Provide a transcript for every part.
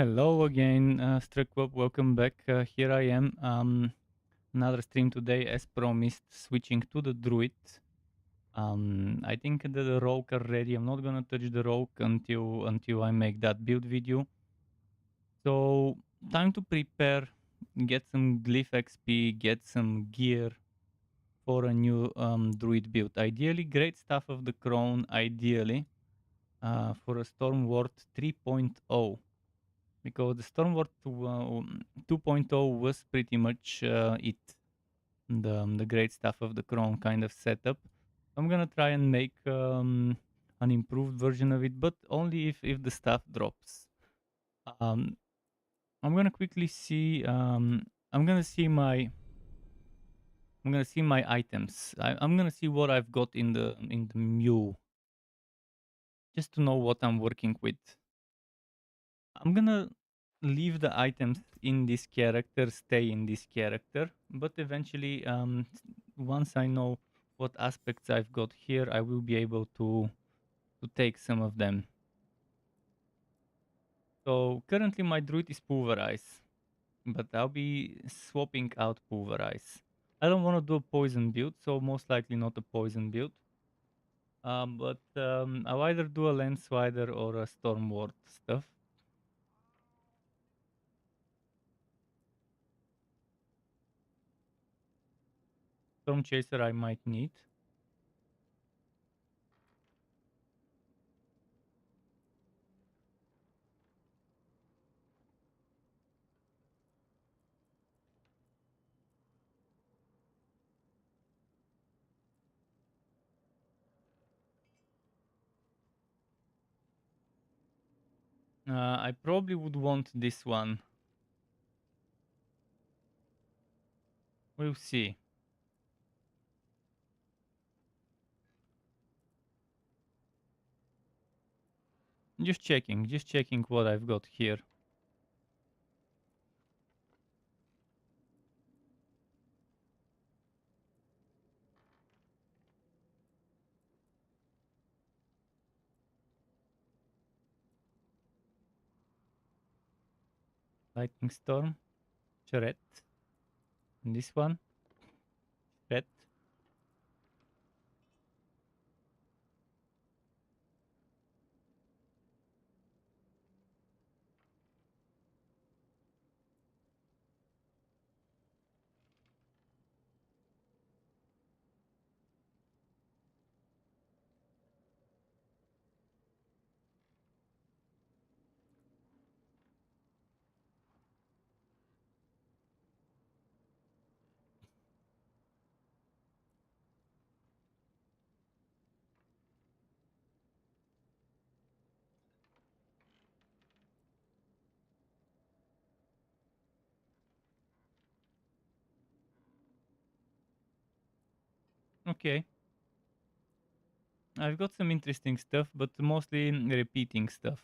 Hello again, Struckwop, welcome back. Here I am. Another stream today, as promised, switching to the Druid. I think the rogue are ready. I'm not gonna touch the rogue until I make that build video. So time to prepare, get some Glyph XP, get some gear for a new Druid build. Ideally, great stuff of the crown. Ideally, for a Stormward 3.0. Because the Stormward 2.0 was pretty much it, the great stuff of the Chrome kind of setup. I'm gonna try and make an improved version of it, but only if the stuff drops. Um, I'm gonna quickly see. I'm gonna see my. I'm gonna see my items. I'm gonna see what I've got in the mule, just to know what I'm working with. I'm gonna leave the items in this character, stay in this character, but eventually, once I know what aspects I've got here, I will be able to take some of them. So currently my druid is pulverize, but I'll be swapping out pulverize. I don't want to do a poison build, so most likely not a poison build. But I'll either do a landswider or a storm ward stuff. Storm chaser I might need. I probably would want this one. We'll see. Just checking what I've got here. Lightning Storm, Charette, and this one, Charette. Okay. I've got some interesting stuff, but mostly repeating stuff.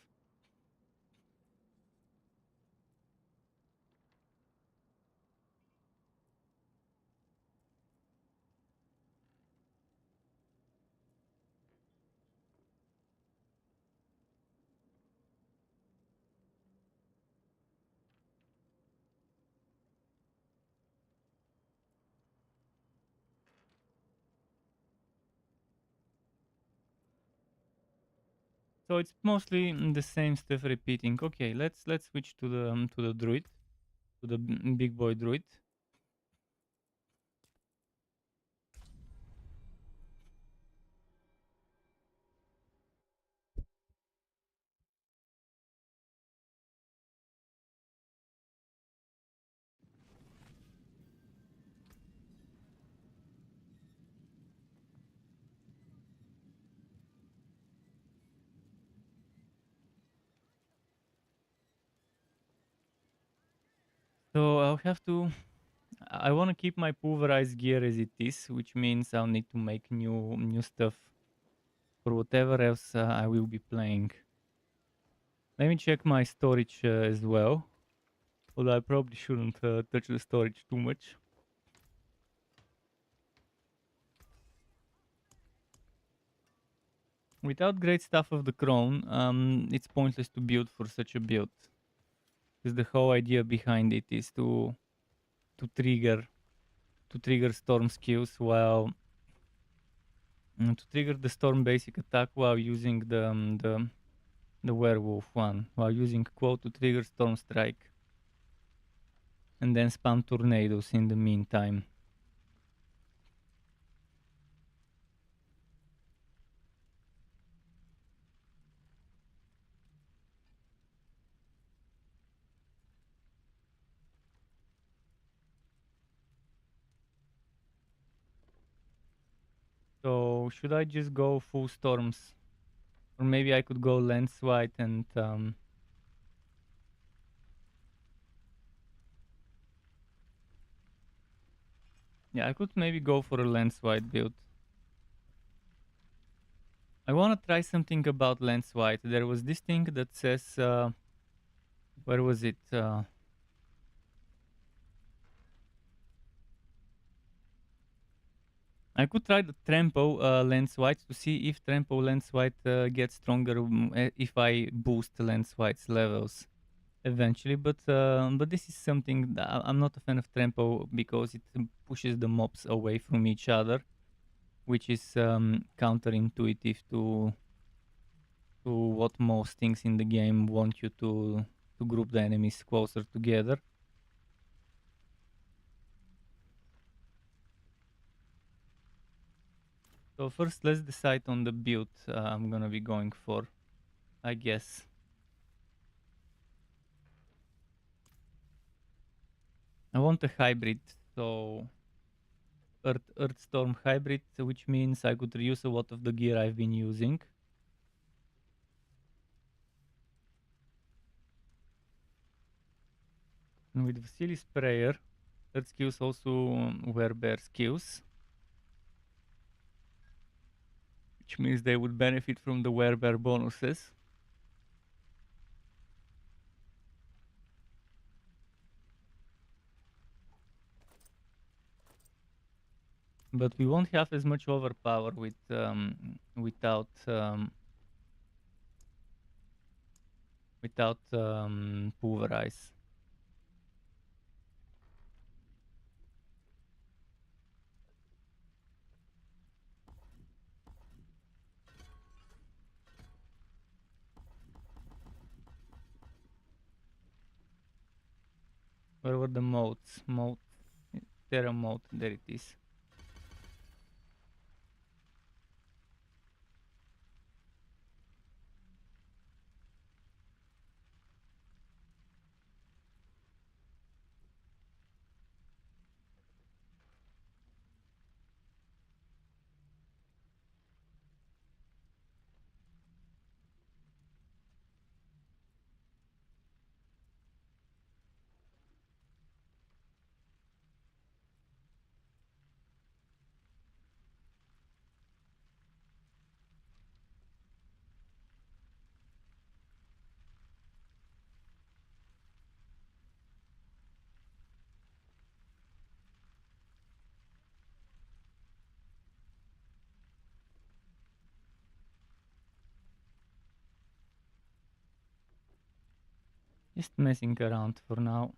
So it's mostly the same stuff repeating. Okay, let's switch to the druid, to the big boy druid. So I'll have to. I want to keep my pulverized gear as it is, which means I'll need to make new stuff for whatever else I will be playing. Let me check my storage as well. Although I probably shouldn't touch the storage too much. Without great stuff of the crown, it's pointless to build for such a build. Because the whole idea behind it is to trigger storm skills while to trigger the storm basic attack while using the werewolf one, while using quote to trigger storm strike, and then spam tornadoes in the meantime. So should I just go full storms? Or maybe I could go lens white and yeah, I could maybe go for a lens white build. I want to try something about lens white. There was this thing that says where was it? I could try the Trampo lens white to see if Trampo lens white gets stronger if I boost lens white's levels eventually. But this is something that I'm not a fan of Trampo because it pushes the mobs away from each other, which is counterintuitive to what most things in the game want you to group the enemies closer together. So first, let's decide on the build I'm gonna be going for, I guess. I want a hybrid, so Earth Storm hybrid, which means I could reuse a lot of the gear I've been using. And with Vasily Sprayer, Earth skills also wear bear skills, which means they would benefit from the wear bear bonuses. But we won't have as much overpower with without pulverize. Where were the modes? Terra mode, there it is. Just messing around for now.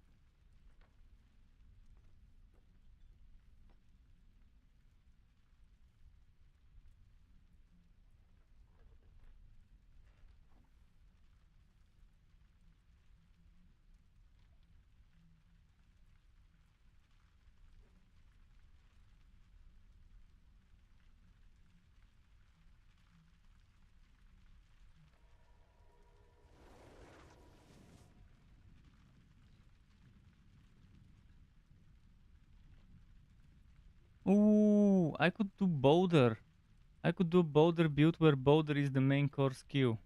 Ooh, I could do Boulder. I could do Boulder build where Boulder is the main core skill.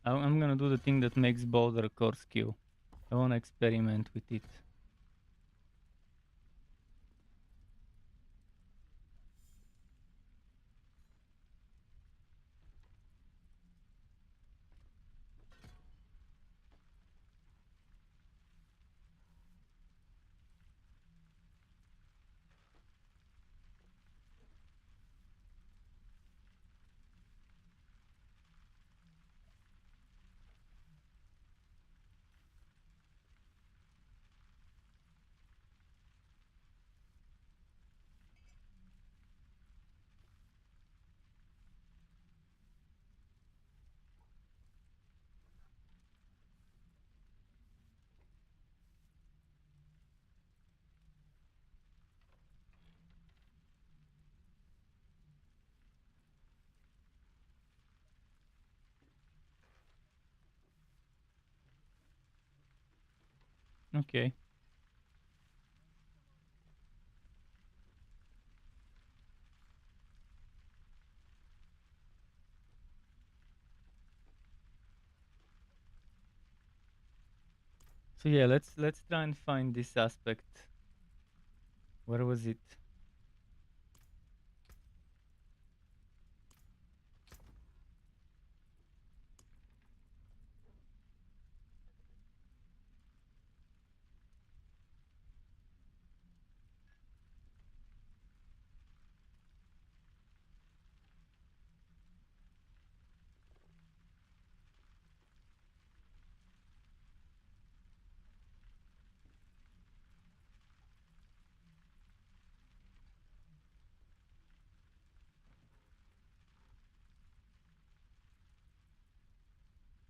I'm gonna do the thing that makes Boulder core skill. I wanna experiment with it. Okay. So yeah, let's try and find this aspect. Where was it?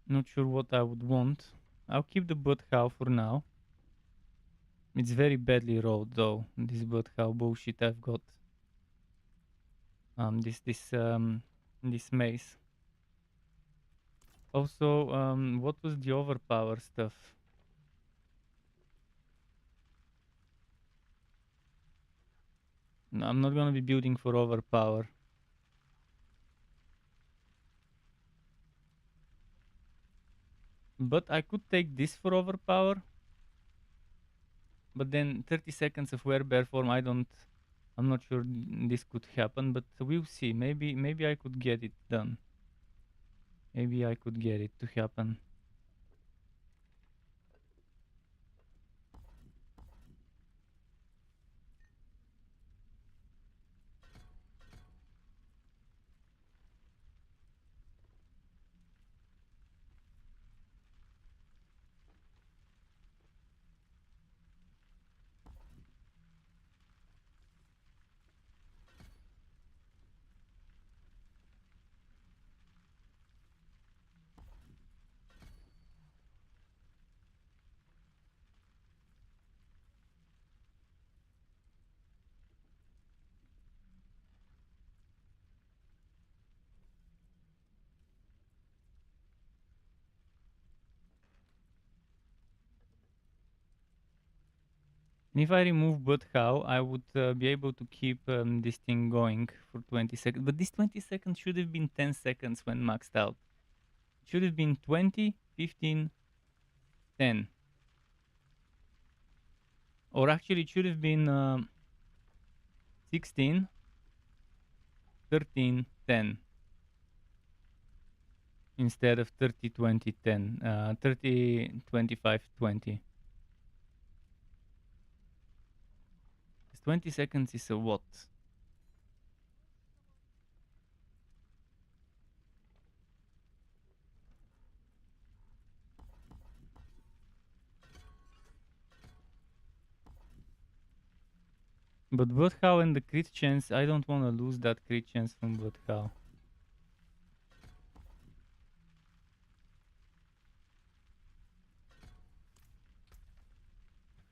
Not sure what I would want. I'll keep the Butthau for now. It's very badly rolled though, this Butthau bullshit I've got. This maze. Also, what was the overpower stuff? No, I'm not gonna be building for overpower. But I could take this for overpower. But then 30 seconds of werebear form, I'm not sure this could happen, but we'll see. Maybe I could get it done. Maybe I could get it to happen. And if I remove but how, I would be able to keep this thing going for 20 seconds. But this 20 seconds should have been 10 seconds when maxed out. It should have been 20, 15, 10. Or actually it should have been 16, 13, 10. Instead of 30, 20, 10. 30, 25, 20. 20 seconds is a what? But Bloodhound and the crit chance, I don't want to lose that crit chance from Bloodhound.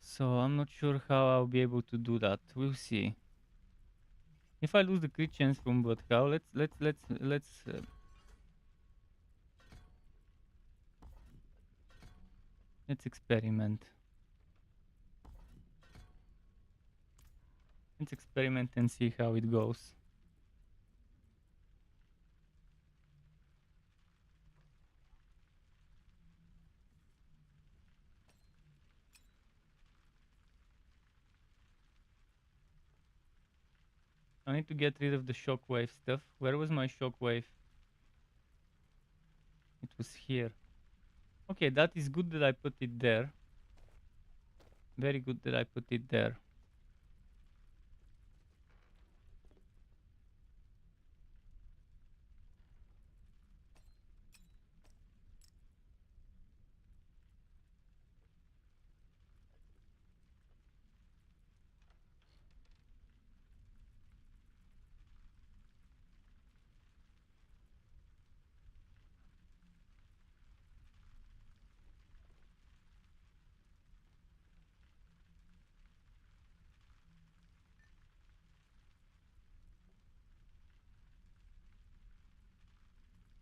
So I'm not sure how I'll be able to do that. We'll see. If I lose the crit chance from Bloodhound, let's experiment. Let's experiment and see how it goes. I need to get rid of the shockwave stuff. Where was my shockwave? It was here. Okay, that is good that I put it there. Very good that I put it there.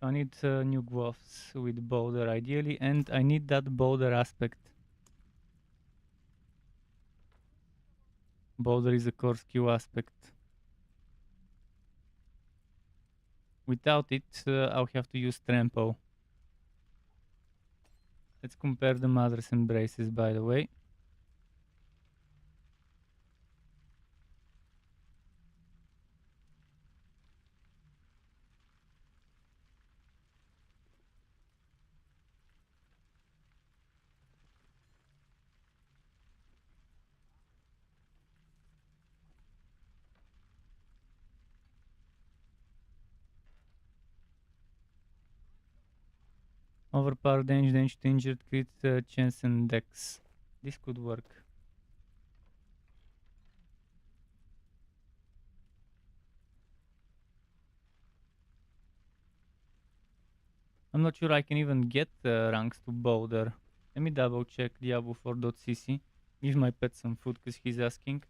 I need new glyphs with border ideally, and I need that border aspect. Border is a core skill aspect. Without it, I'll have to use Trampo. Let's compare the Mother's Embraces, by the way. Overpower damage to injured, crit chance and dex. This could work. I'm not sure I can even get ranks to border. Let me double check Diablo 4.cc. Give my pet some food because he's asking.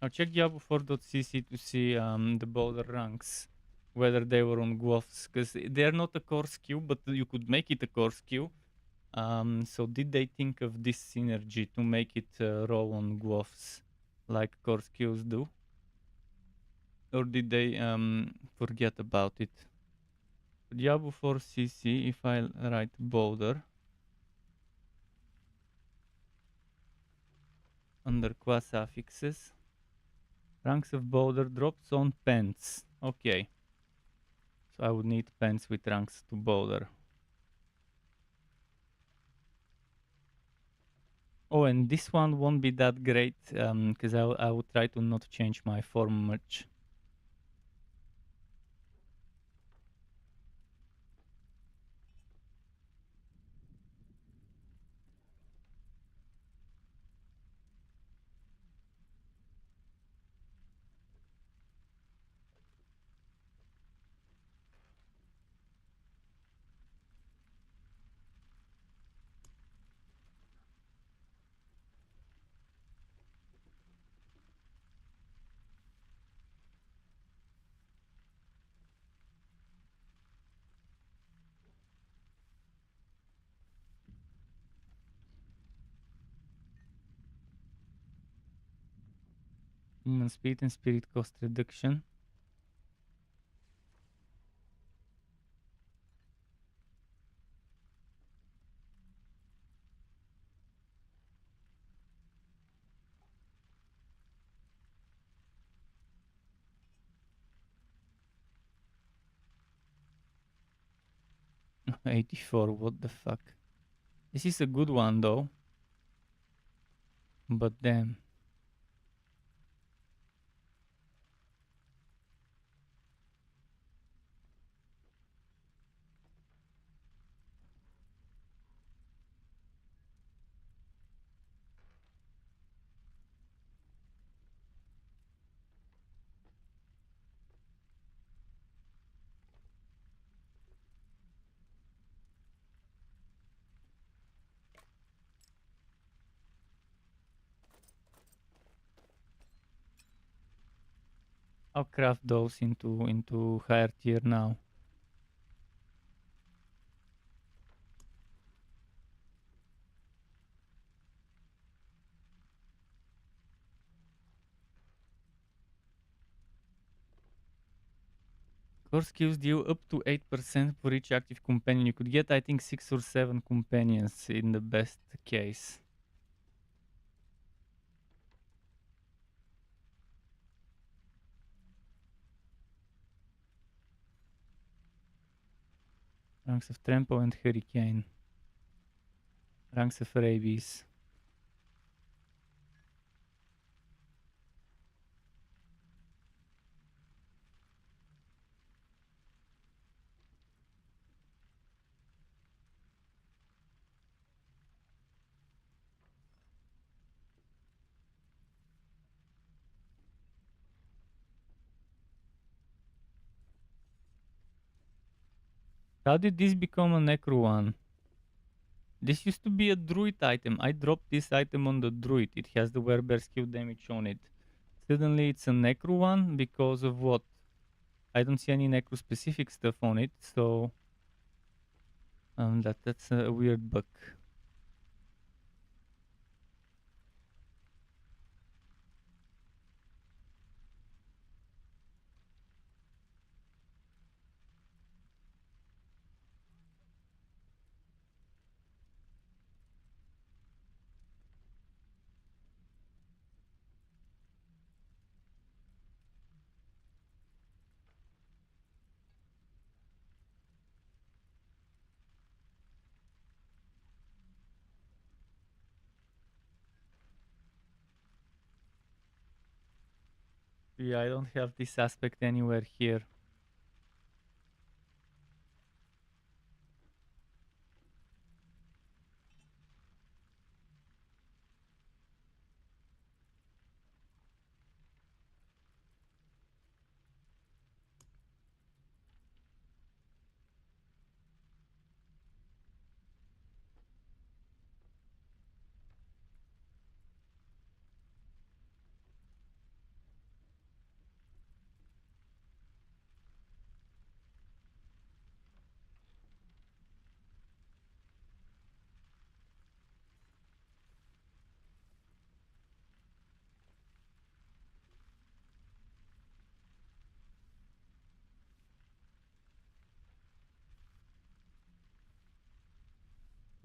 I'll check Diablo 4.cc to see the border ranks, whether they were on Glyphs, because they're not a core skill, but you could make it a core skill. So did they think of this synergy to make it roll on Glyphs like core skills do? Or did they forget about it? Diablo 4cc, if I write border under class affixes, ranks of border drops on pants. Okay. So I would need pants with ranks to border. Oh, and this one won't be that great because I will try to not change my form much. Human speed and spirit cost reduction. Oh, 84, what the fuck. This is a good one though. But damn. I'll craft those into higher tier now. Core skills deal up to 8% for each active companion. You could get, I think, 6 or 7 companions in the best case. Ranks of Trample and Hurricane. Ranks of Rabies. How did this become a Necro one? This used to be a Druid item. I dropped this item on the Druid. It has the Werebear skill damage on it. Suddenly it's a Necro one because of what? I don't see any Necro specific stuff on it, so that's a weird bug. Yeah, I don't have this aspect anywhere here.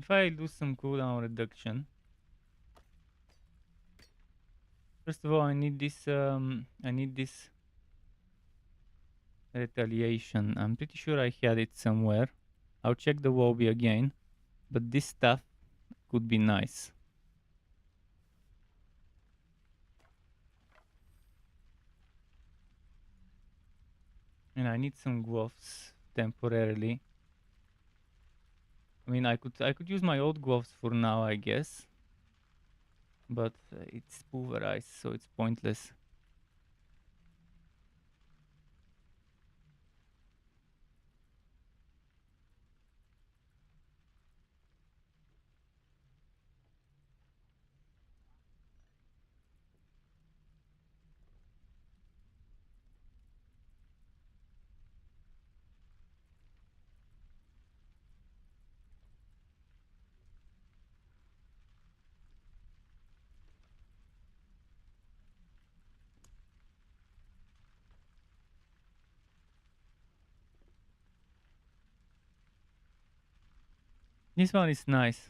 If I lose some cooldown reduction, first of all, I need this. I need this retaliation. I'm pretty sure I had it somewhere. I'll check the Wobby again, but this stuff could be nice. And I need some gloves temporarily. I mean, I could use my old gloves for now, I guess, but it's pulverized, so it's pointless. This one is nice.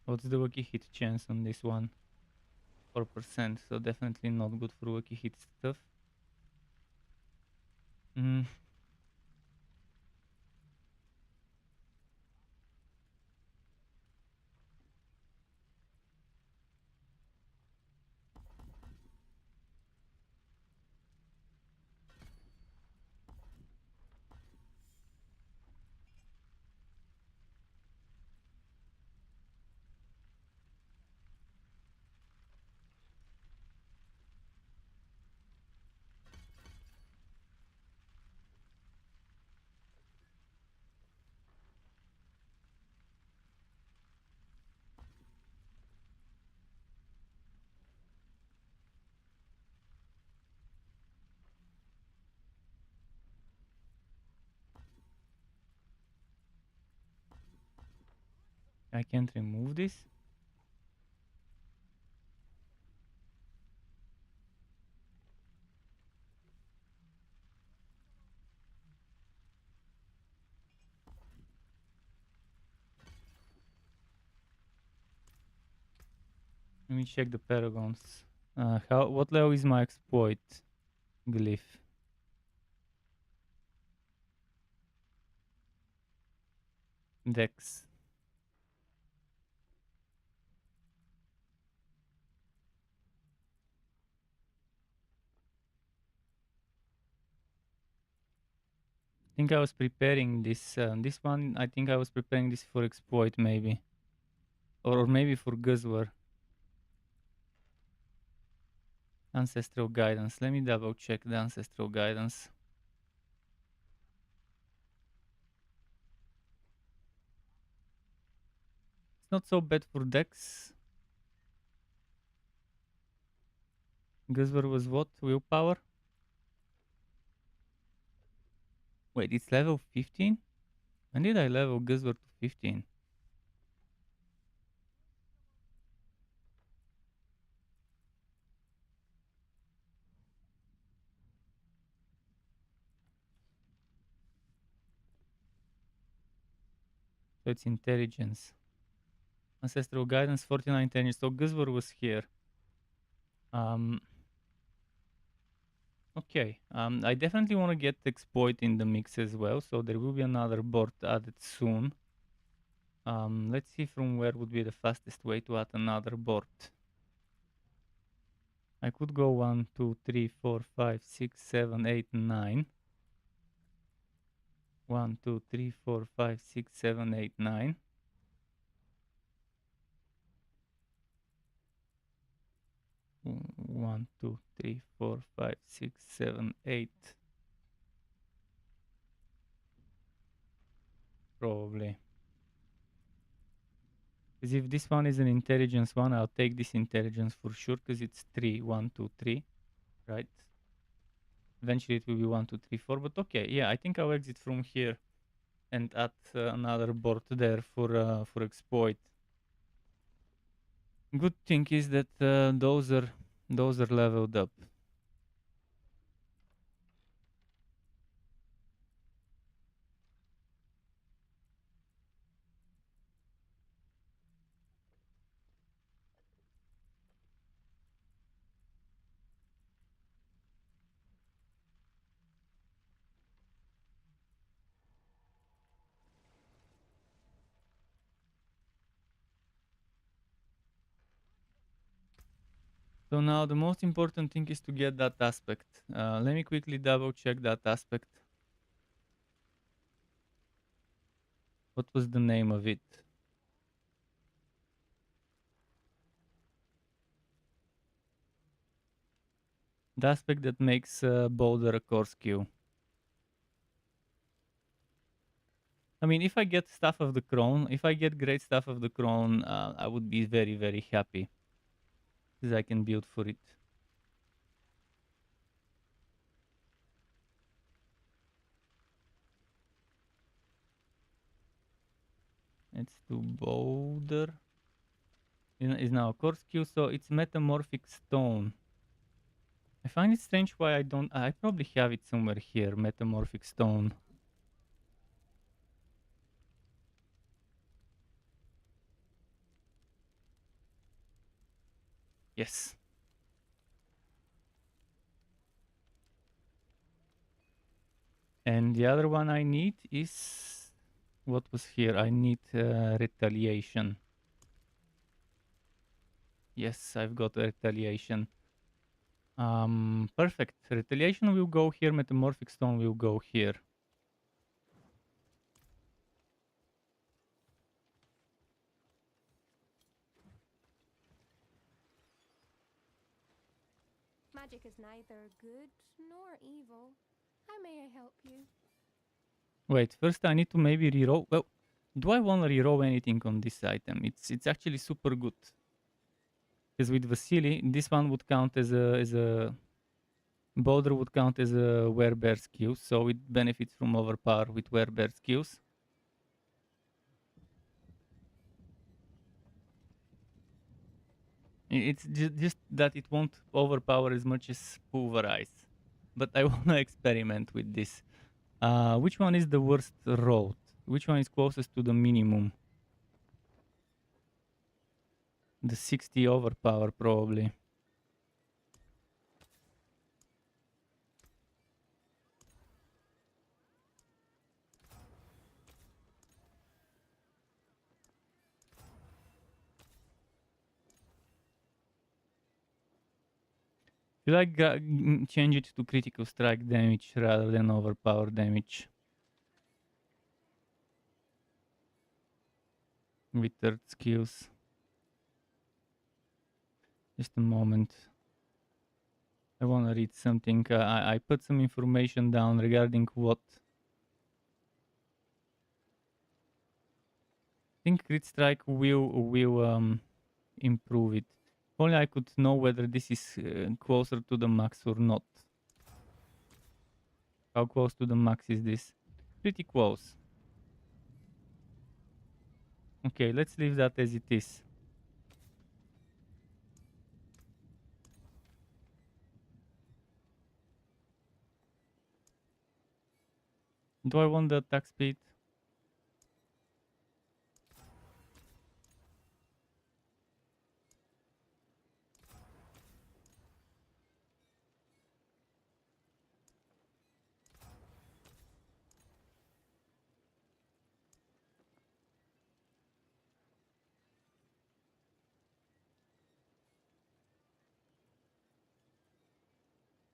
What's the wacky hit chance on this one? 4%, so definitely not good for wacky hit stuff. Mm. I can't remove this. Let me check the paragons. What level is my exploit glyph? Dex. I think I was preparing this. This one, I think I was preparing this for exploit maybe. Or maybe for Guzzler. Ancestral guidance. Let me double check the ancestral guidance. It's not so bad for Dex. Guzzler was what? Willpower? Wait, it's level 15? When did I level Guzzler to 15? So it's intelligence. Ancestral guidance 49 10 years. So Guzzler was here. Okay. I definitely want to get exploit in the mix as well. So there will be another board added soon. Let's see from where would be the fastest way to add another board. I could go 1, 2, 3, 4, 5, 6, 7, 8, 9. 1, 2, 3, 4, 5, 6, 7, 8, 9. One, two, three, four, five, six, 7, 8. Probably. Because if this one is an intelligence one, I'll take this intelligence for sure, because it's 3, 1, 2, 3, right? Eventually it will be 1, 2, 3, 4, but okay, yeah, I think I'll exit from here and add another board there for exploit. Good thing is that those are leveled up. So now the most important thing is to get that aspect. Let me quickly double check that aspect. What was the name of it? The aspect that makes Boulder a core skill. I mean, if I get Staff of the Crown, if I get Great Staff of the Crown, I would be very, very happy. Because I can build for it. Let's do Boulder. Is now a core skill, so it's Metamorphic Stone. I find it strange why I don't... I probably have it somewhere here, Metamorphic Stone. Yes. And the other one I need is... What was here? I need Retaliation. Yes, I've got Retaliation. Perfect. Retaliation will go here, Metamorphic Stone will go here. Magic is neither good nor evil. How may I help you? Wait, first I need to maybe reroll. Well, do I want to reroll anything on this item? It's actually super good. Because with Vasily, this one would count as a Boulder would count as a werebear skill, so it benefits from overpower with werebear skills. It's just that it won't overpower as much as pulverize. But I wanna experiment with this. Which one is the worst road? Which one is closest to the minimum? The 60 overpower probably. Should I change it to critical strike damage rather than overpower damage? With third skills. Just a moment. I want to read something. I put some information down regarding what. I think crit strike will improve it. If only I could know whether this is closer to the max or not. How close to the max is this? Pretty close. Okay, let's leave that as it is. Do I want the attack speed?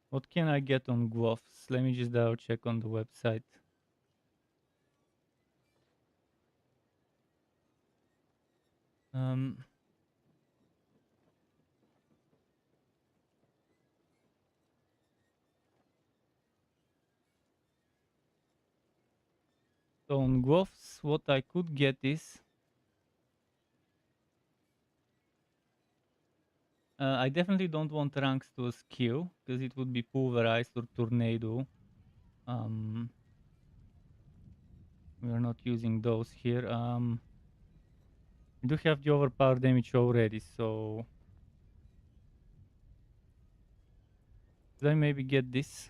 What can I get on Glyphs? Let me just double check on the website. Um, so on Glyphs, what I could get is I definitely don't want ranks to a skill because it would be pulverized or tornado. We are not using those here. We do have the overpower damage already, so should I maybe get this?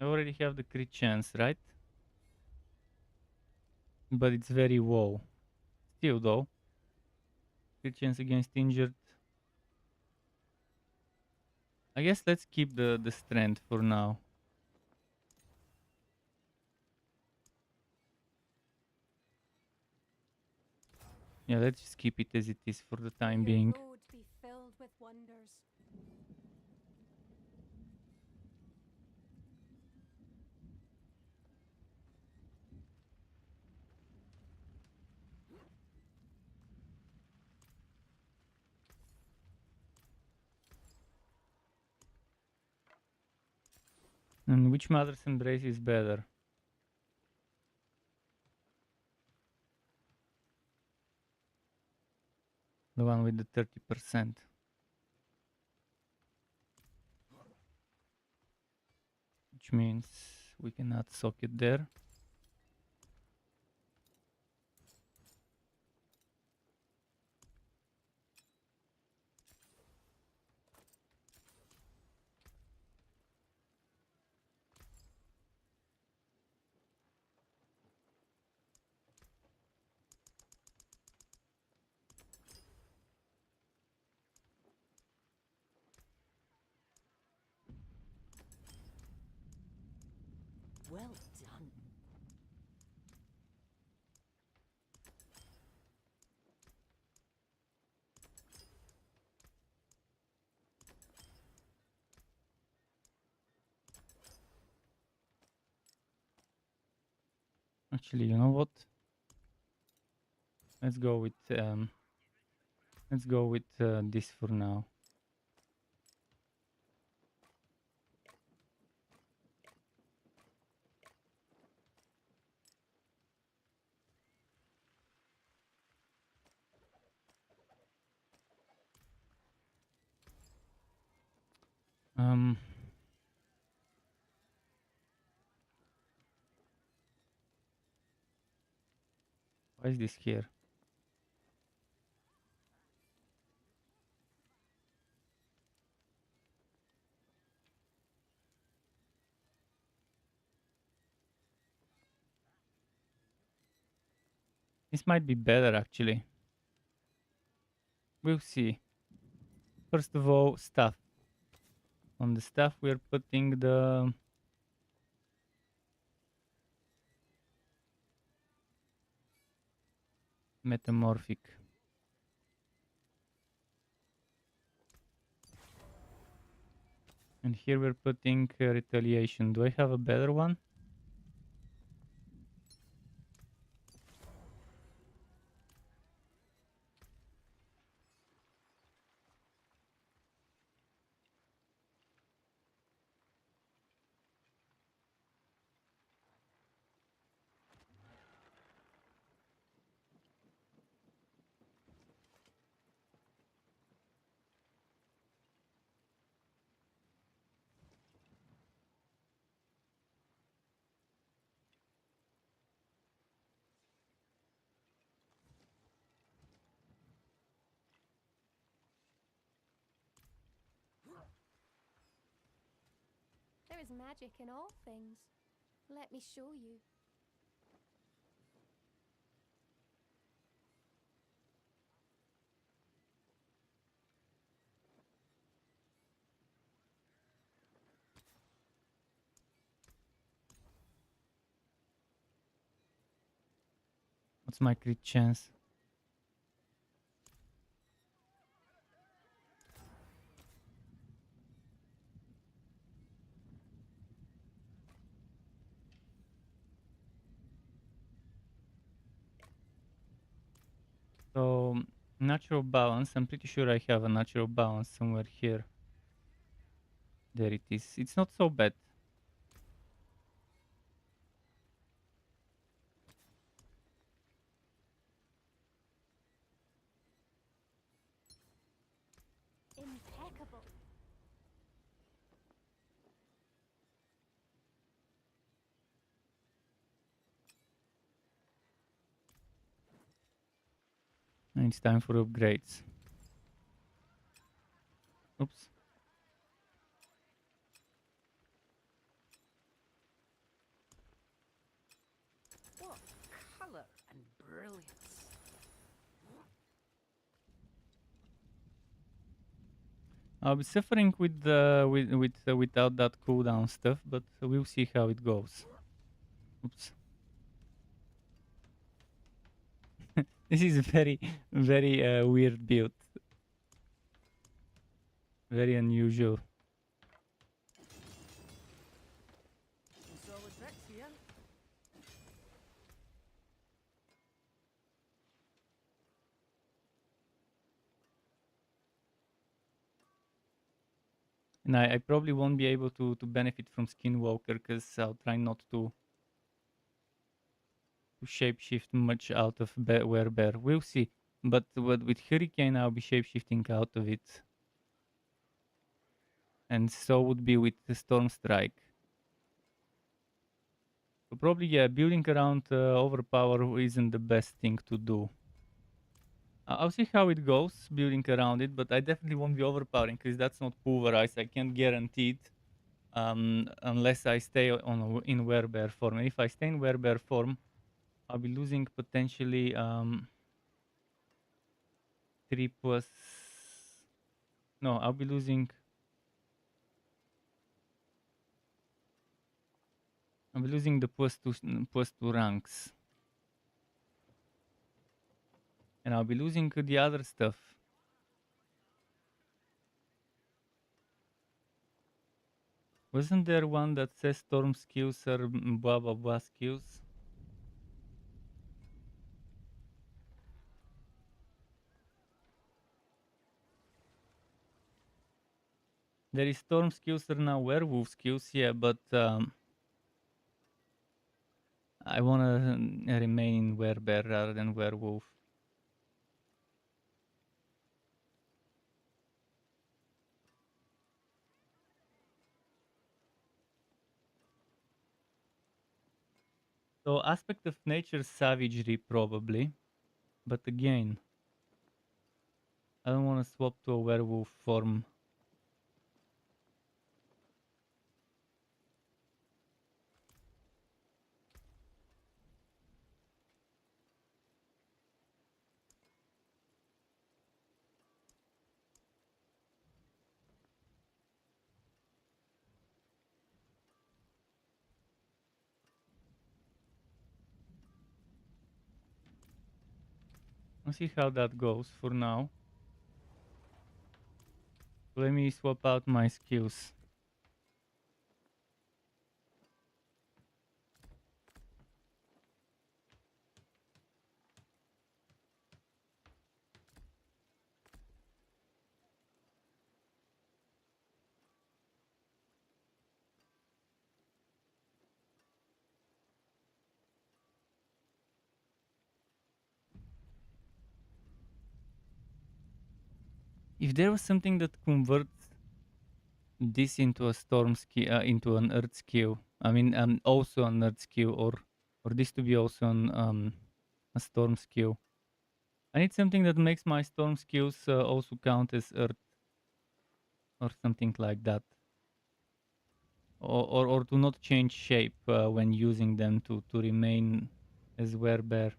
I already have the crit chance, right? But it's very low. Still though. Crit chance against injured. I guess let's keep the strength for now. Yeah, let's just keep it as it is for the time May your being. road be filled with wonders. And which Mother's Embrace is better? The one with the 30%. Which means we cannot sock it there. Well done. Actually, you know what? Let's go with this for now. Um, why is this here? This might be better actually. We'll see. First of all, stuff. On the stuff we're putting the metamorphic. And here we're putting retaliation. Do I have a better one? There is magic in all things. Let me show you. What's my crit chance? So natural balance. I'm pretty sure I have a natural balance somewhere here. There it is. It's not so bad. Impeccable. And it's time for upgrades. Oops. What color and brilliance. I'll be suffering with without that cooldown stuff, but we'll see how it goes. Oops. This is a very weird build. Very unusual. Solid bricks here. And I probably won't be able to benefit from Skinwalker because I'll try not to shapeshift much out of Werebear. We'll see. But with Hurricane, I'll be shapeshifting out of it. And so would be with the Storm Strike. So probably, yeah, building around Overpower isn't the best thing to do. I'll see how it goes, building around it, but I definitely won't be overpowering because that's not pulverized. I can't guarantee it unless I stay in Werebear form. And if I stay in Werebear form, I'll be losing potentially 3 plus... No, I'll be losing... I'll be losing the plus 2 ranks. And I'll be losing the other stuff. Wasn't there one that says storm skills or blah blah blah skills? There is storm skills or now werewolf skills, yeah, but I wanna remain in werebear rather than werewolf. So aspect of nature savagery probably, but again, I don't want to swap to a werewolf form. We'll see how that goes for now. Let me swap out my skills. If there was something that converts this into a storm skill, into an earth skill, I mean, also an earth skill, or this to be also an a storm skill. I need something that makes my storm skills also count as earth, or something like that, or to not change shape when using them to remain as werebear.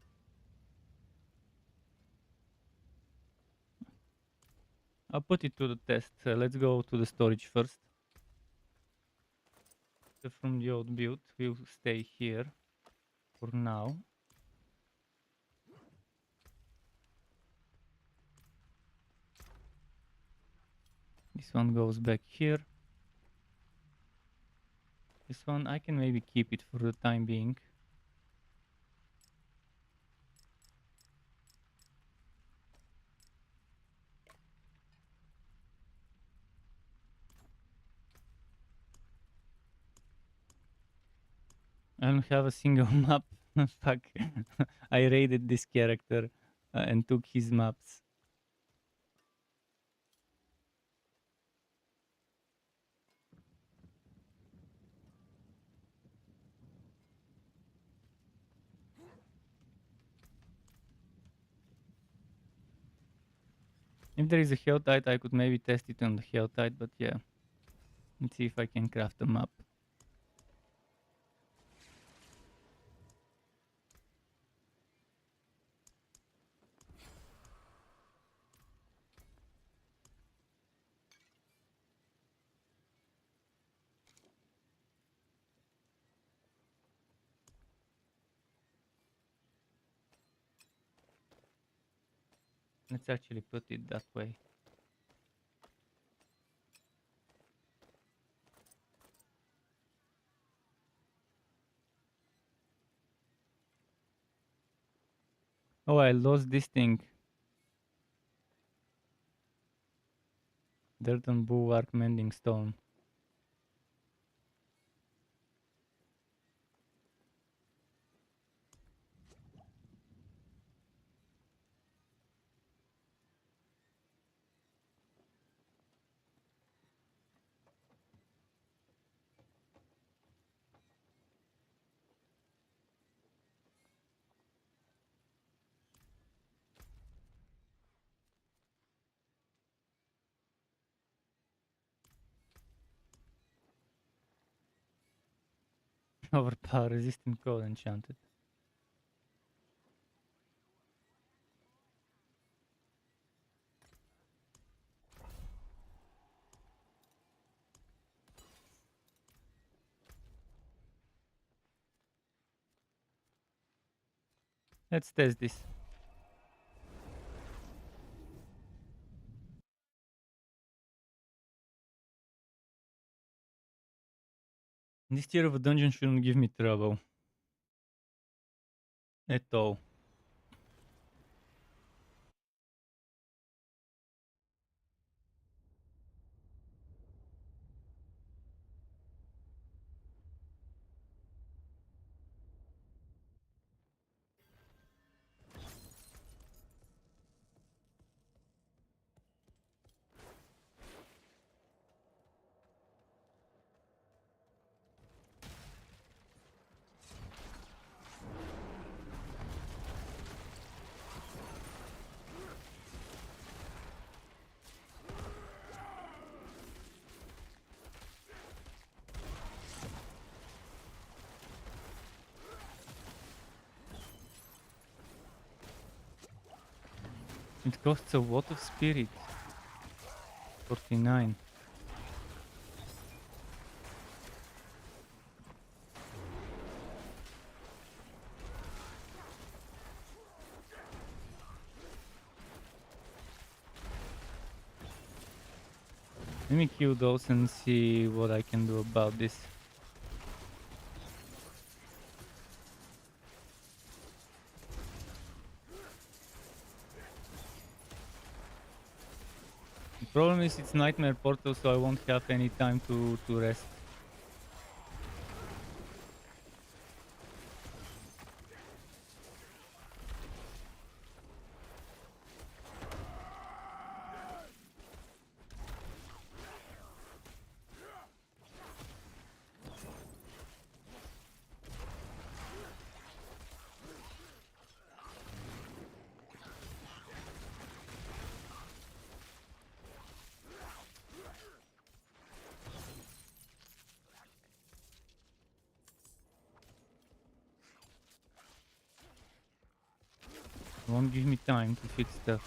I'll put it to the test. Let's go to the storage first. From the old build, we'll stay here for now. This one goes back here. This one I can maybe keep it for the time being. I don't have a single map. Fuck. I raided this character and took his maps. If there is a Helltide, I could maybe test it on the Helltide, but yeah. Let's see if I can craft a map. Let's actually put it that way. Oh, I lost this thing. Dirt and Bulwark Mending Stone. Overpower resistant code enchanted. Let's test this. This tier of a dungeon shouldn't give me trouble. At all. It costs a lot of spirit. 49. Let me kill those and see what I can do about this. The problem is it's Nightmare Portal, so I won't have any time to rest. Won't give me time to fix stuff.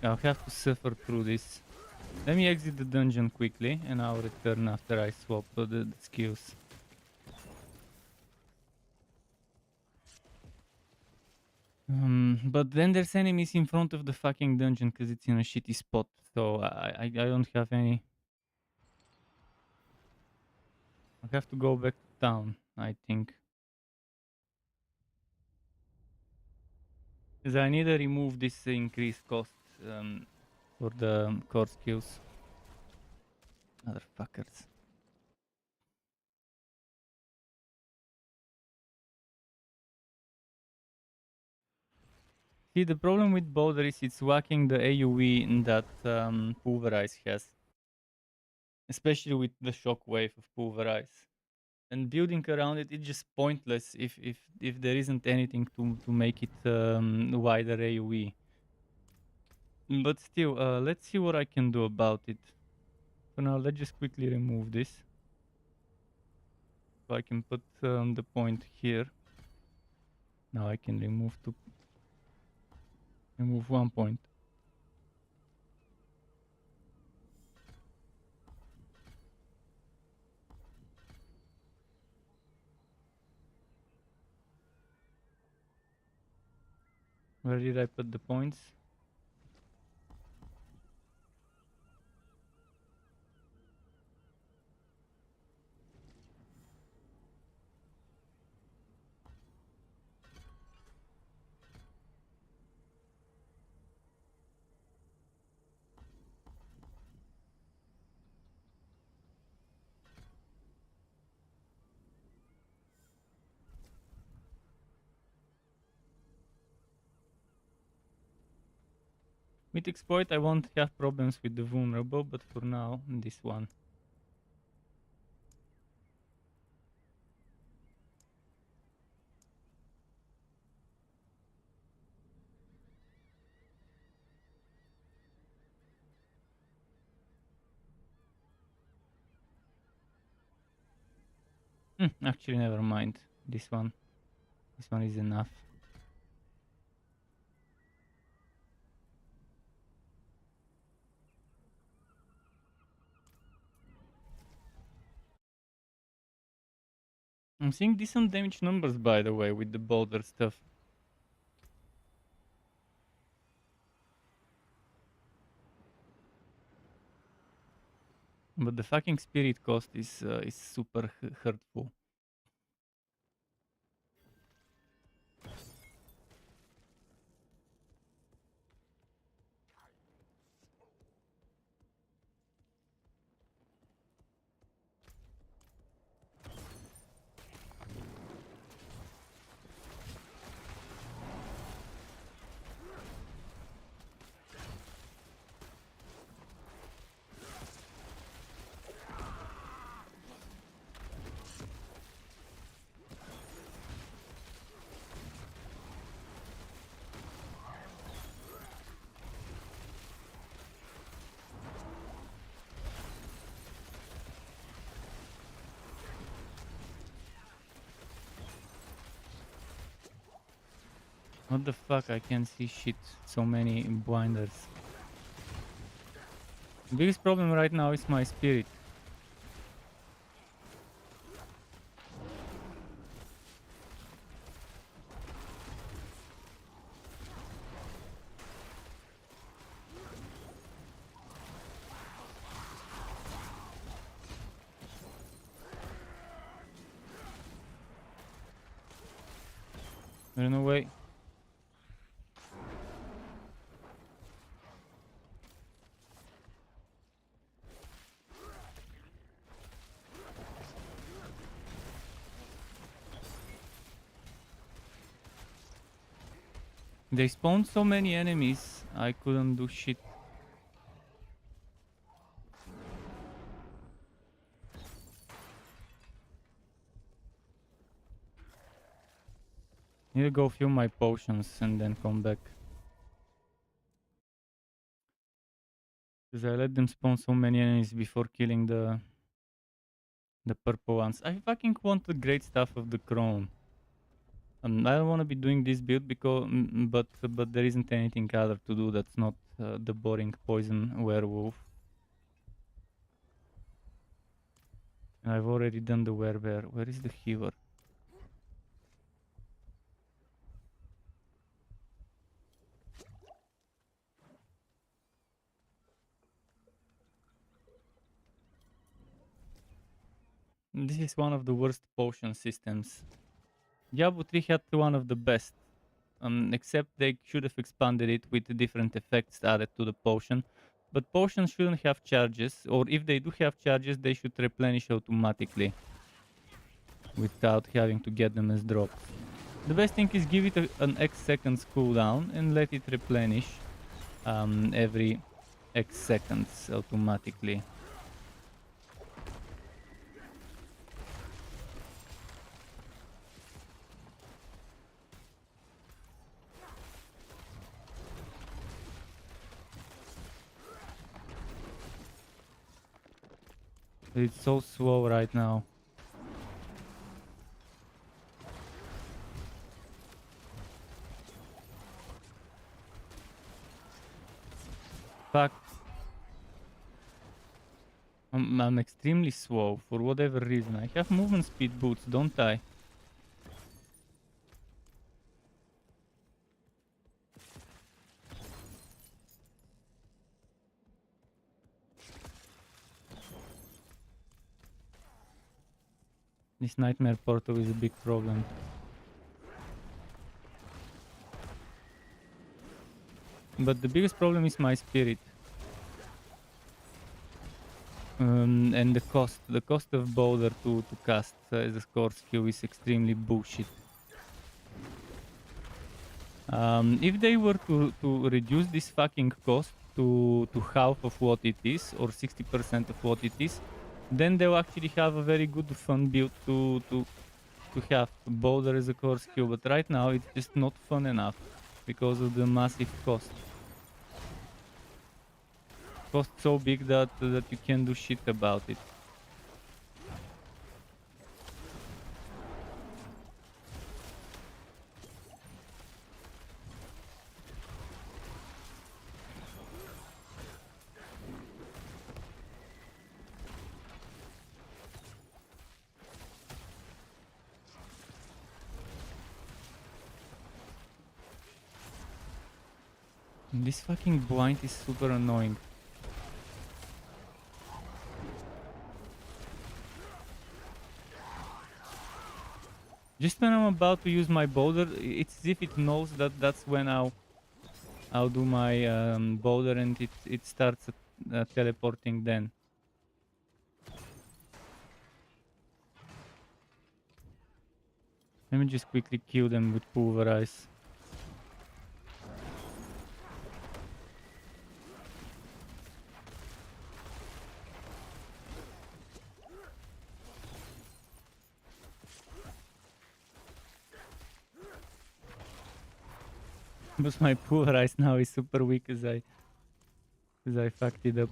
I'll have to suffer through this. Let me exit the dungeon quickly and I'll return after I swap the skills. But then there's enemies in front of the fucking dungeon because it's in a shitty spot. So I don't have any. I have to go back to town, I think. Because I need to remove this increased cost for the core skills. Motherfuckers. See, the problem with Boulder is it's whacking the AoE that Pulverize has. Especially with the shockwave of Pulverize. And building around it, it's just pointless if there isn't anything to make it wider AoE. But still, let's see what I can do about it. For now, let's just quickly remove this. So I can put the point here. Now I can remove one point. Where did I put the points? With exploit, I won't have problems with the vulnerable, but for now, this one. Actually, never mind. This one is enough. I'm seeing decent damage numbers, by the way, with the boulder stuff. But the fucking spirit cost is super hurtful. What the fuck? I can't see shit. So many blinders. The biggest problem right now is my spirit. There's no way. They spawned so many enemies, I couldn't do shit. Need to go fill my potions and then come back. Because I let them spawn so many enemies before killing the purple ones. I fucking want the great stuff of the crown. I don't want to be doing this build because, but there isn't anything other to do that's not the boring poison werewolf. And I've already done the werebear. Where is the healer? This is one of the worst potion systems. Diablo 3 had one of the best. Except they should have expanded it with different effects added to the potion. But potions shouldn't have charges, or if they do have charges, they should replenish automatically without having to get them as drops. The best thing is give it an X seconds cooldown and let it replenish every X seconds automatically. It's so slow right now. Fuck. I'm extremely slow for whatever reason. I have movement speed boots, don't I? This nightmare portal is a big problem. But the biggest problem is my spirit. And the cost of Boulder to cast as a core skill is extremely bullshit. If they were to reduce this fucking cost to half of what it is, or 60% of what it is, then they'll actually have a very good fun build to have Boulder as a core skill. But right now it's just not fun enough because of the massive cost. Cost so big that you can't do shit about it. This fucking blind is super annoying. Just when I'm about to use my boulder, it's as if it knows that that's when I'll do my boulder, and it starts teleporting then. Let me just quickly kill them with pulverize. But my pulverize now is super weak as I fucked it up.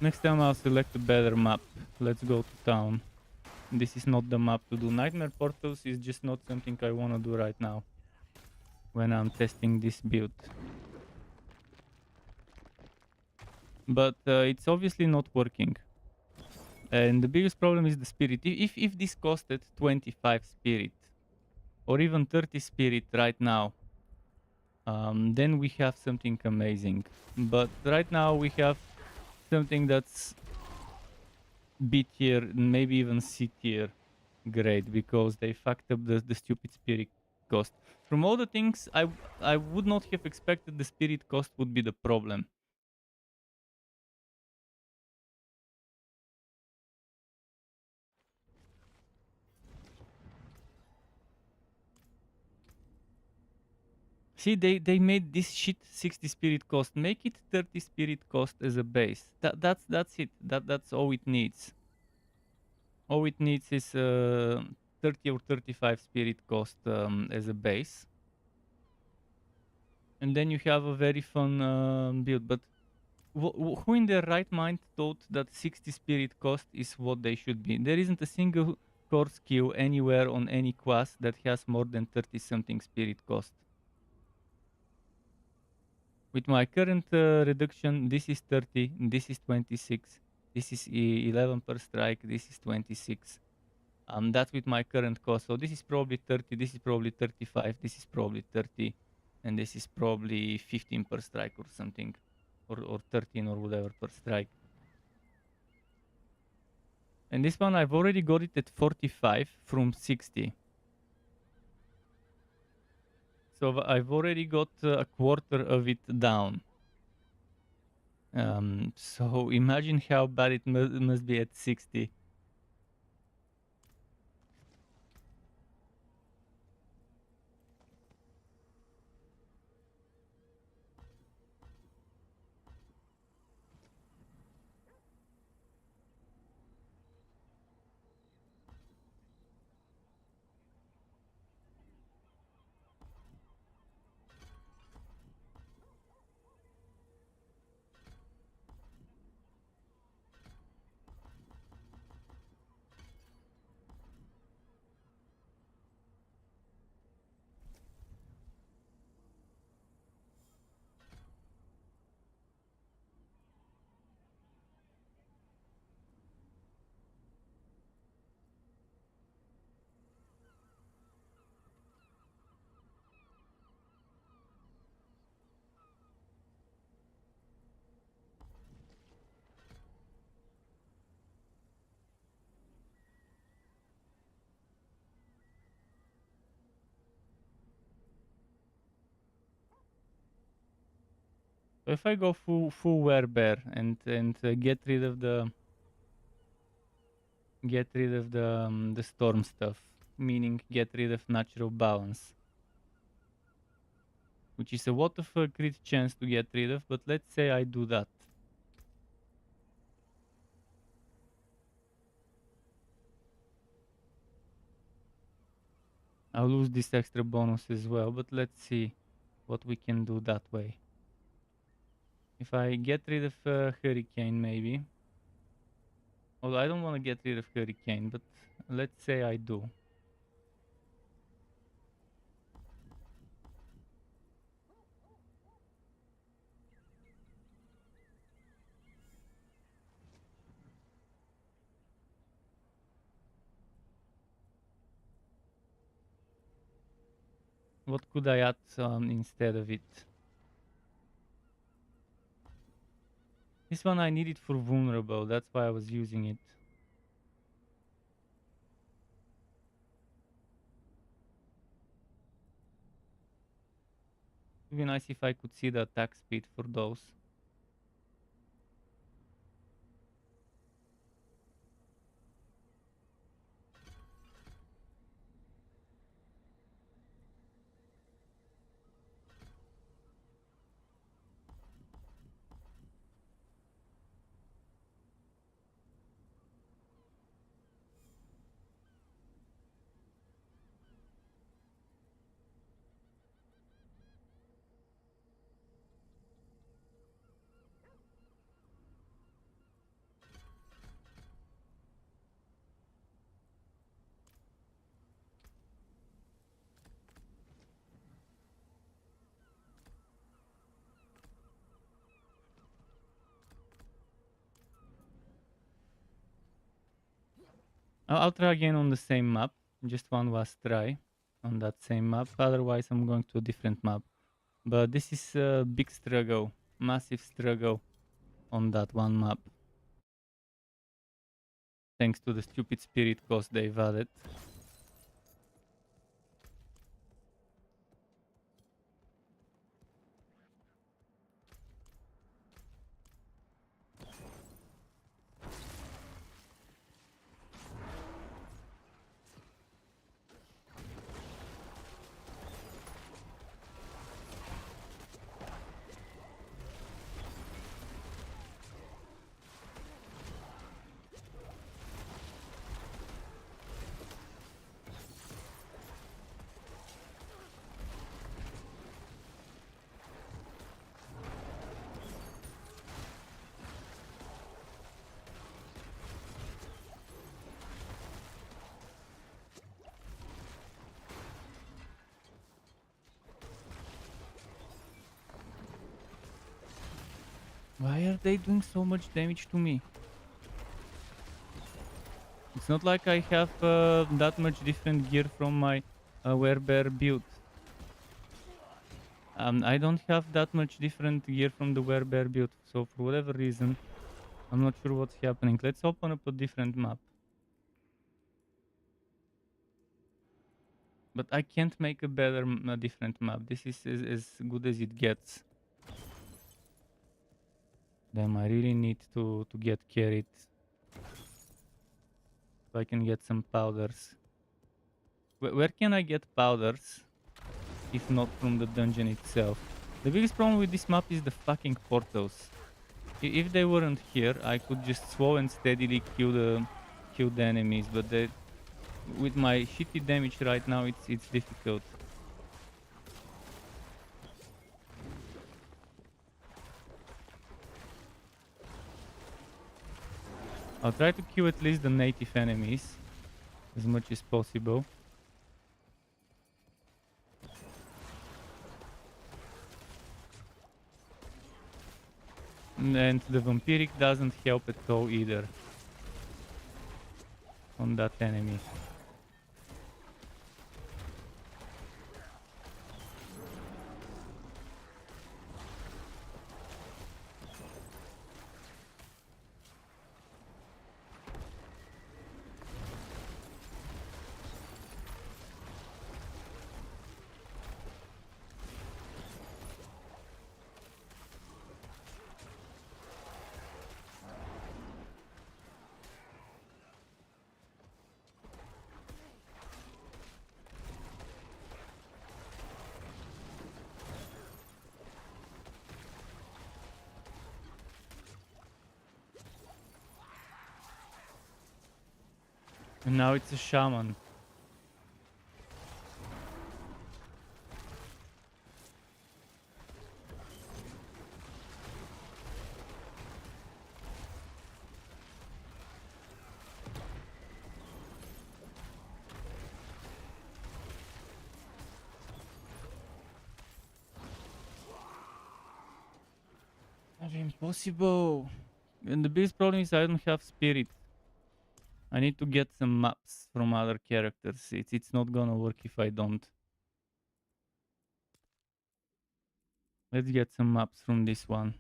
Next time I'll select a better map. Let's go to town. This is not the map to do. Nightmare portals is just not something I want to do right now when I'm testing this build. But it's obviously not working. And the biggest problem is the spirit. If this costed 25 spirit or even 30 spirit right now, then we have something amazing. But right now we have something that's B tier, maybe even C tier grade, because they fucked up the stupid spirit cost. From all the things, I would not have expected the spirit cost would be the problem. See, they made this shit 60 spirit cost. Make it 30 spirit cost as a base. That's it. That's all it needs. All it needs is 30 or 35 spirit cost as a base. And then you have a very fun build. But who in their right mind thought that 60 spirit cost is what they should be? There isn't a single core skill anywhere on any class that has more than 30 something spirit cost. With my current reduction, this is 30, this is 26, this is 11 per strike, this is 26. That's with my current cost. So this is probably 30, this is probably 35, this is probably 30, and this is probably 15 per strike or something, or 13 or whatever per strike. And this one, I've already got it at 45 from 60. So I've already got a quarter of it down. So imagine how bad it must be at 60. So if I go full werebear and get rid of the storm stuff, meaning get rid of natural balance, which is a lot of a crit chance to get rid of. But let's say I do that. I'll lose this extra bonus as well, but let's see what we can do that way. If I get rid of Hurricane, maybe. Although I don't want to get rid of Hurricane, but let's say I do. What could I add instead of it? This one I need it for vulnerable, that's why I was using it. It would be nice if I could see the attack speed for those. I'll try again on the same map. Just one last try on that same map. Otherwise, I'm going to a different map. But this is a big struggle, massive struggle on that one map. Thanks to the stupid spirit cost they've added. Why are they doing so much damage to me? It's not like I have that much different gear from my werebear build. I don't have that much different gear from the werebear build, so for whatever reason, I'm not sure what's happening. Let's open up a different map. But I can't make a better, a different map. This is as good as it gets. Damn, I really need to get carried. So I can get some powders. Where can I get powders? If not from the dungeon itself. The biggest problem with this map is the fucking portals. If they weren't here, I could just slow and steadily kill the enemies, but with my shitty damage right now, it's difficult. I'll try to kill at least the native enemies as much as possible. And the vampiric doesn't help at all either on that enemy. And now it's a shaman. That's impossible. And the biggest problem is I don't have spirit. I need to get some maps from other characters. It's not gonna work if I don't. Let's get some maps from this one.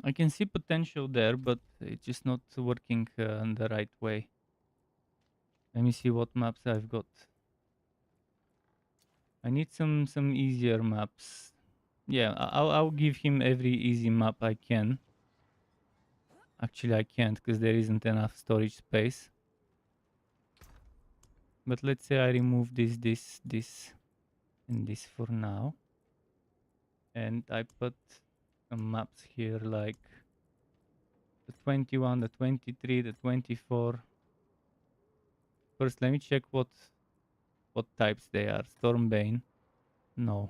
I can see potential there, but it's just not working in the right way. Let me see what maps I've got. I need some easier maps. Yeah, I'll give him every easy map I can. Actually, I can't because there isn't enough storage space. But let's say I remove this, and this for now. And I put some maps here like the 21, the 23, the 24. First, let me check what types they are. Stormbane. No.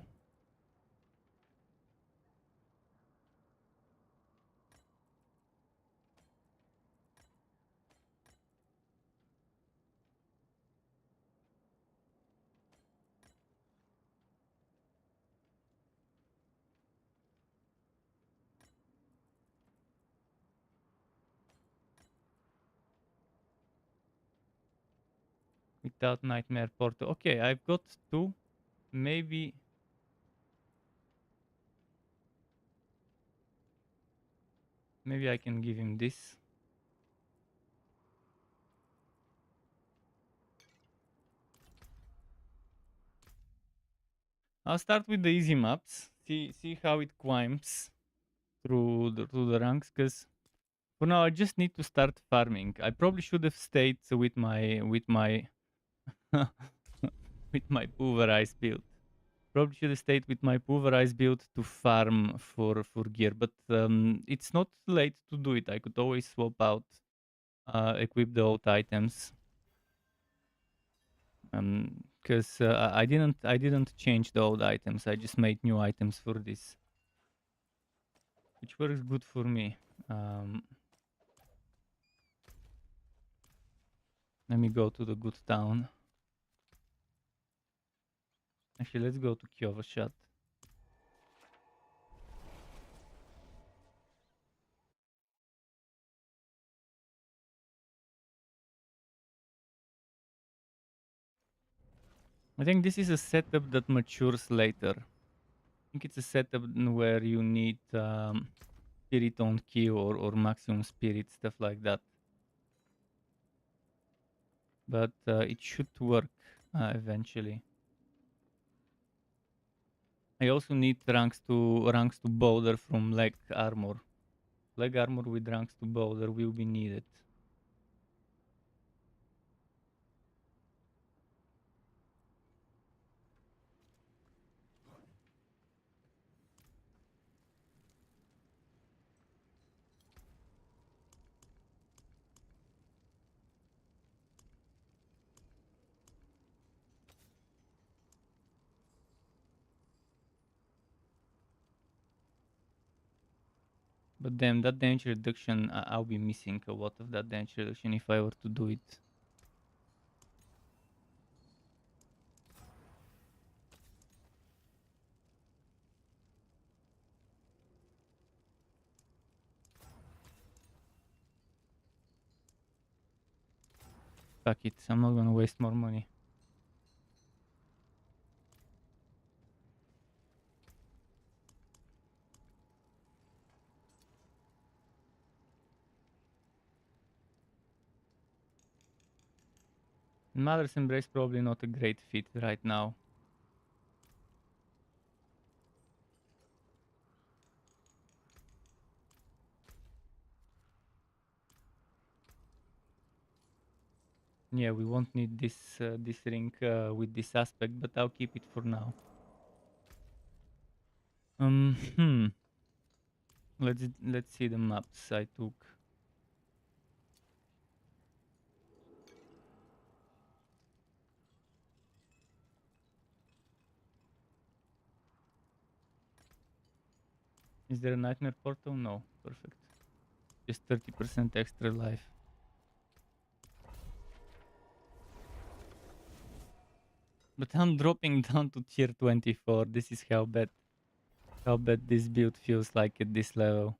without Nightmare Portal. Okay, I've got 2. Maybe I can give him this. I'll start with the easy maps. See how it climbs through the ranks, because for now I just need to start farming. I probably should have stayed with my with my pulverize build. Probably should have stayed with my pulverize build to farm for gear, but it's not too late to do it. I could always swap out, equip the old items. Because I didn't change the old items. I just made new items for this, which works good for me. Um, Let me go to the good town. Actually, let's go to Kyovashad. I think this is a setup that matures later. I think it's a setup where you need spirit on kill or maximum spirit, stuff like that. But it should work eventually. I also need ranks to boulder from leg armor. Leg armor with ranks to boulder will be needed. But damn, that damage reduction, I'll be missing a lot of that damage reduction if I were to do it. Fuck it, I'm not gonna waste more money. Mother's Embrace probably not a great fit right now. Yeah, we won't need this ring with this aspect, but I'll keep it for now. Hmm. Let's see the maps I took. Is there a nightmare portal? No. Perfect. Just 30% extra life. But I'm dropping down to tier 24. This is how bad this build feels like at this level.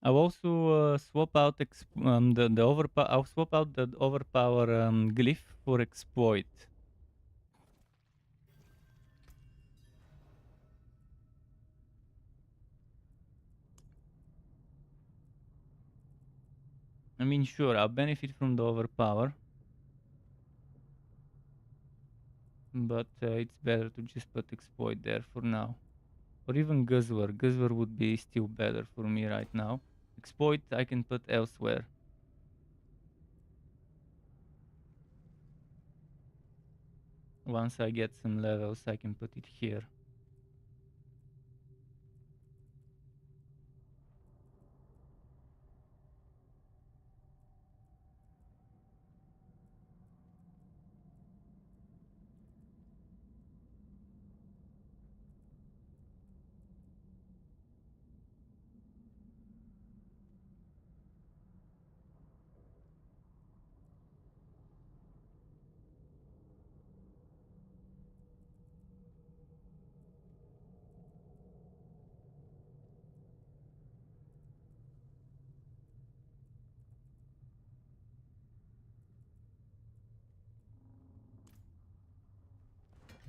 I'll also swap out I'll swap out the overpower glyph for exploit. I mean, sure, I'll benefit from the overpower, but it's better to just put exploit there for now. Or even Guzzler. Guzzler would be still better for me right now. Exploit I can put elsewhere. Once I get some levels, I can put it here.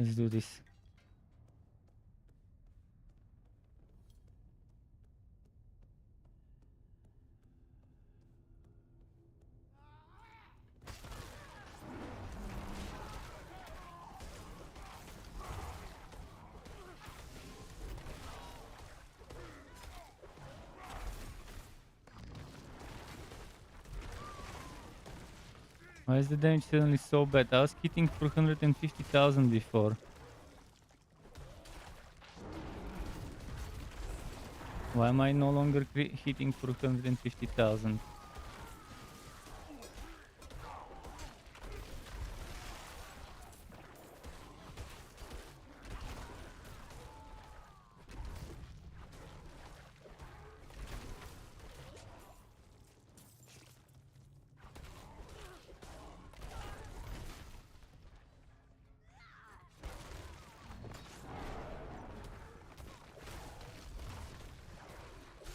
Let's do this. Why is the damage suddenly so bad? I was hitting for 150,000 before. Why am I no longer hitting for 150,000?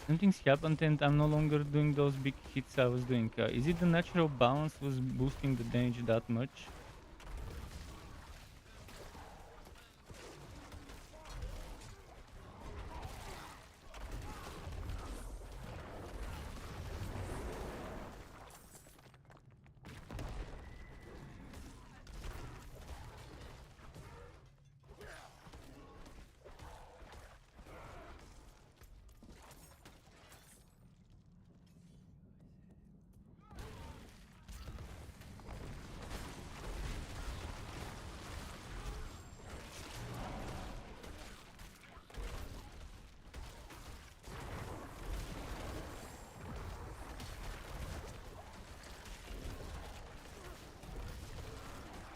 Something's happened and I'm no longer doing those big hits I was doing. Is it the natural balance was boosting the damage that much?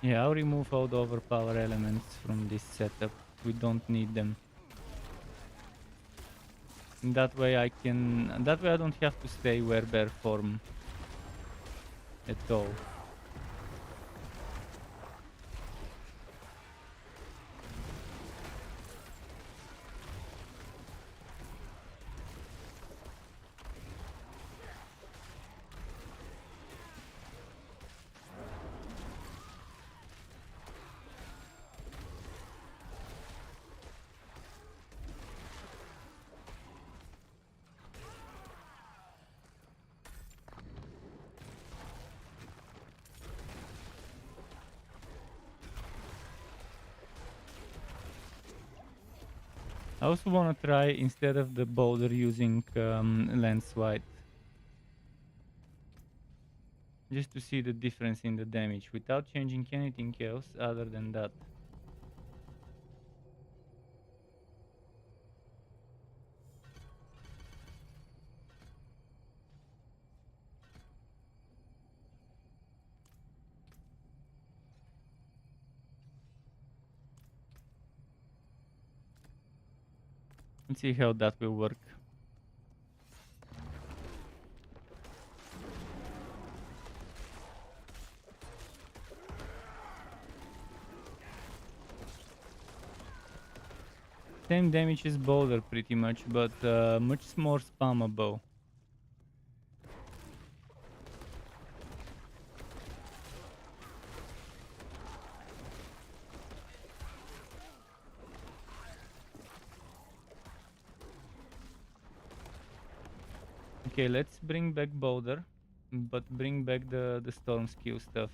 Yeah, I'll remove all the overpower elements from this setup. We don't need them. That way I don't have to stay werebear form at all. I also want to try, instead of the boulder, using lance wide. Just to see the difference in the damage, without changing anything else other than that. Let's see how that will work. Same damage as boulder pretty much, but much more spammable. Okay, let's bring back boulder, but bring back the storm skill stuff.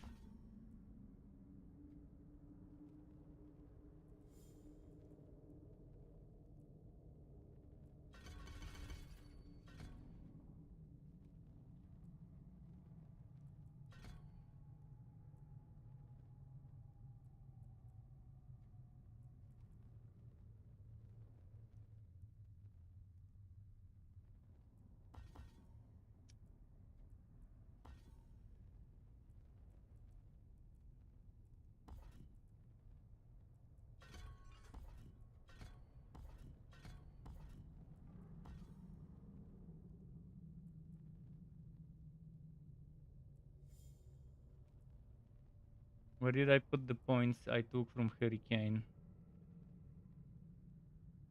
Where did I put the points I took from Hurricane?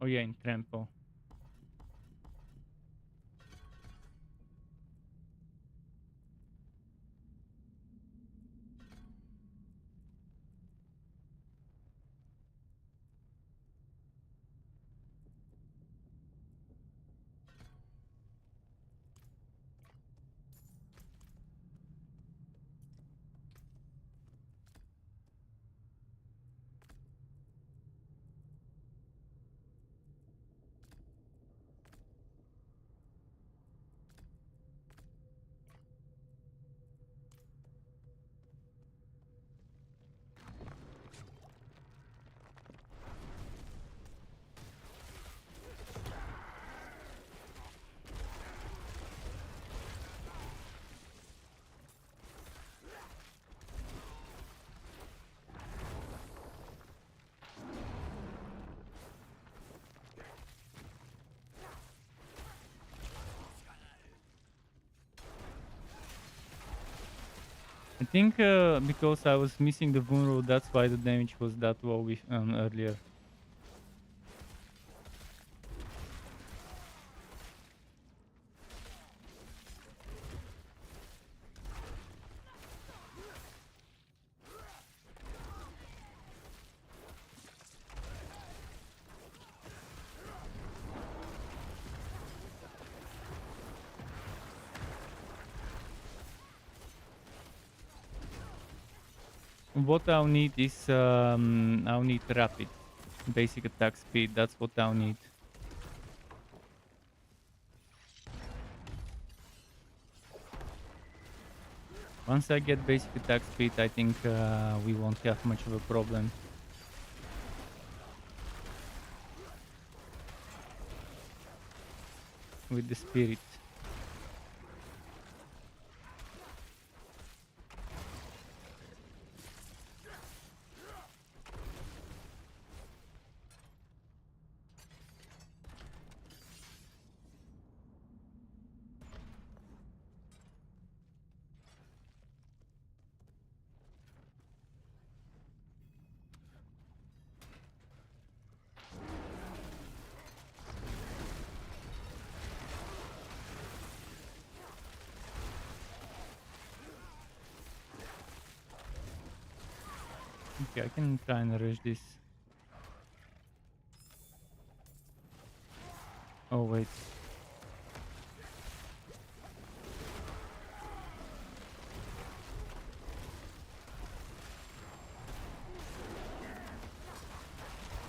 Oh yeah, in Trample. think because I was missing the wound roll, that's why the damage was that low earlier. What I'll need is I'll need rapid, basic attack speed. That's what I'll need. Once I get basic attack speed, I think we won't have much of a problem. With the spirit. Okay, I can try and rush this. Oh wait.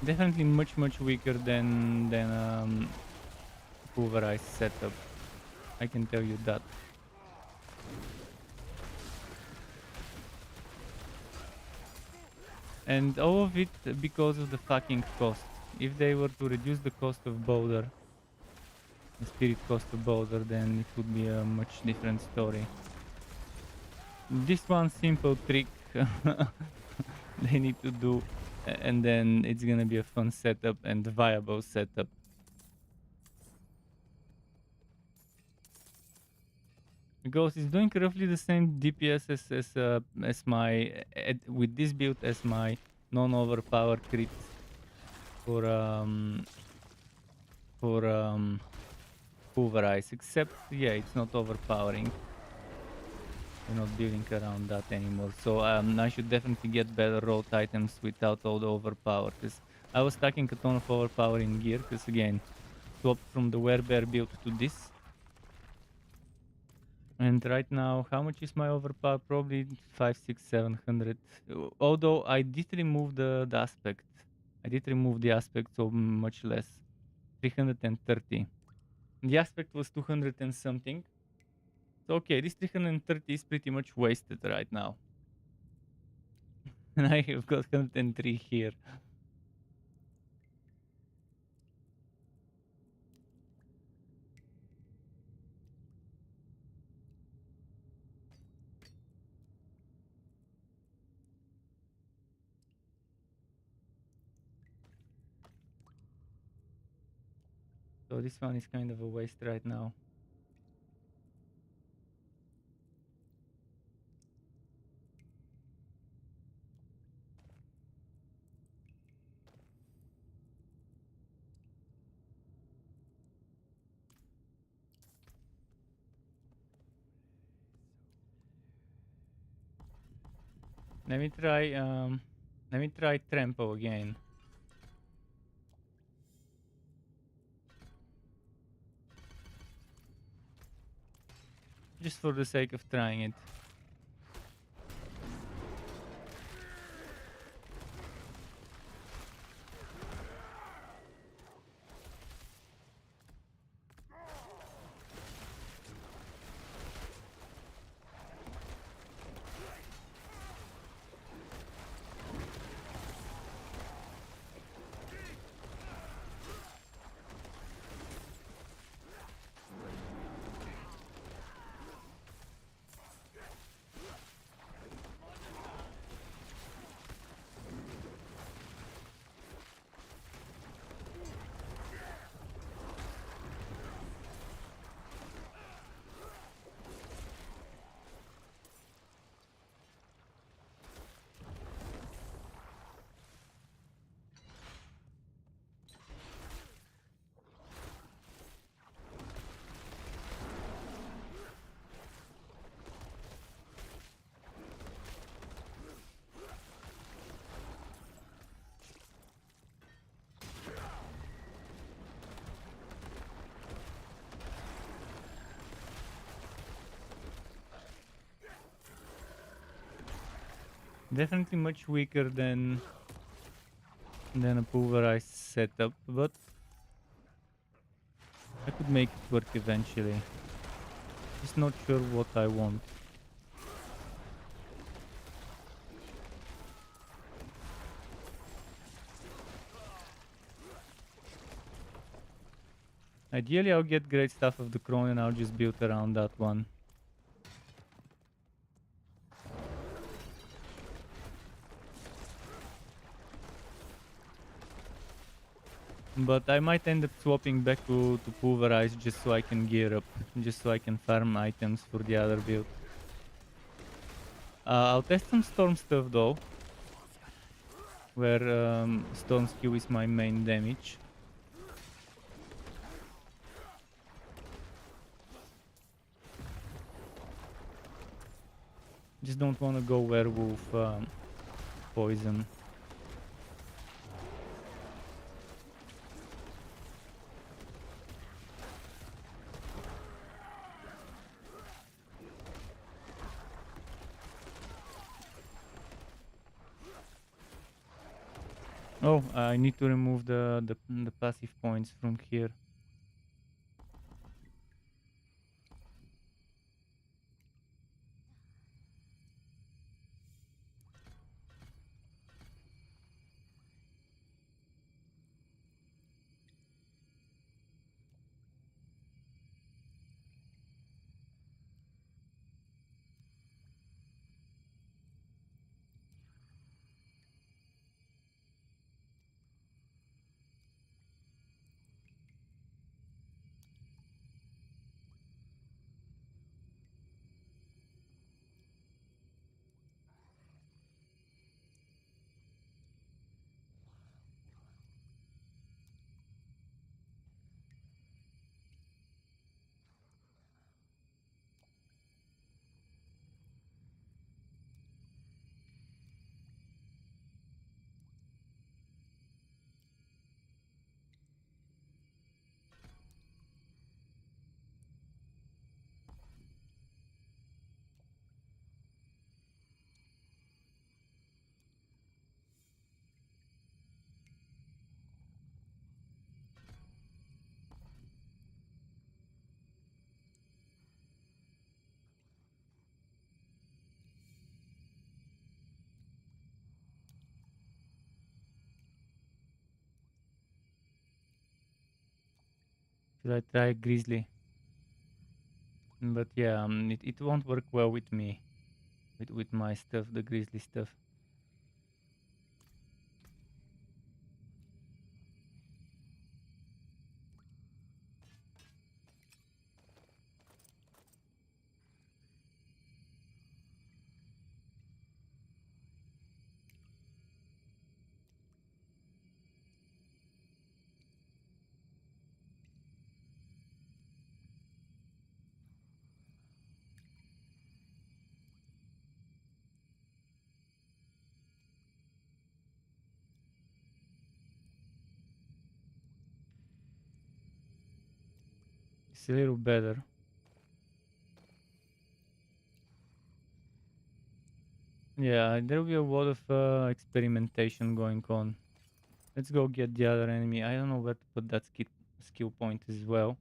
Definitely much weaker than pulverized setup. I can tell you that. And all of it because of the fucking cost. If they were to reduce the cost of Boulder, the spirit cost of Boulder, then it would be a much different story. This one simple trick they need to do, and then it's gonna be a fun setup and viable setup. Because it's doing roughly the same DPS as my with this build as my non-overpowered crit for pulverize, except yeah, it's not overpowering. We're not building around that anymore, so I should definitely get better rolled items without all the overpower, because I was stacking a ton of overpowering gear, because again, swapped from the werebear build to this. And right now, how much is my overpower? Probably 5, 6, 700. Although I did remove the aspect. I did remove the aspect, so much less. 330. The aspect was 200 and something. So okay, this 330 is pretty much wasted right now. And I have got 103 here. So this one is kind of a waste right now. Let me try Trampo again. Just for the sake of trying it. Definitely much weaker than a pulverized setup, but I could make it work eventually. Just not sure what I want. Ideally, I'll get great stuff of the Crown and I'll just build around that one. But I might end up swapping back to Pulverize just so I can gear up, just so I can farm items for the other build. I'll test some Storm stuff though, where Storm skill is my main damage. Just don't want to go Werewolf poison. Oh, I need to remove the passive points from here. Should I try Grizzly? But yeah, it won't work well with me, with my stuff, the Grizzly stuff. It's a little better. Yeah, there will be a lot of experimentation going on. Let's go get the other enemy. I don't know where to put that skill point as well.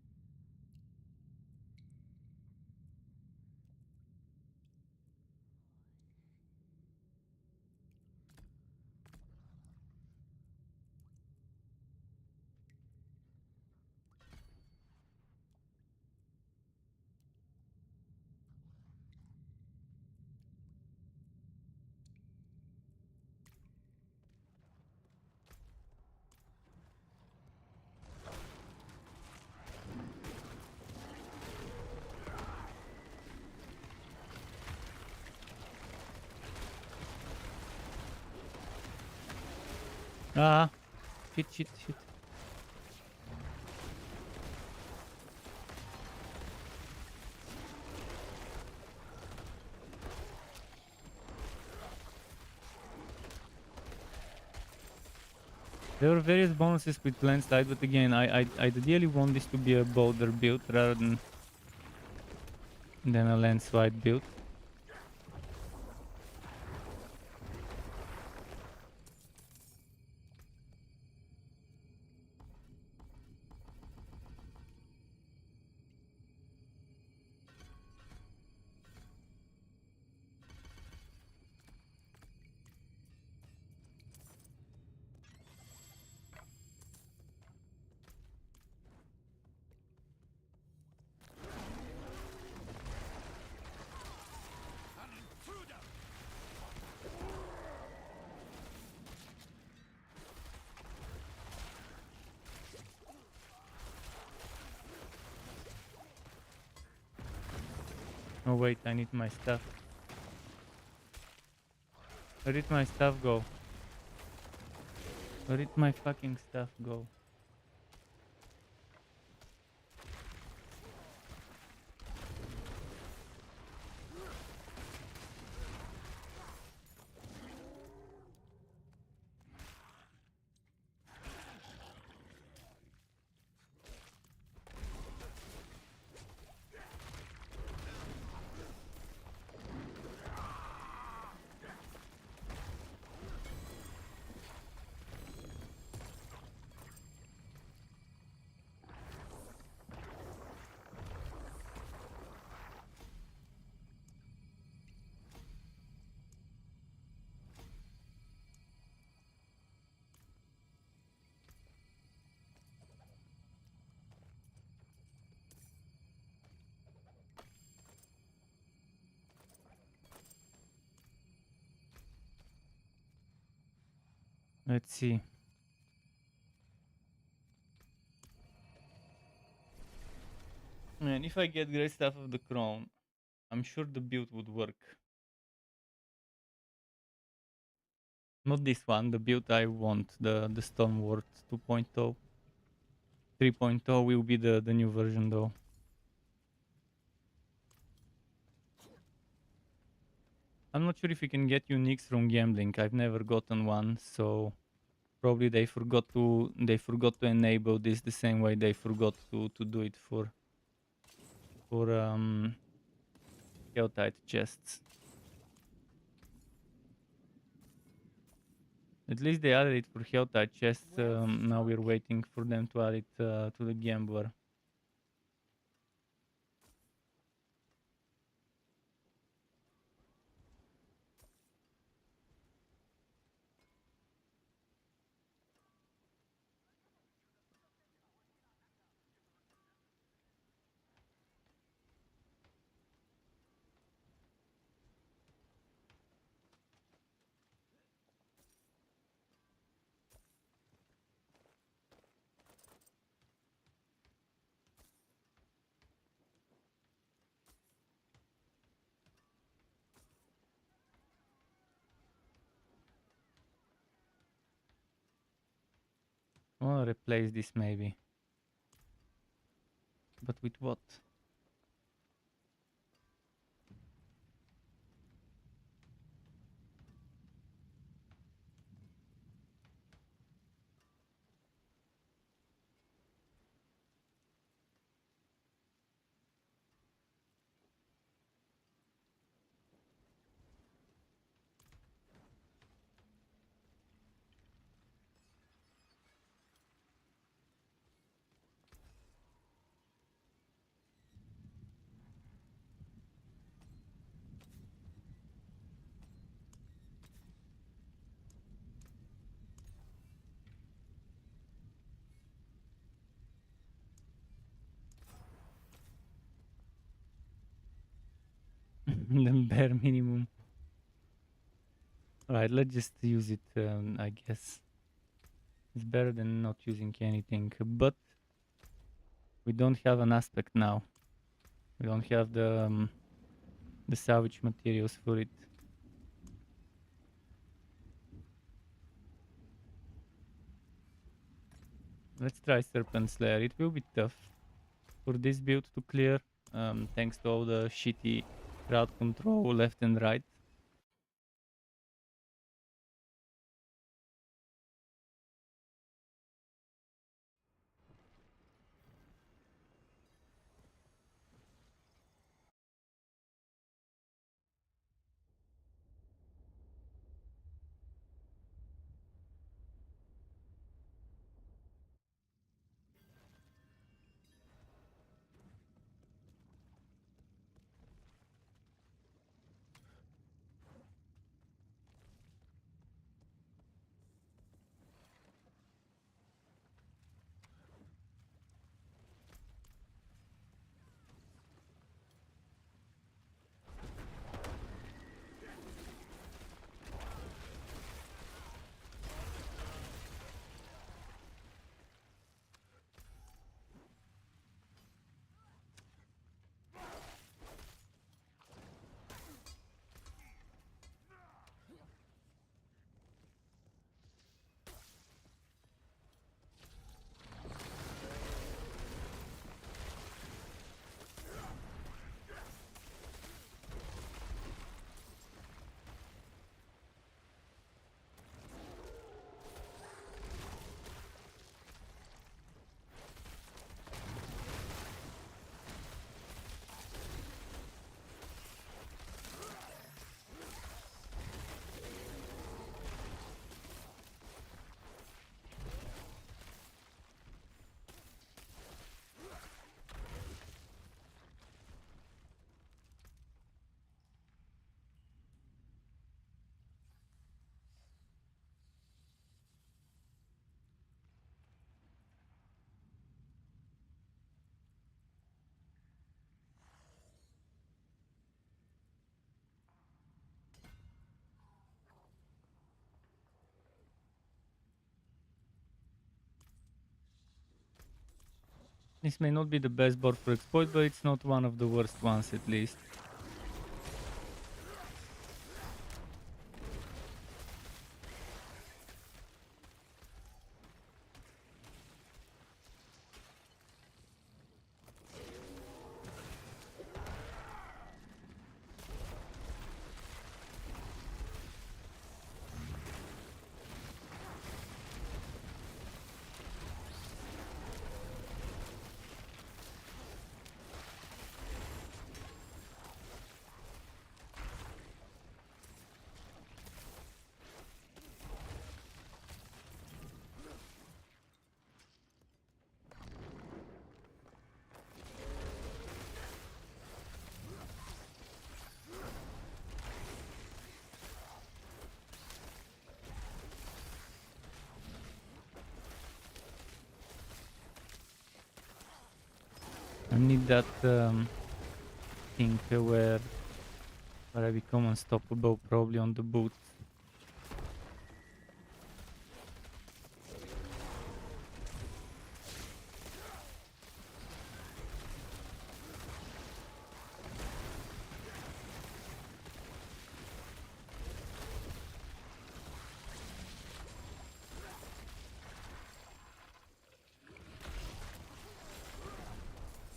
Ah, shit. There are various bonuses with landslide, but again, I ideally want this to be a boulder build rather than a landslide build. Oh wait, I need my stuff. Where did my stuff go? Where did my fucking stuff go? Let's see. And if I get great stuff of the crown, I'm sure the build would work. Not this one, the build I want, the Stormward 2.0. 3.0 will be the new version though. I'm not sure if you can get uniques from gambling. I've never gotten one, so probably they forgot to enable this the same way they forgot to do it for Helltide chests. At least they added it for Helltide chests. Now we're waiting for them to add it to the Gambler. I wanna replace this maybe. But with what? The bare minimum. Alright, let's just use it, I guess. It's better than not using anything. But we don't have an aspect now. We don't have the salvage materials for it. Let's try Serpent Slayer. It will be tough for this build to clear, thanks to all the shitty crowd control left and right. This may not be the best board for exploit, but it's not one of the worst ones at least. I need that thing where I become unstoppable, probably on the boot.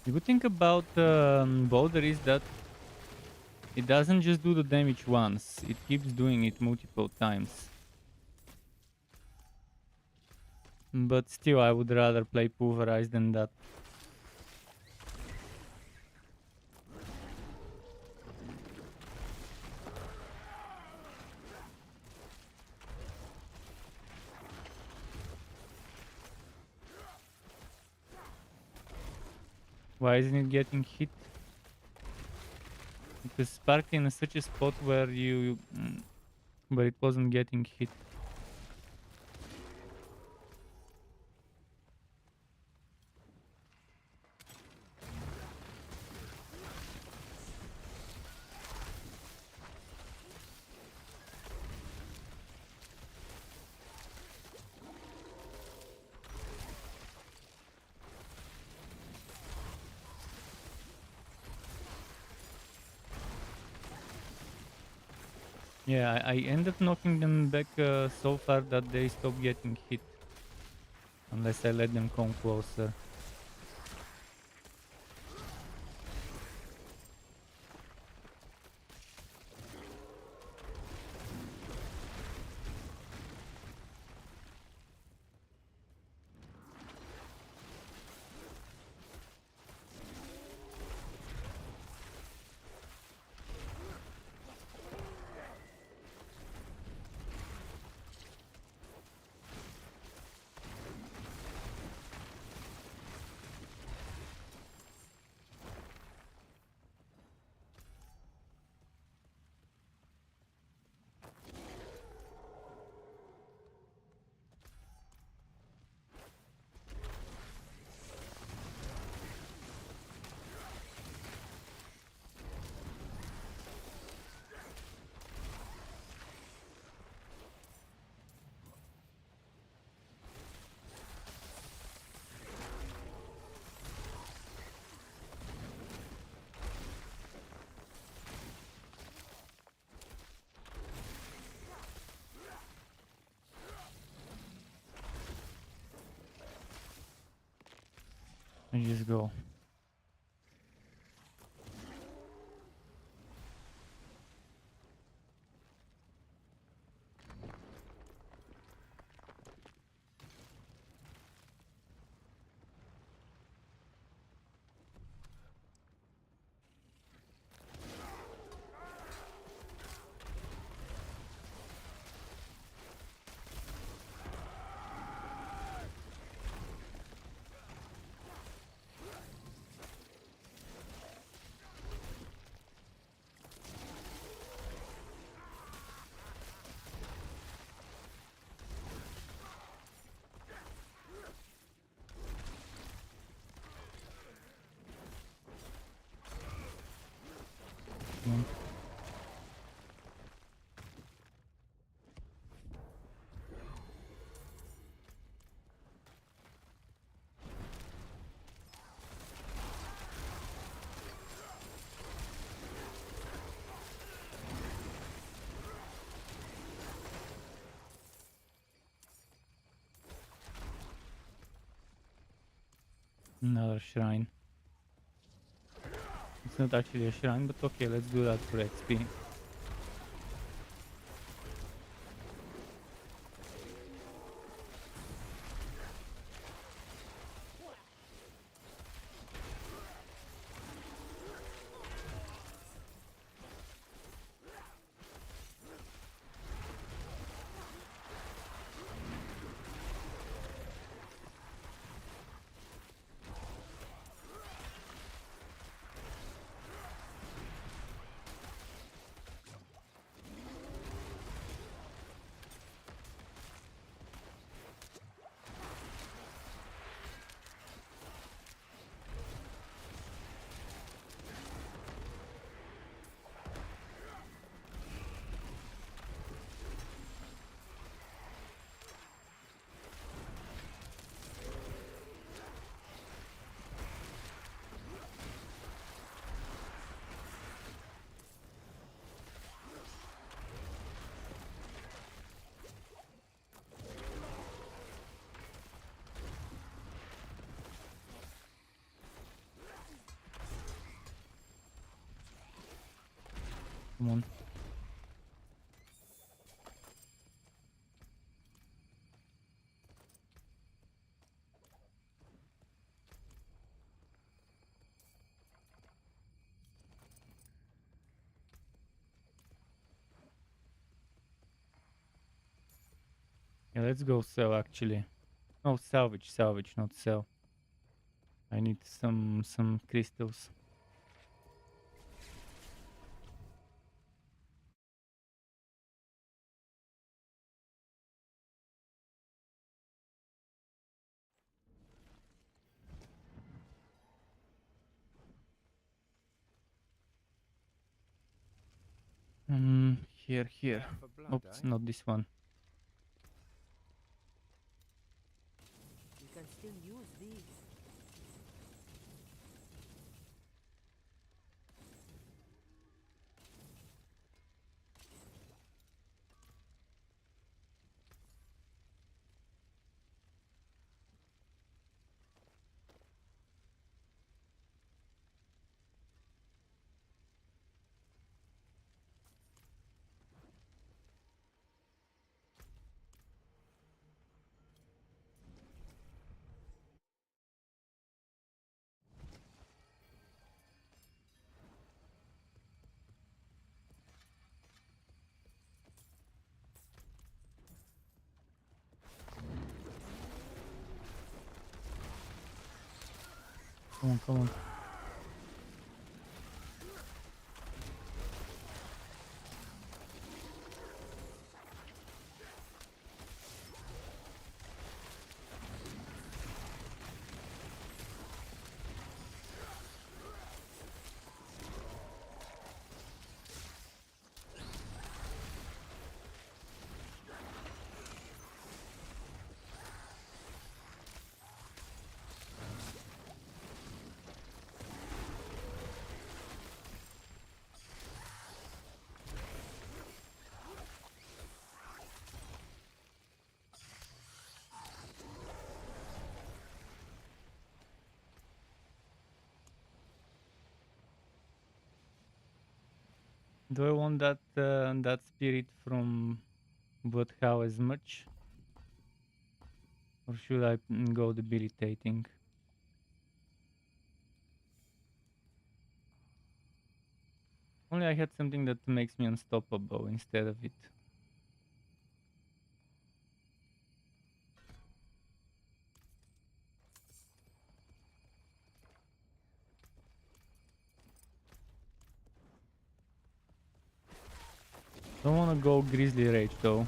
The good thing about Boulder is that it doesn't just do the damage once, it keeps doing it multiple times. But still, I would rather play Pulverize than that. Why isn't it getting hit? Because sparked in such a spot where where it wasn't getting hit. Yeah, I end up knocking them back so far that they stop getting hit. Unless I let them come closer. And just go. Another shrine. It's not actually a shrine, but okay, let's do that for XP. Come on. Yeah, let's go sell actually. Oh, salvage, not sell. I need some crystals. Here. For blood, Oops, eh? not this one. You can still use these. Come on. Do I want that spirit from Bloodhound as much? Or should I go debilitating? Only I had something that makes me unstoppable instead of it. Don't wanna go Grizzly Rage though.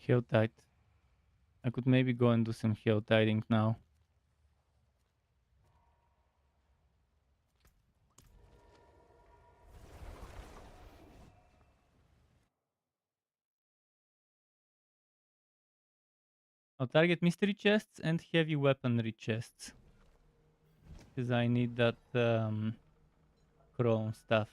Geotide. I could maybe go and do some geotiding now. I'll target mystery chests and heavy weaponry chests. Because I need that chrome stuff.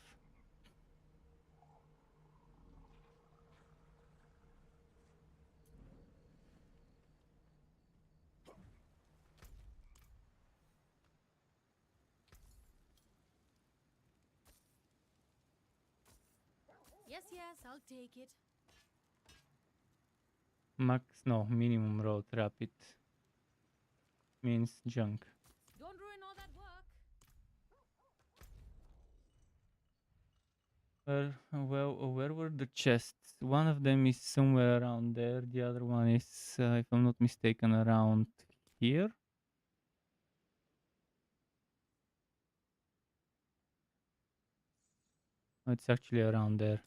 Yes, yes, I'll take it. Minimum road rapid means junk. Don't ruin all that work. Where were the chests? One of them is somewhere around there. The other one is, if I'm not mistaken, around here. Oh, it's actually around there.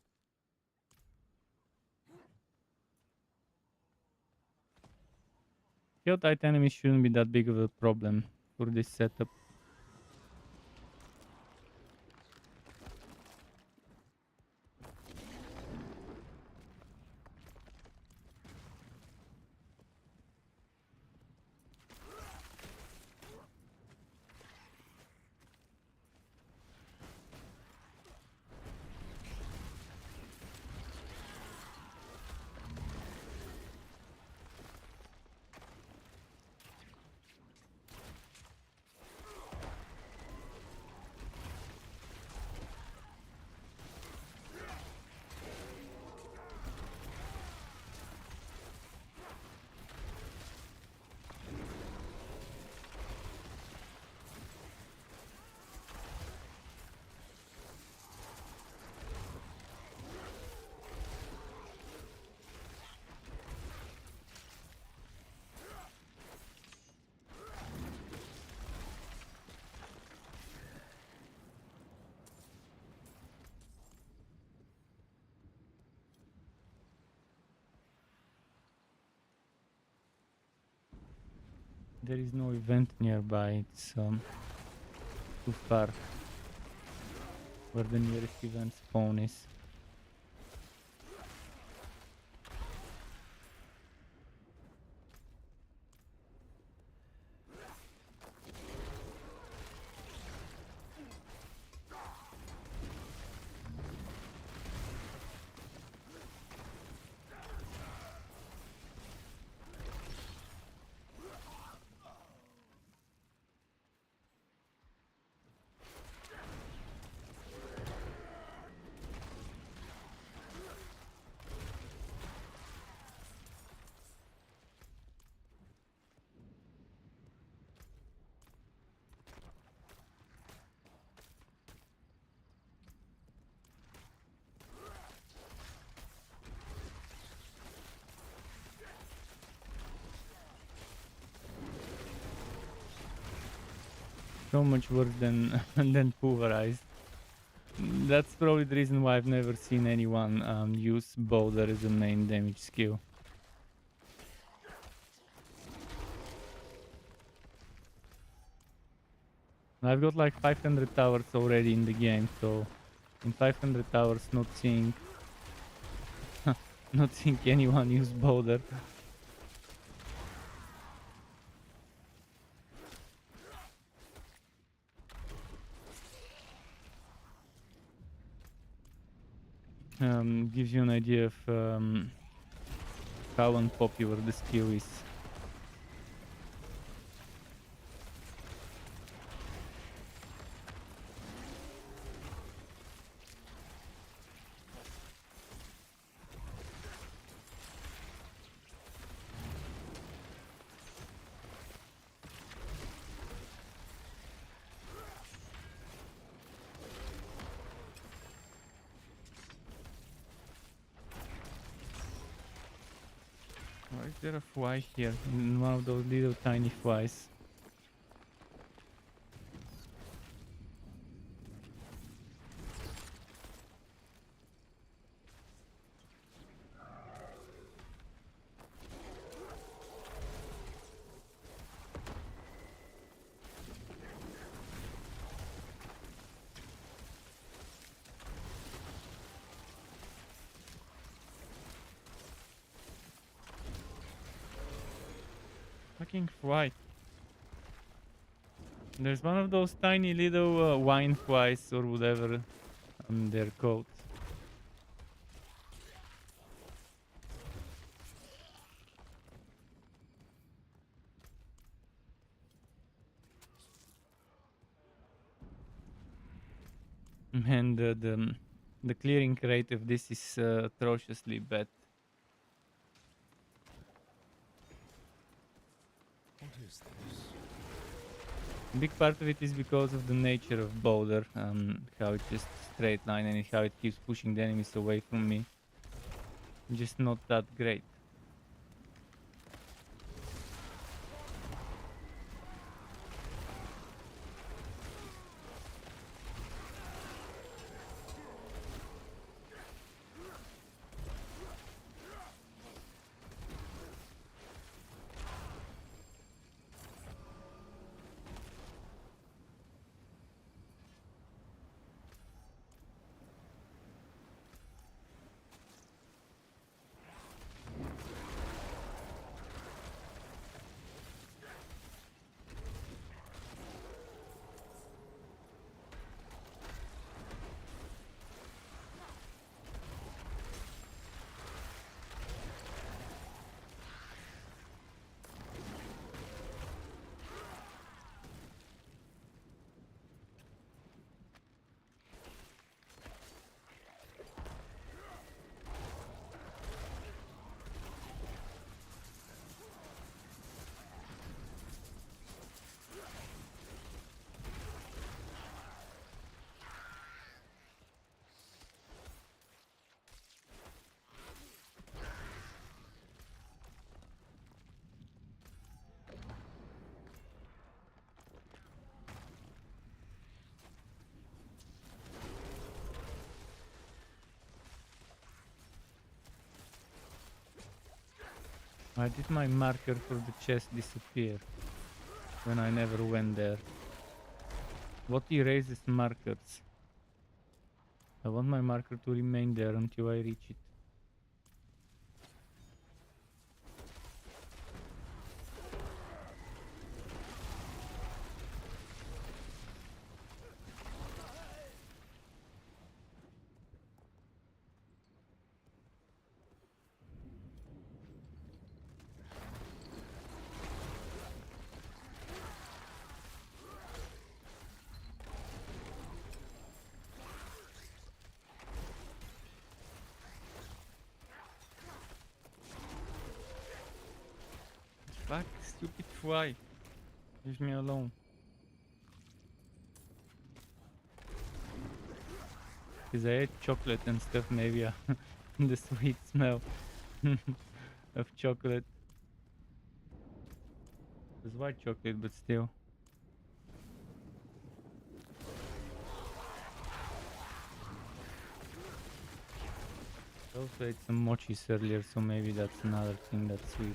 Geotite enemies shouldn't be that big of a problem for this setup. There is no event nearby. It's too far where the nearest event spawn is. So much worse than than pulverized. That's probably the reason why I've never seen anyone use boulder as a main damage skill. I've got like 500 towers already in the game, so in 500 towers not seeing not seeing anyone use boulder. Gives you an idea of how unpopular the skill is. Why is there a fly here? In one of those little tiny flies. fucking fly. There's one of those tiny little wine flies or whatever they're called. And the clearing rate of this is atrociously bad. What is this? Big part of it is because of the nature of Boulder, how it's just straight line and how it keeps pushing the enemies away from me. Just not that great. Why did my marker for the chest disappear when I never went there? What erases markers? I want my marker to remain there until I reach it. Fuck, stupid fly. Leave me alone. Because I ate chocolate and stuff, maybe the sweet smell of chocolate. It's white chocolate, but still. I also ate some mochis earlier, so maybe that's another thing that's sweet.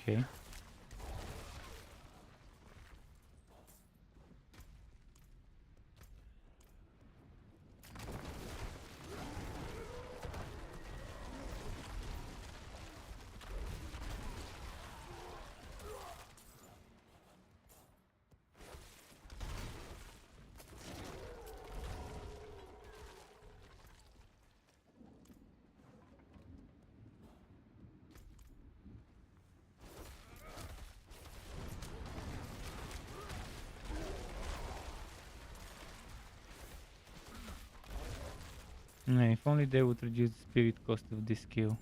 Okay. Yeah, if only they would reduce the spirit cost of this skill.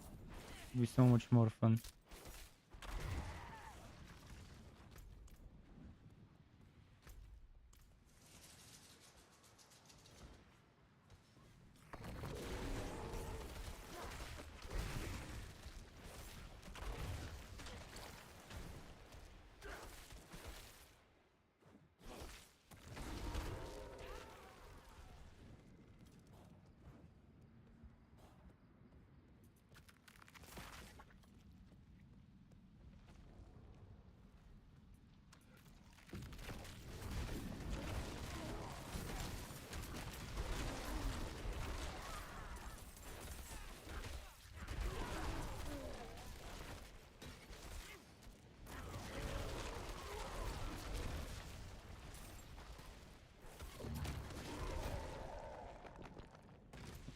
It'd be so much more fun.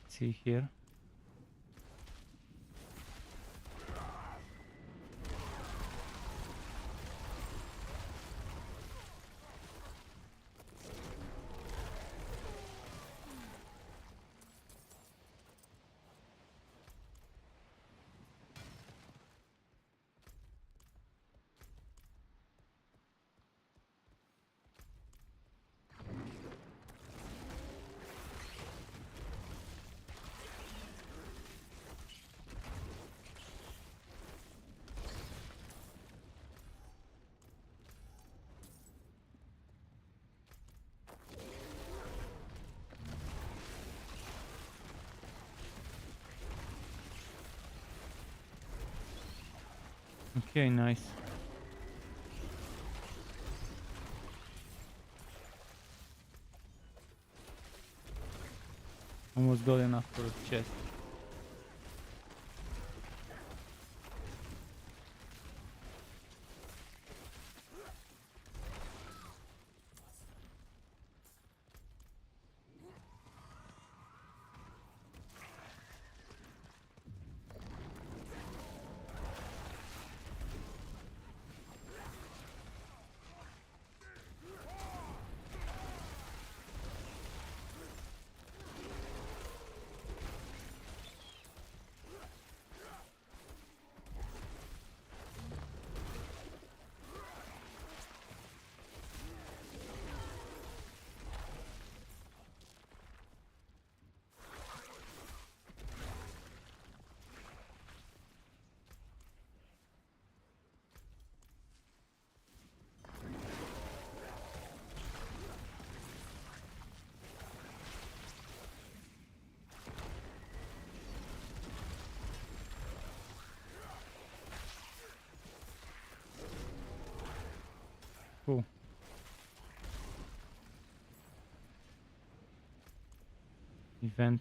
Let's see here. Okay, nice. Almost got enough for a chest. Cool. Event.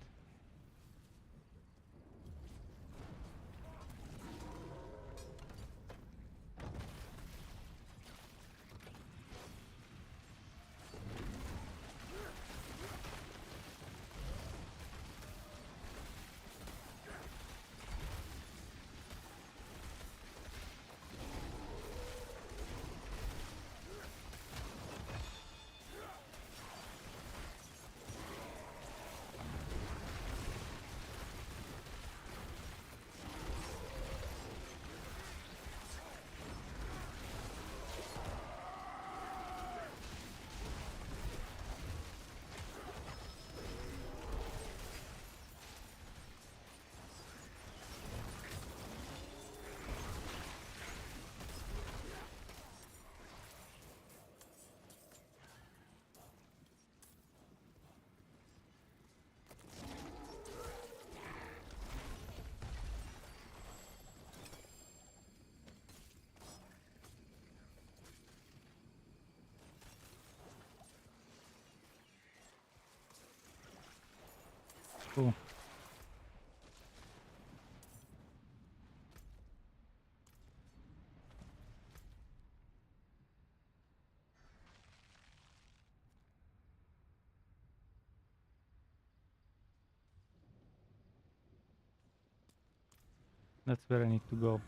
Cool. That's where I need to go.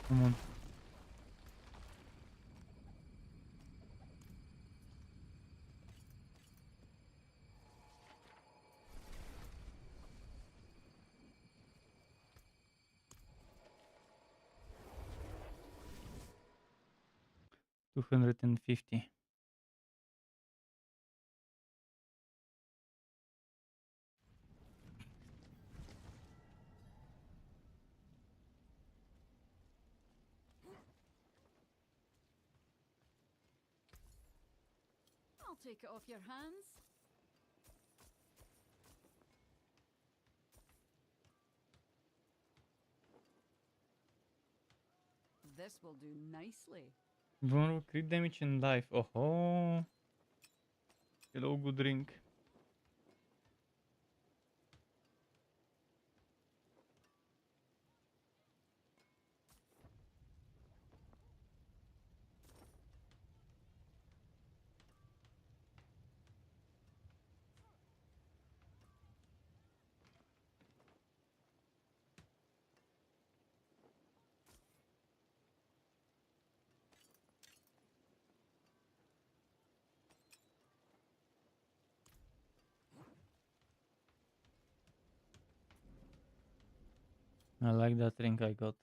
Come on. $250. I'll take it off your hands. This will do nicely. Vulnerable crit damage and life. Oh, hello, good drink. I like that drink I got.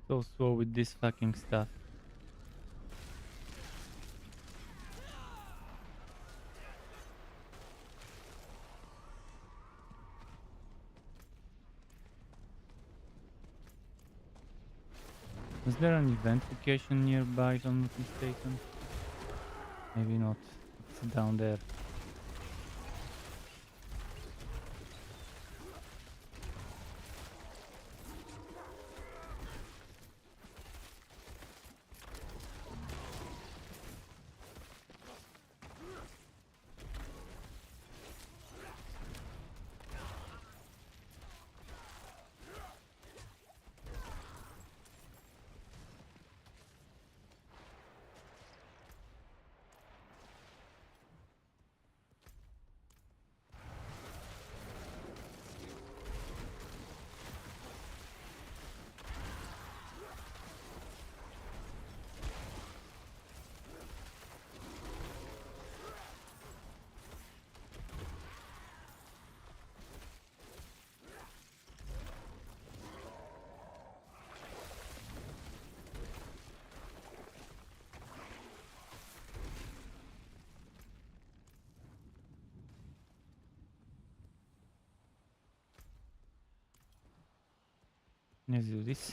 So slow with this fucking stuff. Is there an event location nearby, if I'm not mistaken? Maybe not. It's down there. Let's do this.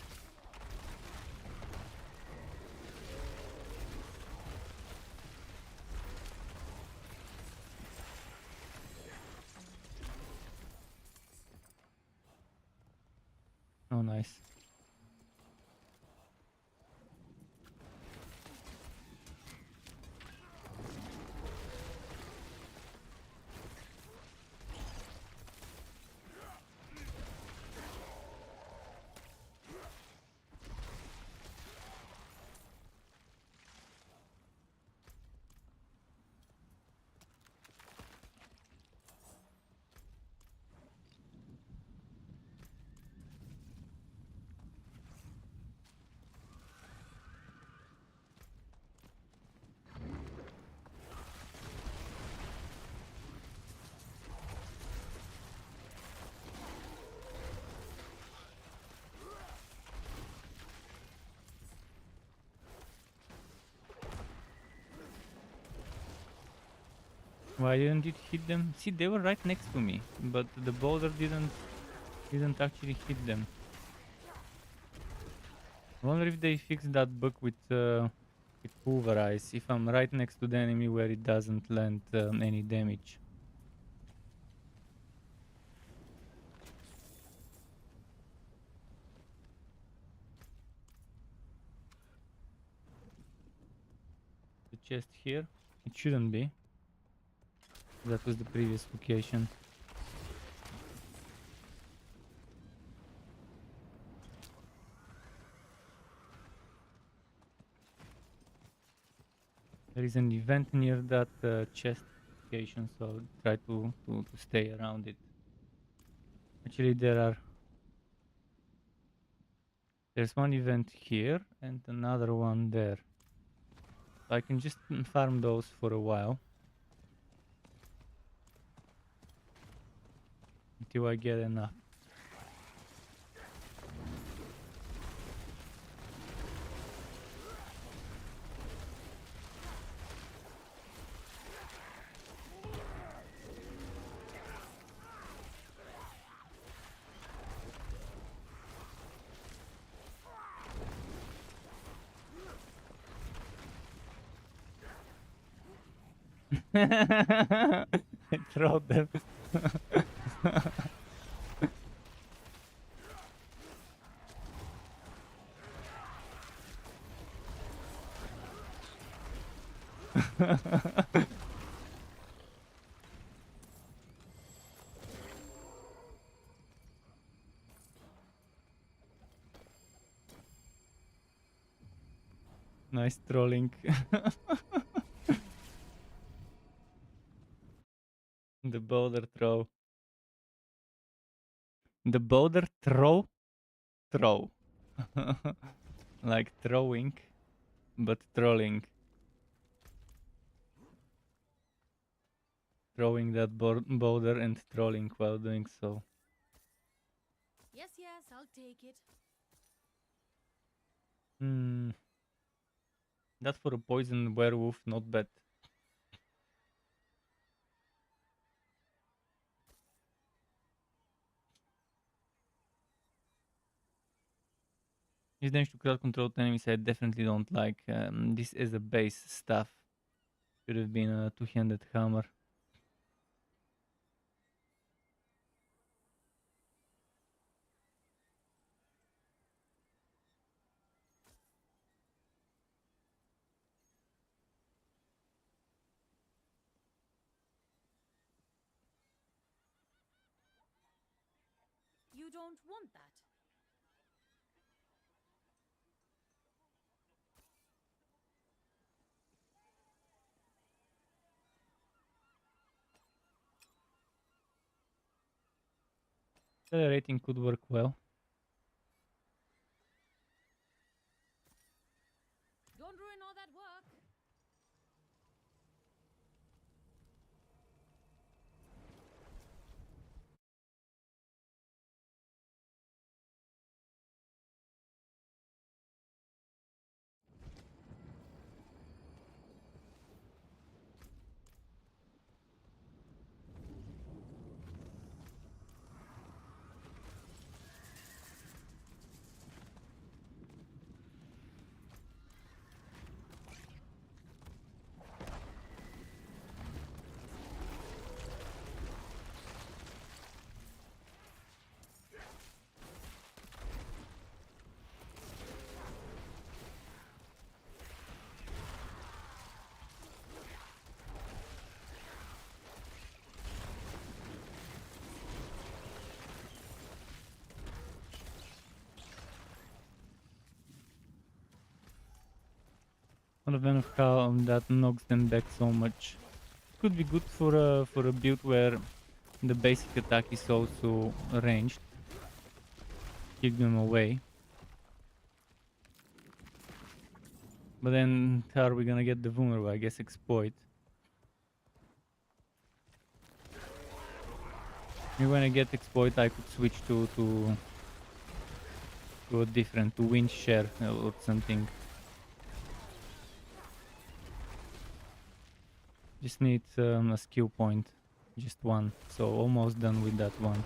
Oh, nice. Why didn't it hit them? See, they were right next to me, but the boulder didn't actually hit them. I wonder if they fixed that bug with pulverize. If I'm right next to the enemy where it doesn't land any damage. The chest here. It shouldn't be. That was the previous location. There is an event near that chest location, so try to stay around it. Actually, there's one event here and another one there. I can just farm those for a while until I get enough. I throw them. Nice trolling. The boulder throw. The boulder throw. Like throwing, but trolling. Throwing that boulder and trolling while doing so. Yes, yes, I'll take it. Hmm. That for a poison werewolf, not bad. His damage to crowd control enemies I definitely don't like. This as a base stuff. Should have been a two-handed hammer. You don't want that. Accelerating could work well. Don't ruin all that work. Not a fan of how that knocks them back so much. Could be good for a build where the basic attack is also ranged. Kick them away. But then how are we gonna get the vulnerable? I guess exploit. Maybe when I get exploit I could switch to a different, to wind share or something. Just need a skill point, just one. So almost done with that one.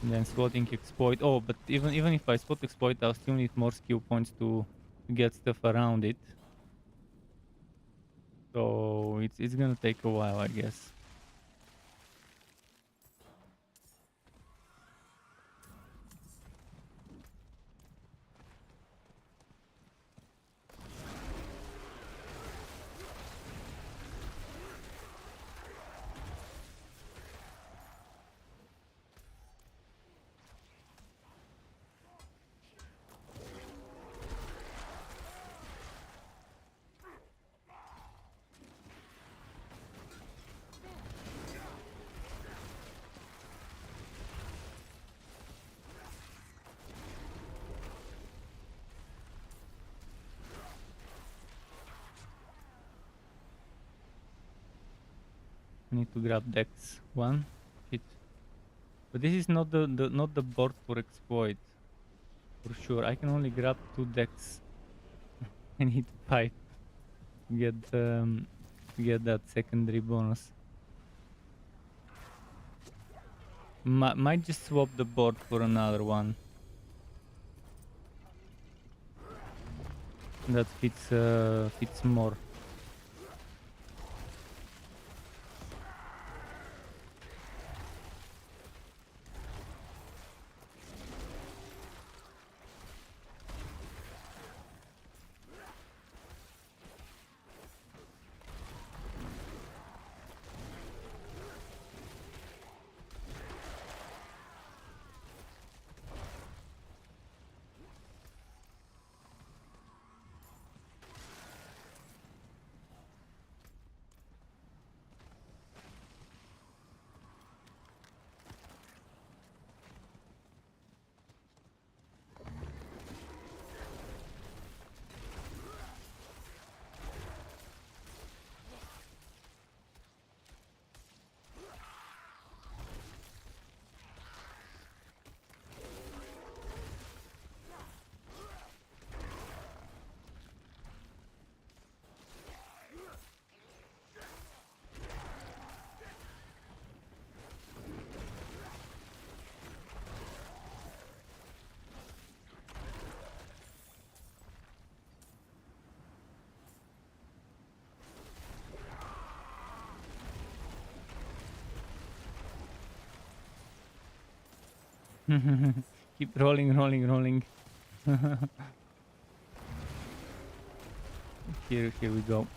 And then spotting exploit. Oh, but even if I spot exploit, I'll still need more skill points to get stuff around it. So it's gonna take a while, I guess. Need to grab Dex 1. Shit. But this is not the board for exploit. For sure. I can only grab 2 Dex. I need 5 to get that secondary bonus. Might just swap the board for another one. That fits more. Keep rolling, rolling, rolling. Here we go.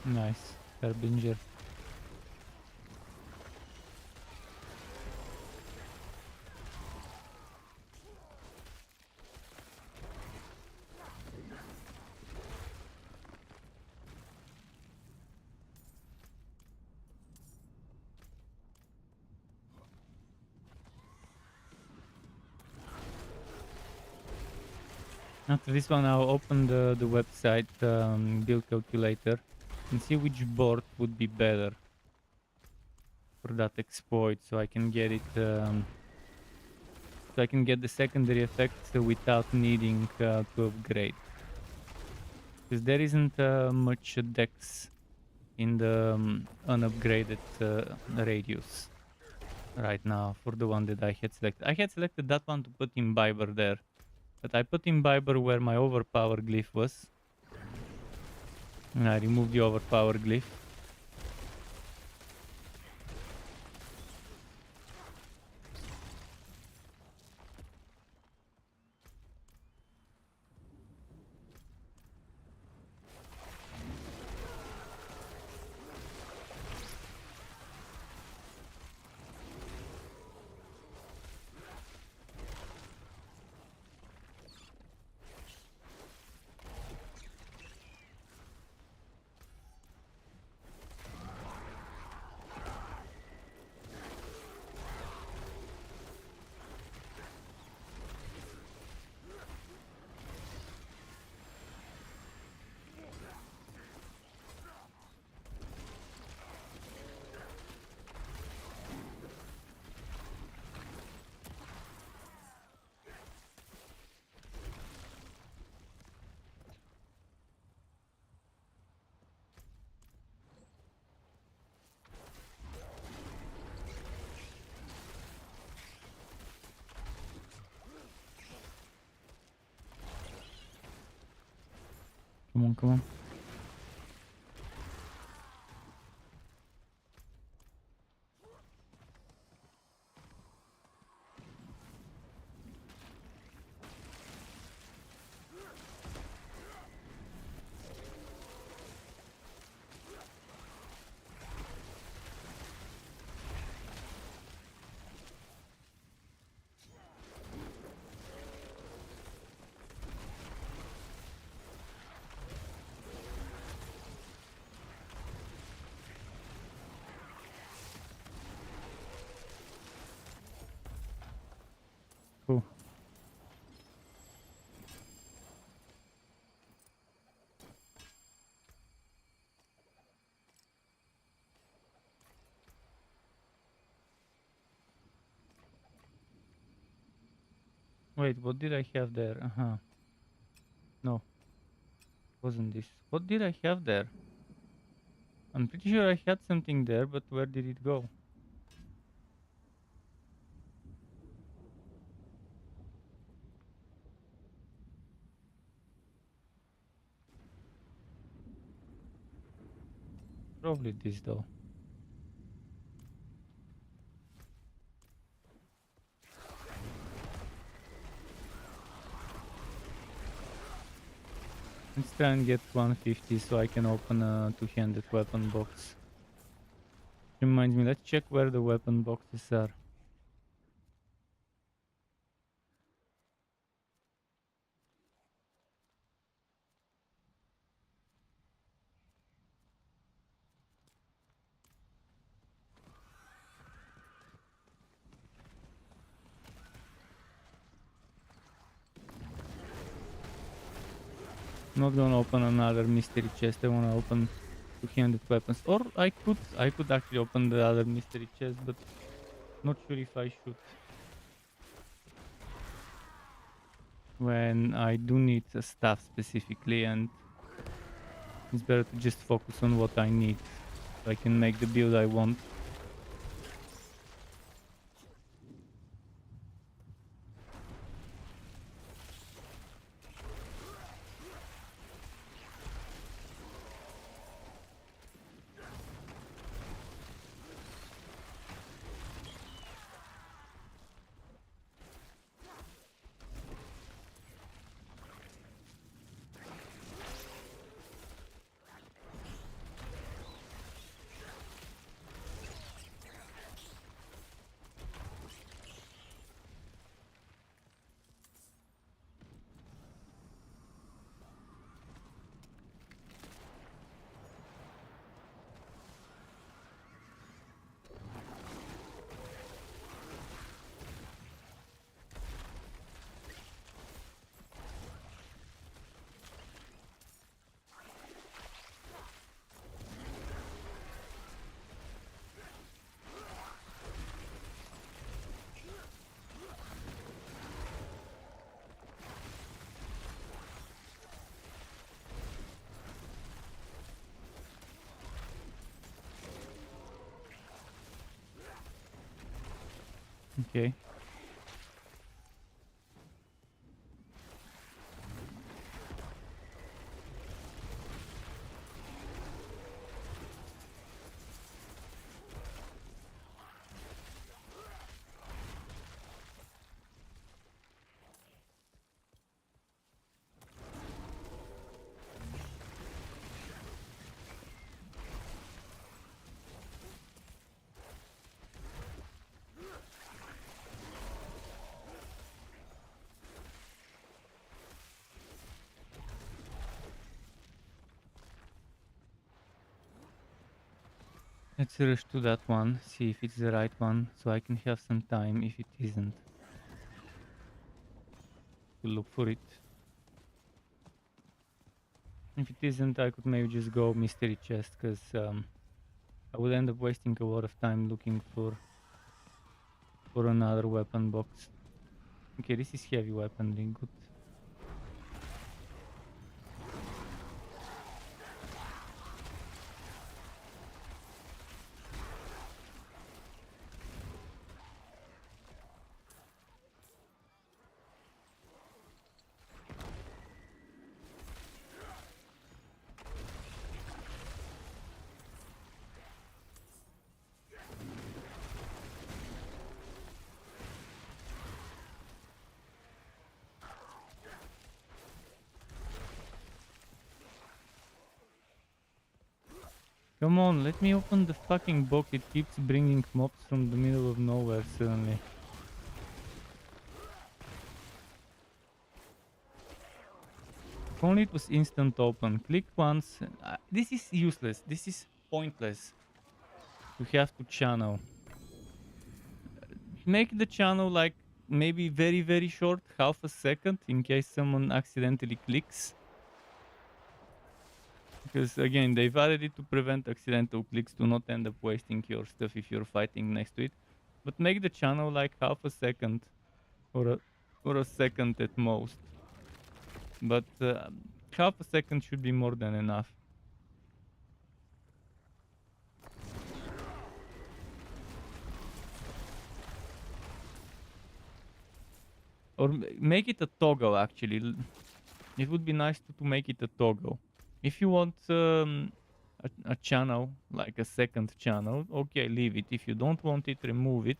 Nice. Harbinger. After this one, I'll open the website build calculator and see which board would be better for that exploit, so I can get it So I can get the secondary effects without needing to upgrade. Because there isn't much dex in the unupgraded radius right now for the one that I had selected. I had selected that one to put Imbiber there. But I put Imbiber where my overpower glyph was. And I removed the overpower glyph. Come on, come on. Cool. Wait, what did I have there? Uh-huh. No, wasn't this. What did I have there? I'm pretty sure I had something there, but where did it go? Probably this though. Let's try and get 150 so I can open a two-handed weapon box. Reminds me, let's check where the weapon boxes are. Not gonna open another mystery chest. I wanna open two-handed weapons. Or I could actually open the other mystery chest, but not sure if I should. When I do need stuff specifically, and it's better to just focus on what I need so I can make the build I want. Okay. Let's rush to that one, see if it's the right one, so I can have some time if it isn't to look for it. If it isn't, I could maybe just go mystery chest, because I would end up wasting a lot of time looking for another weapon box. Okay, this is heavy weaponry, good. Come on, let me open the fucking box. It keeps bringing mobs from the middle of nowhere suddenly. If only it was instant open. Click once. This is useless. This is pointless. You have to channel. Make the channel like maybe very, very short, half a second, in case someone accidentally clicks. Because again, they've added it to prevent accidental clicks to not end up wasting your stuff if you're fighting next to it. But make the channel like half a second or a second at most. But half a second should be more than enough. Or make it a toggle actually. It would be nice to make it a toggle. If you want a channel, like a second channel, okay, leave it. If you don't want it, remove it.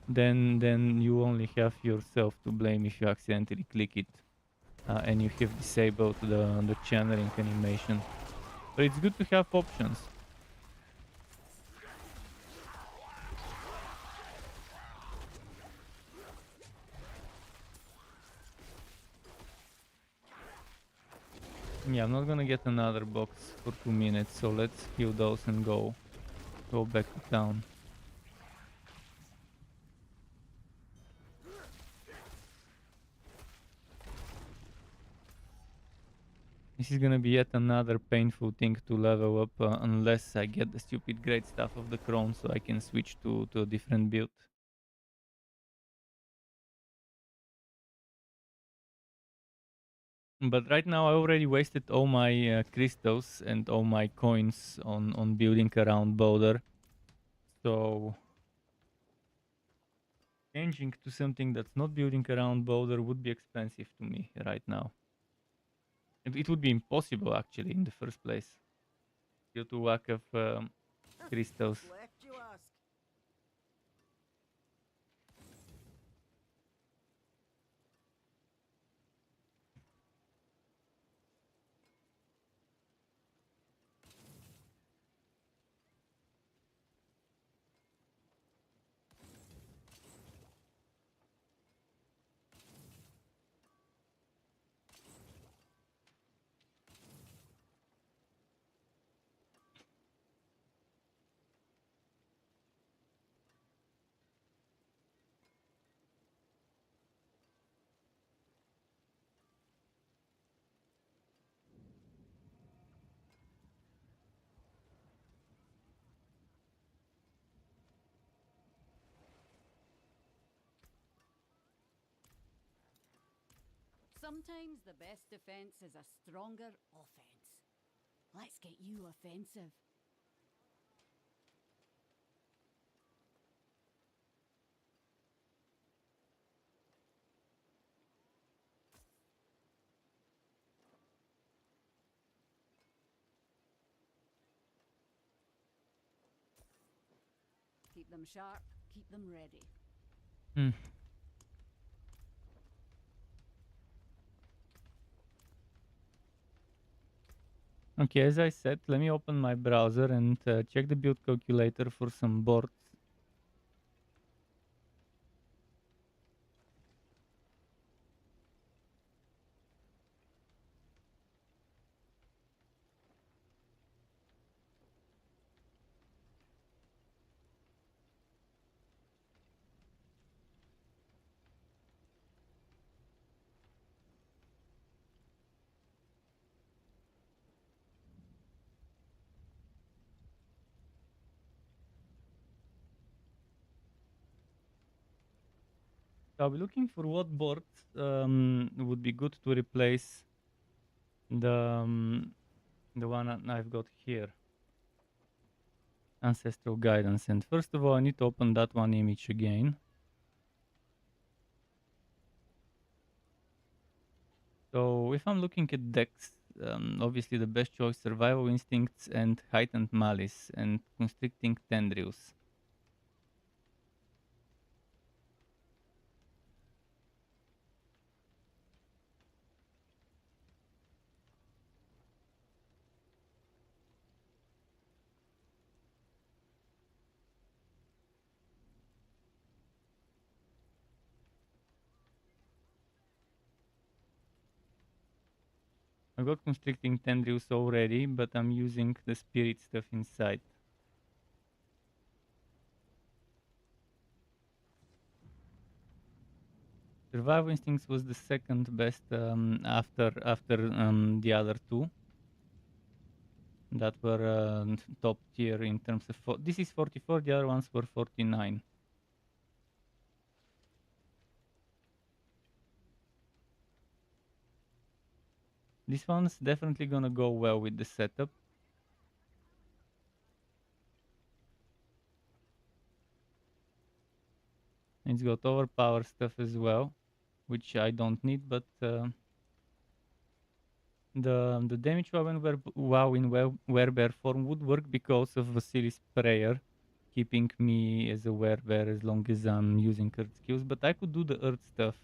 Then you only have yourself to blame if you accidentally click it and you have disabled the channeling animation. But it's good to have options. Yeah, I'm not gonna get another box for 2 minutes, so let's kill those and go back to town. This is gonna be yet another painful thing to level up unless I get the stupid great stuff of the Crown so I can switch to a different build. But right now I already wasted all my crystals and all my coins on building around Boulder. So changing to something that's not building around Boulder would be expensive to me right now. It would be impossible actually in the first place due to lack of crystals. Left you ask. Sometimes the best defense is a stronger offense. Let's get you offensive. Keep them sharp, keep them ready. Hmm. Okay, as I said, let me open my browser and check the build calculator for some boards. So I'll be looking for what board would be good to replace the one I've got here. Ancestral Guidance. And first of all, I need to open that one image again. So if I'm looking at decks, obviously the best choice, Survival Instincts and Heightened Malice and Constricting Tendrils. I got Constricting Tendrils already, but I'm using the Spirit stuff inside. Survival Instincts was the second best after the other two that were top tier in terms of. This is 44. The other ones were 49. This one's definitely gonna go well with the setup. It's got overpower stuff as well, which I don't need, but the damage wow in werebear form would work because of Vasilis prayer, keeping me as a werebear as long as I'm using earth skills. But I could do the earth stuff.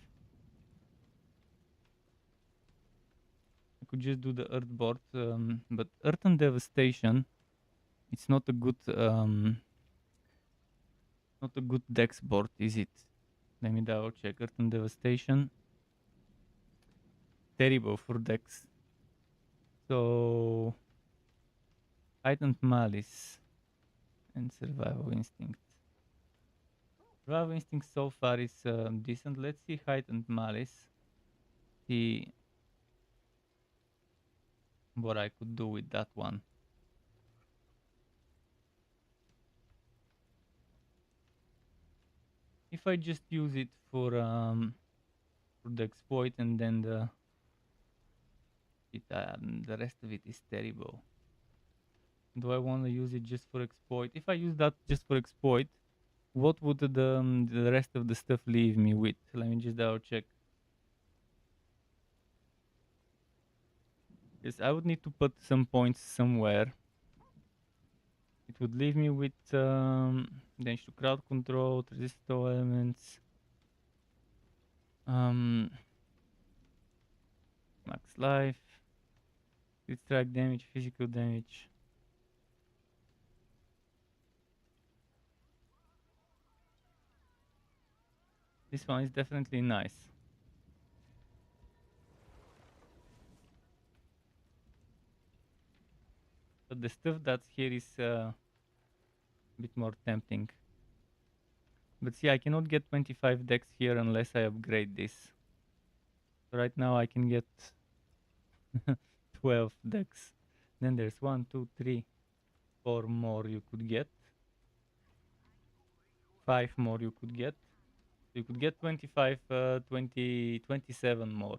I could just do the earth board, but earth and devastation, it's not a good dex board, is it? Let me double check. Earth and devastation, terrible for dex. So heightened malice and survival instinct. Survival instinct so far is decent. Let's see heightened malice. See what I could do with that one. If I just use it for the exploit and then the rest of it is terrible. Do I want to use it just for exploit? If I use that just for exploit, what would the rest of the stuff leave me with? Let me just double check. Yes, I would need to put some points somewhere. It would leave me with damage to crowd control, resist all elements, max life, crit strike damage, physical damage. This one is definitely nice. But the stuff that's here is a bit more tempting. But see, I cannot get 25 decks here unless I upgrade this. Right now I can get 12 decks. Then there's 1, 2, 3, 4 more you could get. 5 more you could get. You could get 25, 20, 27 more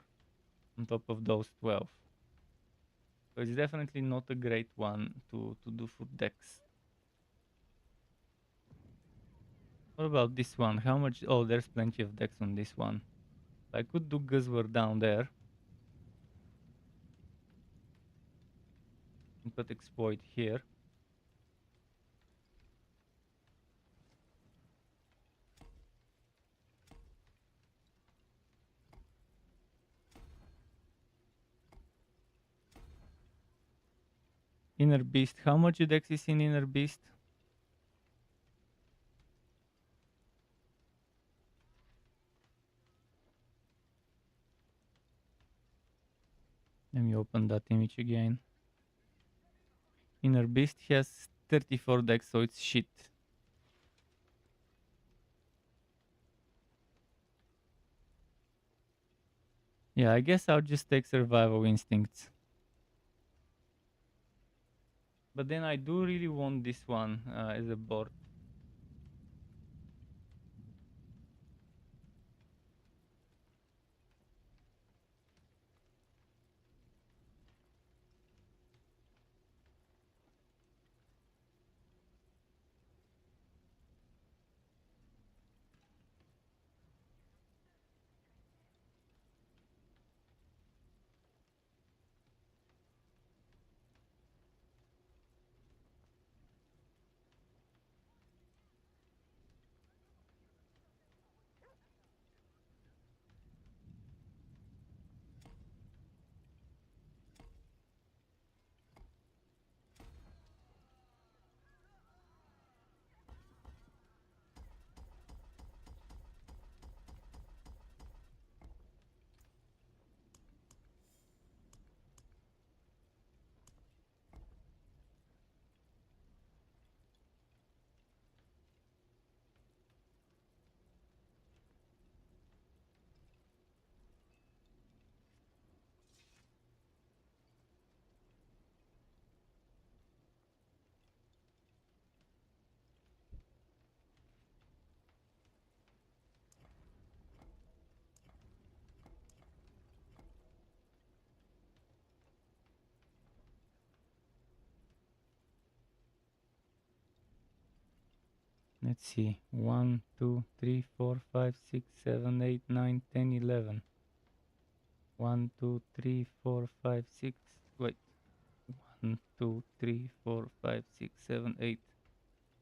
on top of those 12. So it's definitely not a great one to do for decks. What about this one? How much? Oh, there's plenty of decks on this one. I could do Guzwar down there and put exploit here. Inner Beast. How much dex is in Inner Beast? Let me open that image again. Inner Beast has 34 dex, so it's shit. Yeah, I guess I'll just take Survival Instincts. But then I do really want this one as a board. Let's see. 1, 2, 3, 4, 5, 6, 7, 8, 9, 10, 11. 1, 2, 3, 4, 5, 6. Wait. 1, 2, 3, 4, 5, 6, 7, 8,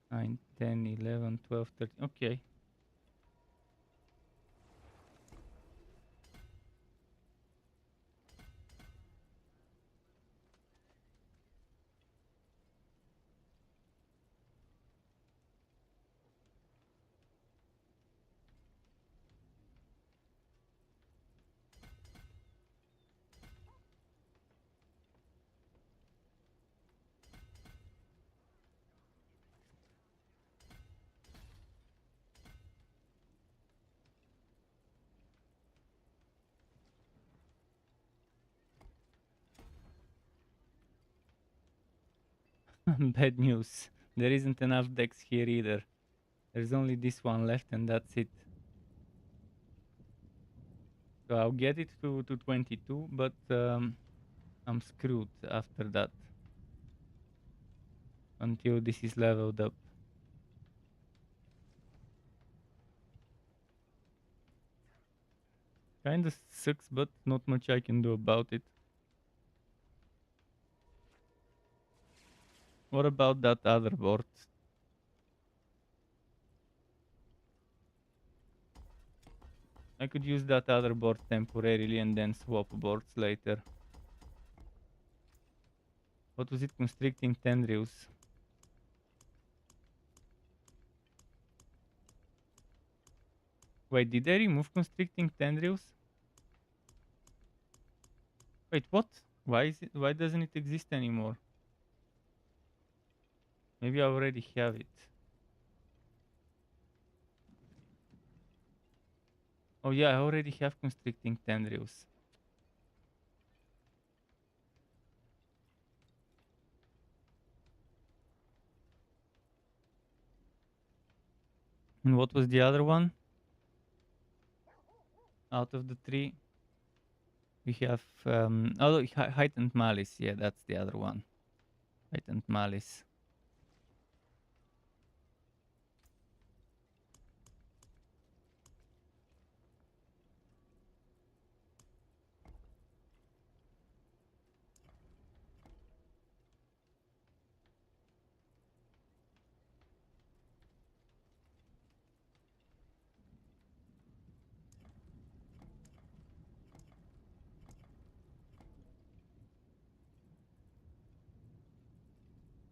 9, 10, 11, 12, 13. Okay. Bad news. There isn't enough decks here either. There's only this one left and that's it. So I'll get it to 22, but I'm screwed after that. Until this is leveled up. Kinda sucks, but not much I can do about it. What about that other board? I could use that other board temporarily and then swap boards later. What was it? Constricting tendrils. Wait, did I remove constricting tendrils? Wait, what? Why doesn't it exist anymore? Maybe I already have it. Oh yeah, I already have constricting tendrils. And what was the other one? Out of the three, we have heightened malice. Yeah, that's the other one. Heightened malice.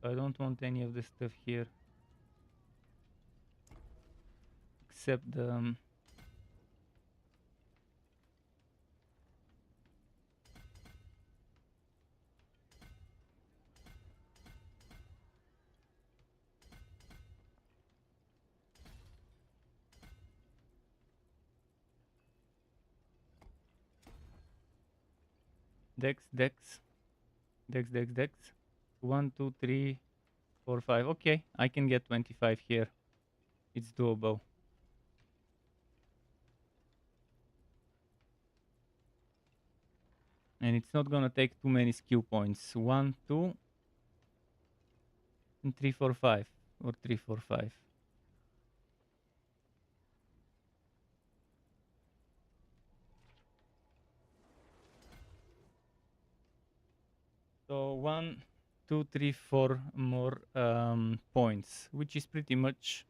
I don't want any of the stuff here. Except the... Dex. 1, 2, 3, 4, 5. Okay, I can get 25 here. It's doable. And it's not gonna take too many skill points. 1, 2, and 3, 4, 5. Or 3, 4, 5. So 1, 2, 3, 4 more points, which is pretty much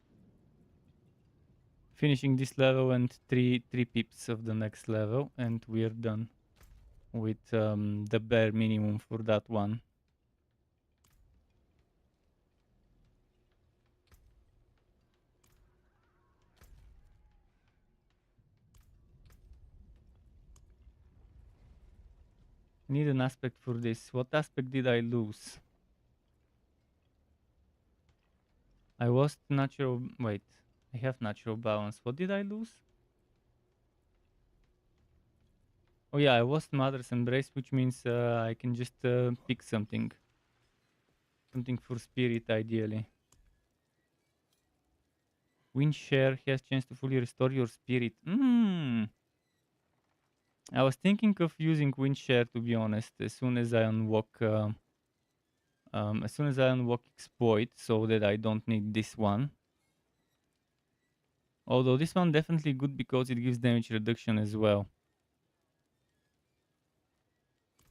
finishing this level and three pips of the next level, and we're done with the bare minimum for that one. Need an aspect for this. What aspect did I lose? I lost natural... Wait, I have natural balance. What did I lose? Oh yeah, I lost Mother's Embrace, which means I can just pick something. Something for spirit, ideally. Wind Share has chance to fully restore your spirit. I was thinking of using Wind Share, to be honest, as soon as I unlock Exploit, so that I don't need this one. Although this one definitely good because it gives damage reduction as well.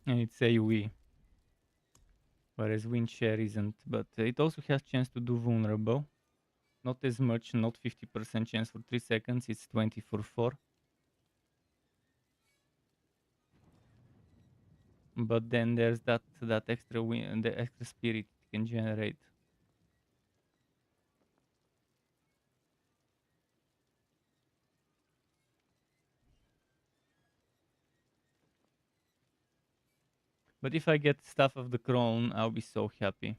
And it's AoE. Whereas Wind Share isn't. But it also has chance to do vulnerable. Not as much, not 50% chance for 3 seconds, it's 20 for 4. But then there's that extra wind, the extra spirit it can generate. But if I get Staff of the Crown, I'll be so happy.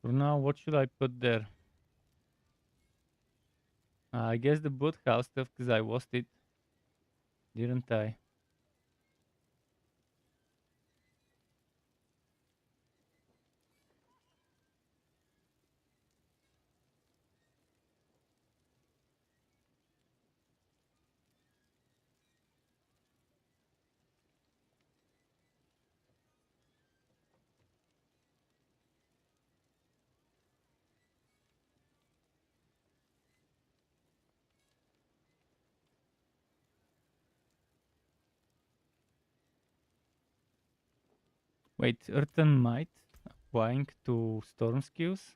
For now, what should I put there? I guess the boathouse stuff, because I lost it. Didn't I? Wait, Earthen Might applying to storm skills?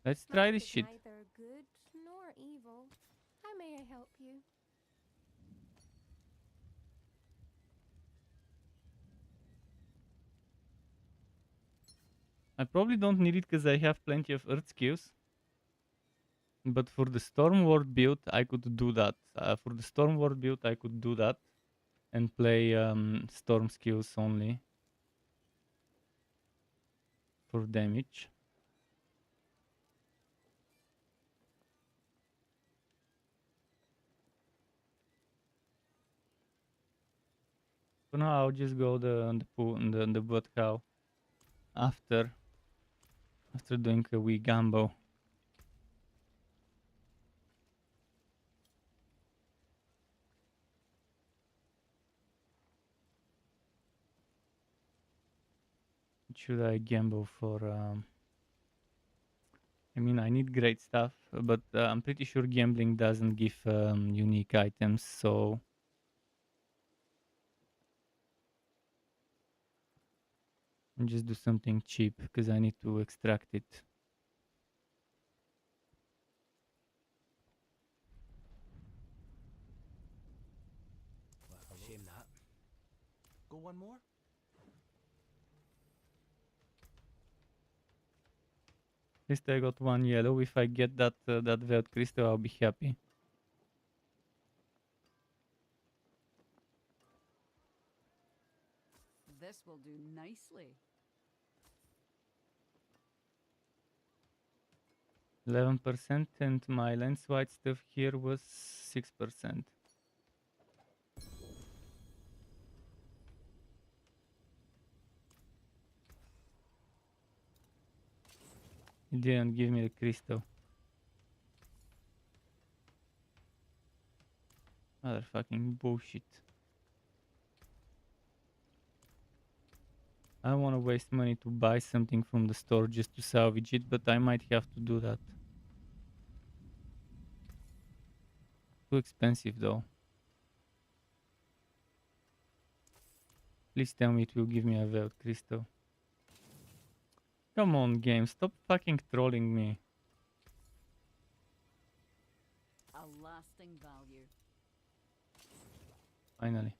Let's try this shit. Neither good nor evil. How may I help you? I probably don't need it because I have plenty of Earth skills. But for the Storm Ward build, I could do that. And play Storm skills only for damage. For now, I'll just go the bot cow after doing a wee gambo. Should I gamble for? I mean, I need great stuff, but I'm pretty sure gambling doesn't give unique items, so I'll just do something cheap because I need to extract it. Shame that. Go one more? At least I got one yellow. If I get that Veiled Crystal, I'll be happy. This will do nicely. 11%, and my lens-wide stuff here was 6%. It didn't give me the crystal. Motherfucking bullshit. I don't want to waste money to buy something from the store just to salvage it, but I might have to do that. Too expensive though. Please tell me it will give me a Veiled Crystal. Come on, game, stop fucking trolling me. A lasting value. Finally.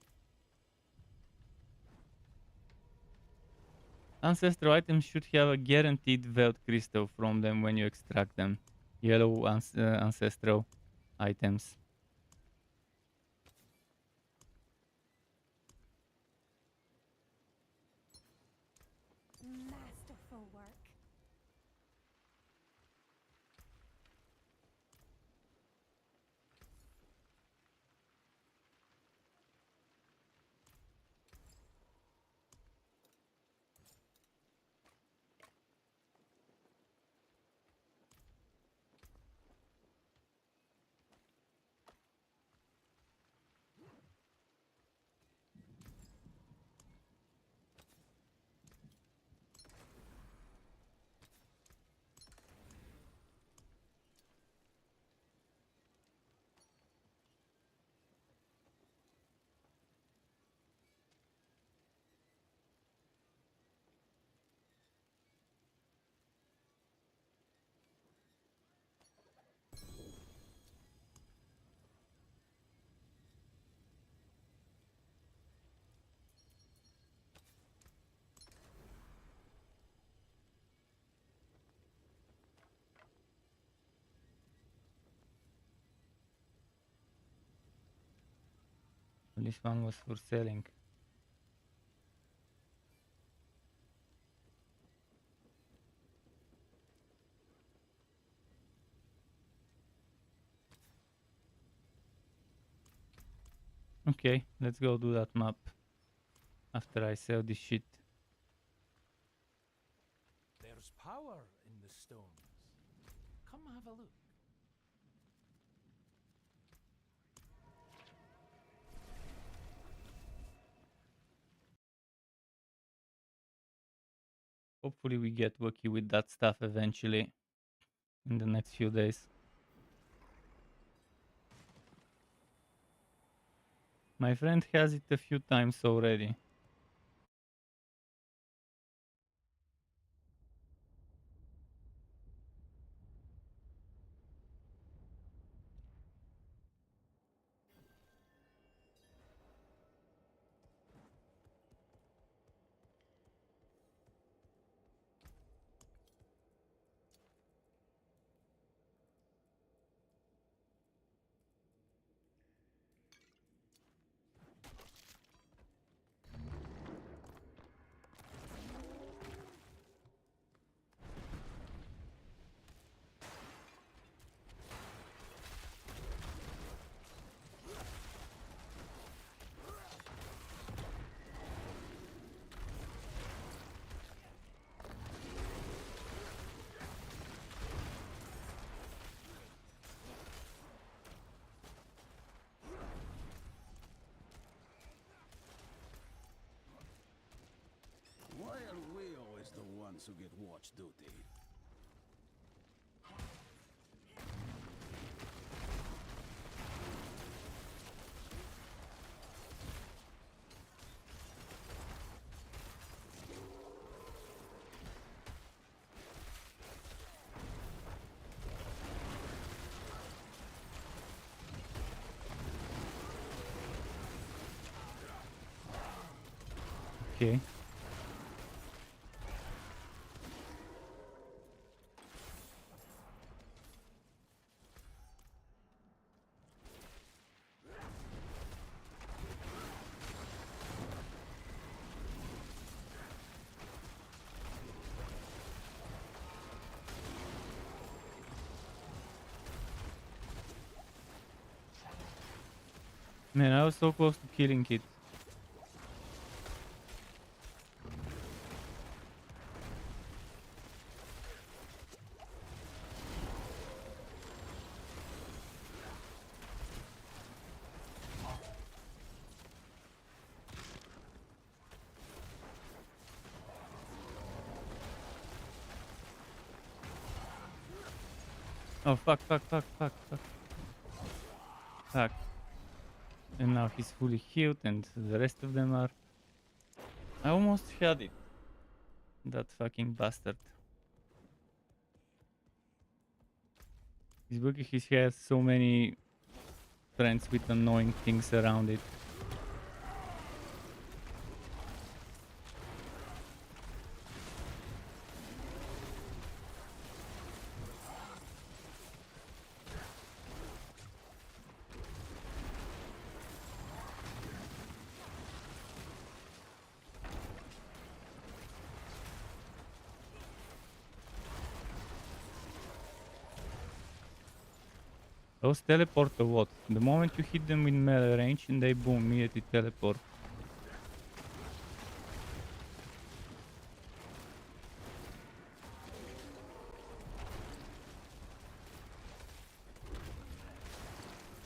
Ancestral items should have a guaranteed Veiled Crystal from them when you extract them. Yellow ancestral items. Masterful work. This one was for selling. Okay, let's go do that map after I sell this shit. There's power in the stones. Come have a look. Hopefully we get lucky with that stuff eventually in the next few days. My friend has it a few times already. to get watch duty. Okay. Man, I was so close to killing it. Oh fuck, fuck, fuck, fuck, fuck. Fuck. And now he's fully healed and the rest of them are... I almost had it. That fucking bastard. This book he has so many friends with annoying things around it. Those teleport or what? The moment you hit them in melee range and they boom, immediately teleport.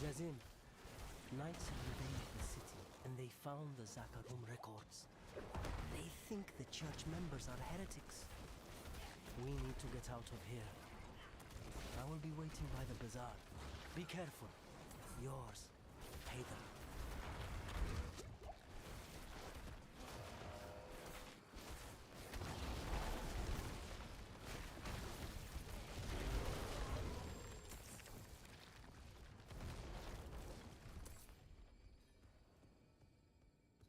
Jazin, knights have invaded the city and they found the Zakarum records. They think the church members are heretics. We need to get out of here. I will be waiting by the bazaar. Be careful. Yours, Hader.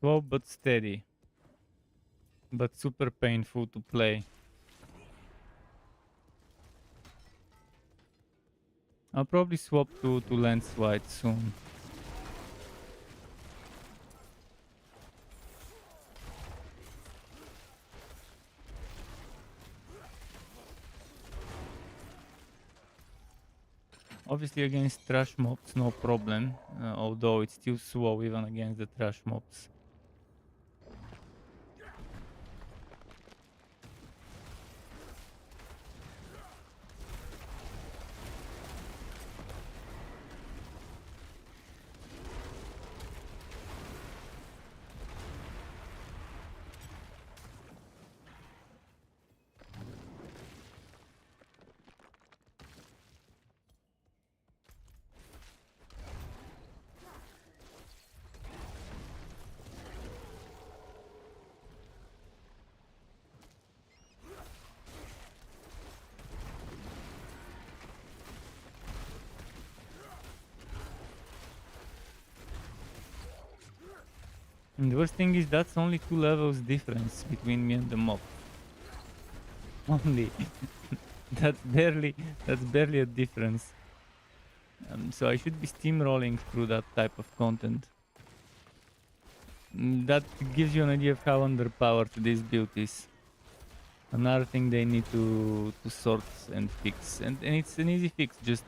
Slow but steady. But super painful to play. I'll probably swap to Lenswide soon. Obviously against trash mobs no problem, although it's still slow even against the trash mobs. And the worst thing is that's only 2 levels difference between me and the mob. Only. that's barely a difference. So I should be steamrolling through that type of content. That gives you an idea of how underpowered this build is. Another thing they need to sort and fix. And it's an easy fix, just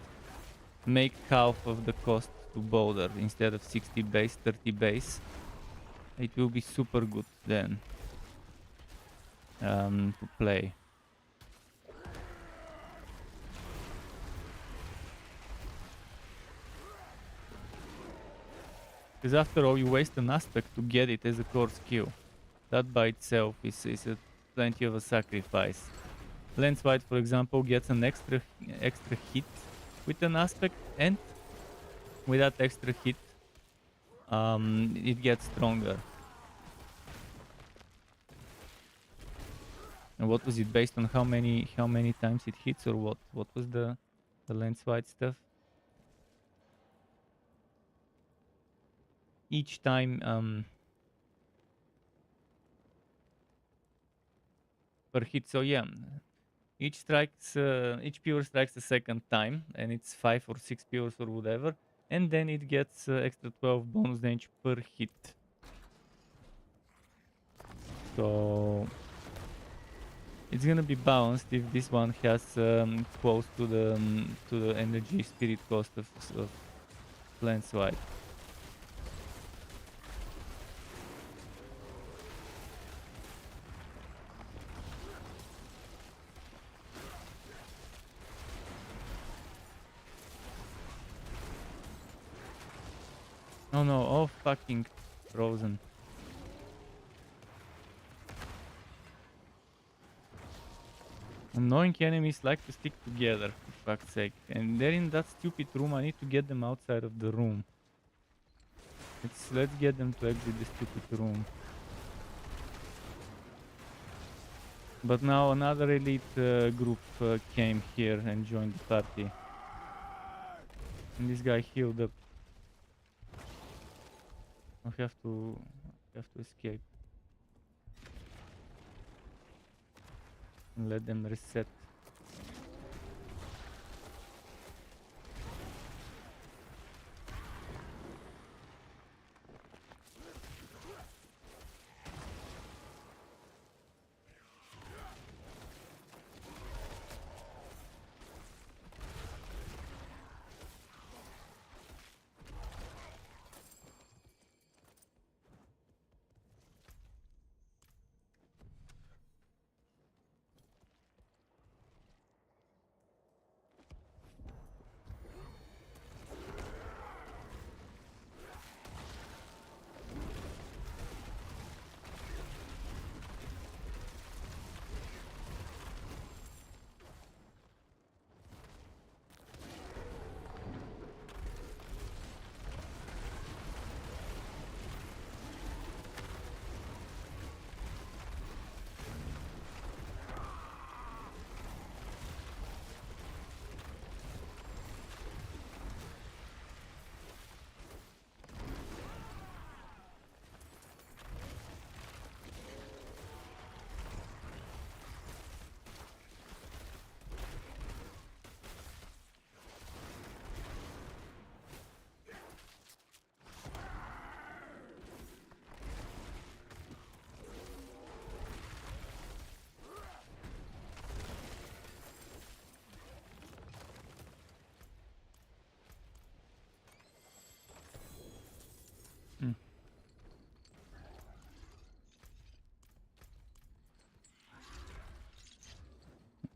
make half of the cost to Boulder instead of 60 base, 30 base. It will be super good then to play. Because after all, you waste an aspect to get it as a core skill. That by itself is a plenty of a sacrifice. Landslide, for example, gets an extra hit with an aspect, and with that extra hit, it gets stronger. And what was it based on? How many times it hits, or what? What was the landslide stuff? Each time per hit. So yeah, each pure strikes the second time, and it's 5 or 6 pures or whatever, and then it gets extra 12 bonus damage per hit. So it's gonna be balanced if this one has close to the energy spirit cost of landslide. Oh no, all fucking frozen. Annoying enemies like to stick together, for fuck's sake. And they're in that stupid room. I need to get them outside of the room. Let's get them to exit the stupid room. But now another elite group came here and joined the party. And this guy healed up. I have to escape. And let them reset.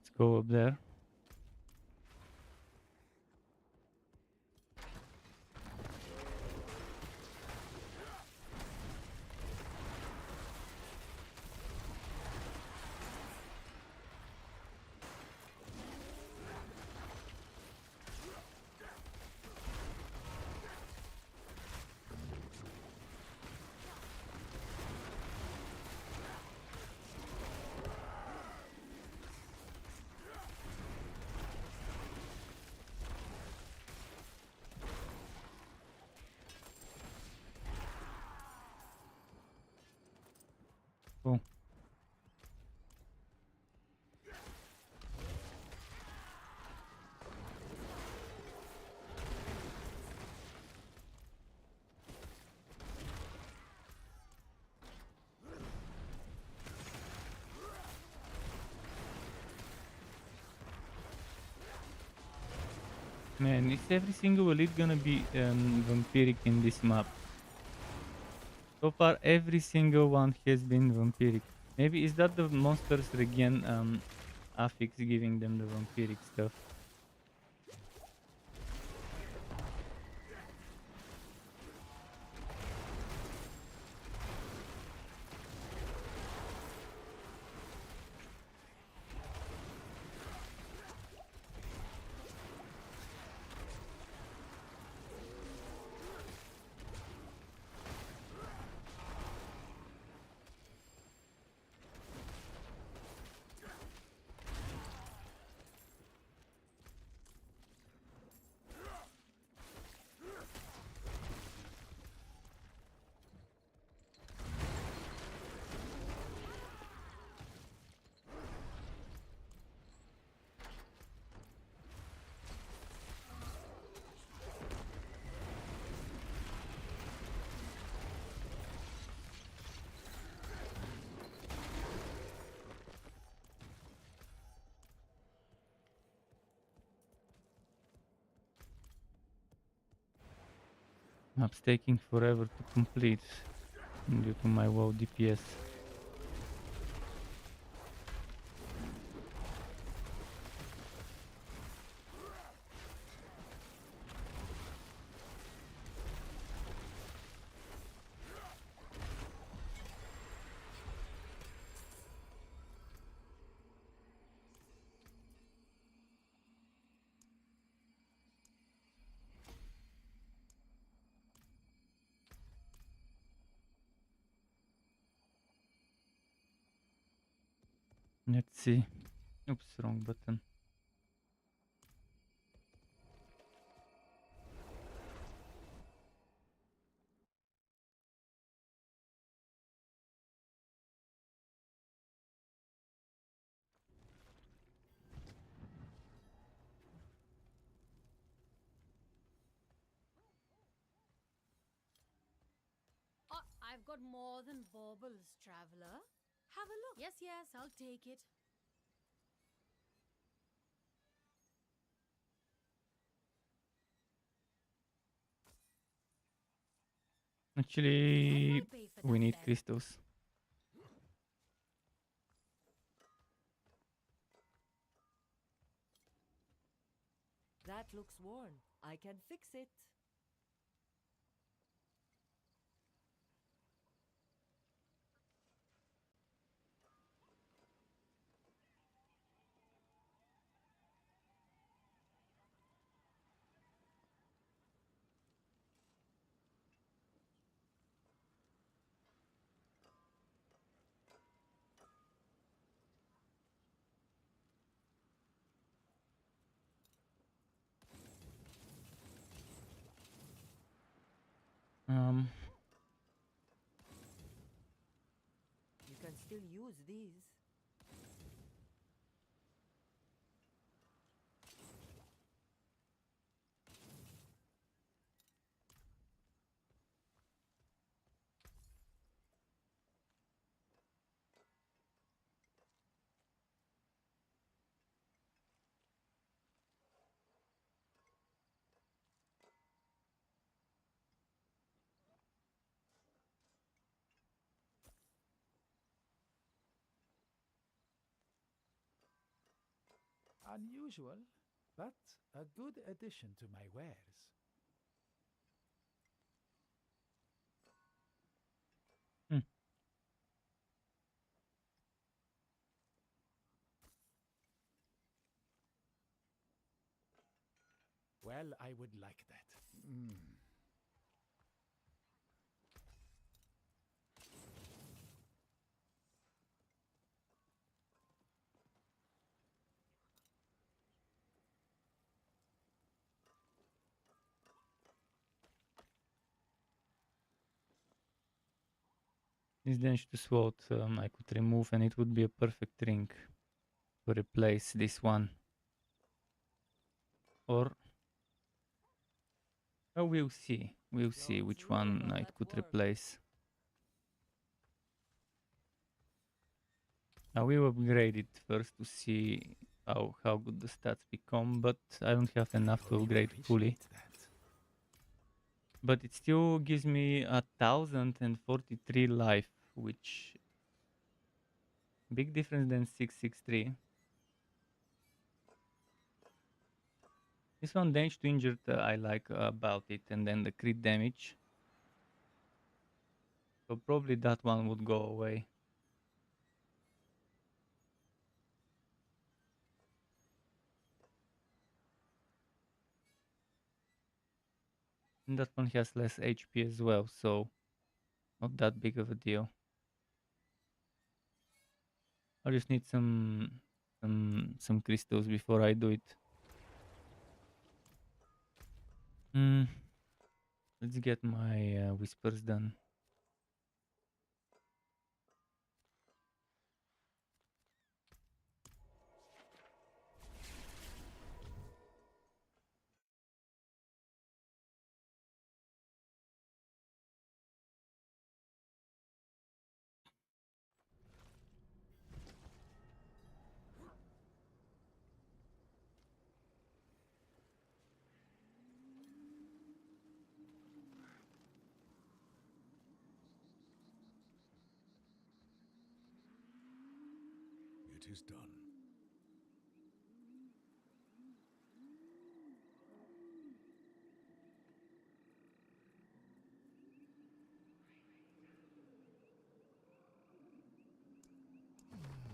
Let's go up there. Cool. Man, is every single elite gonna be vampiric in this map? So far, every single one has been vampiric. Maybe is that the monsters regen affix giving them the vampiric stuff? Map's taking forever to complete due to my WoW DPS. Let's see. Oops, wrong button. Oh, I've got more than baubles, traveler. Have a look. Yes, yes, I'll take it. Actually, I'll pay for we that need then. crystals. That looks worn. I can fix it. You can still use these. Unusual, but a good addition to my wares. Hmm. Well, I would like that. This damage to sword I could remove and it would be a perfect ring to replace this one. Or oh, we'll see. We'll see Don't which dream one about I that could work. replace. I will upgrade it first to see how good the stats become, but I don't have enough to I upgrade fully. appreciate that. But it still gives me 1043 life, which big difference than 663. This one damage to injured I like about it, and then the crit damage. So probably that one would go away. And that one has less HP as well, so not that big of a deal. I just need some crystals before I do it. Let's get my whispers done. is done.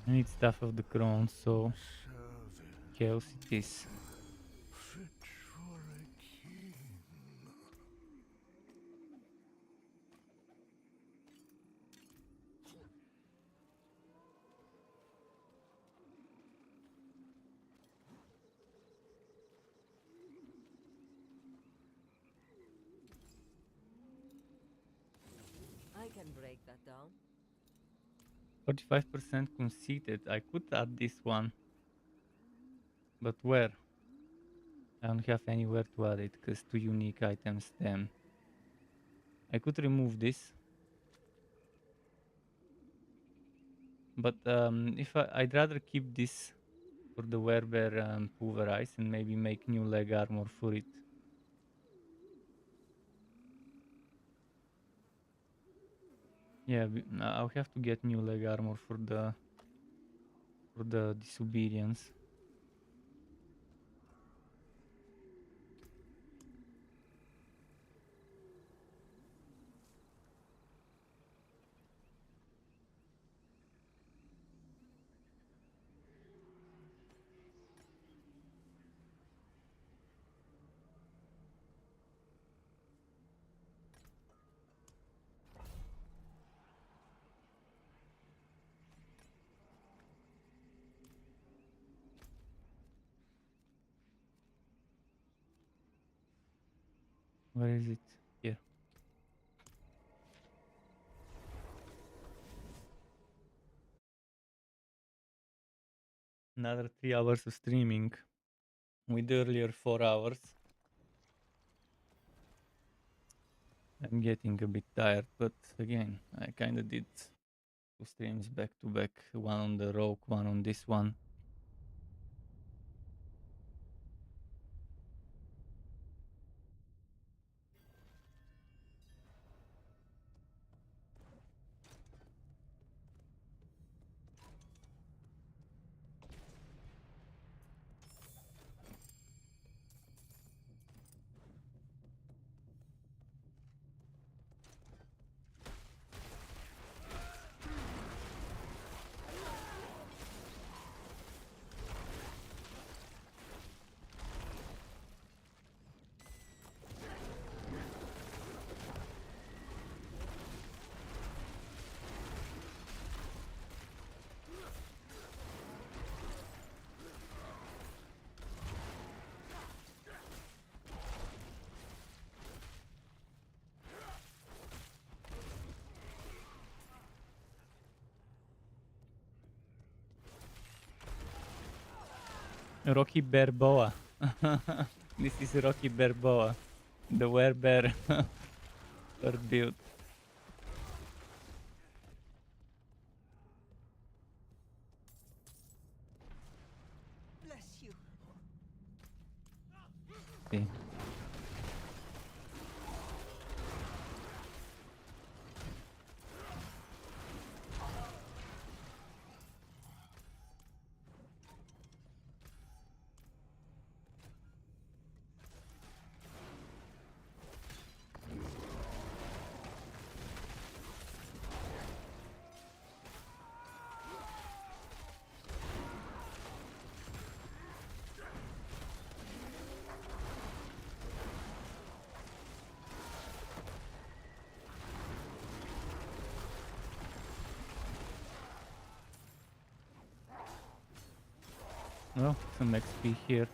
I need stuff of the crown, so Service chaos it is. fit for a king. I can break that down. 45% conceited. I could add this one. But where? I don't have anywhere to add it because 2 unique items then. I could remove this. But if I'd rather keep this for the werebear pulverize and maybe make new leg armor for it. Yeah, I'll have to get new leg armor for the disobedience. Where is it? Here. Another 3 hours of streaming with earlier 4 hours. I'm getting a bit tired, but again, I kind of did 2 streams back to back, one on the rogue, one on this one. Rocky Berboa. This is Rocky Berboa, the werebear bird build. Bless you. See. Well, some XP here.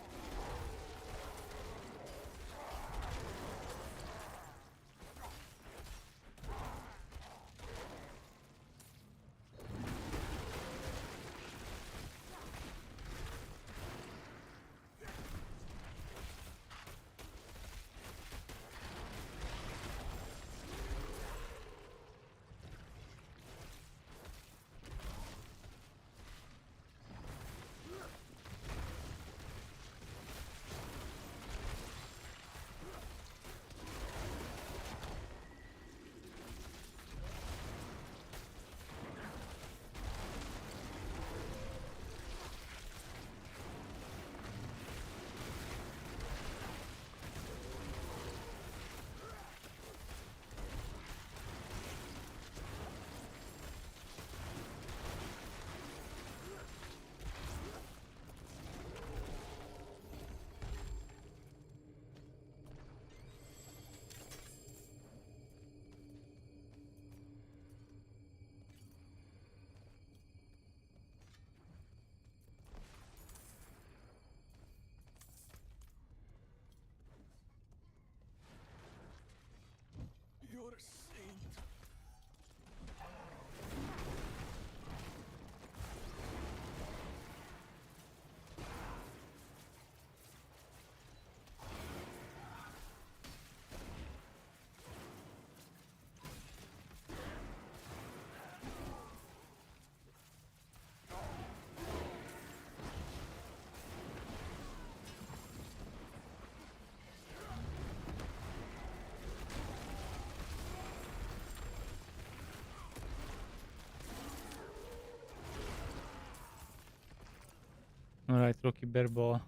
Alright, Rocky Barboa.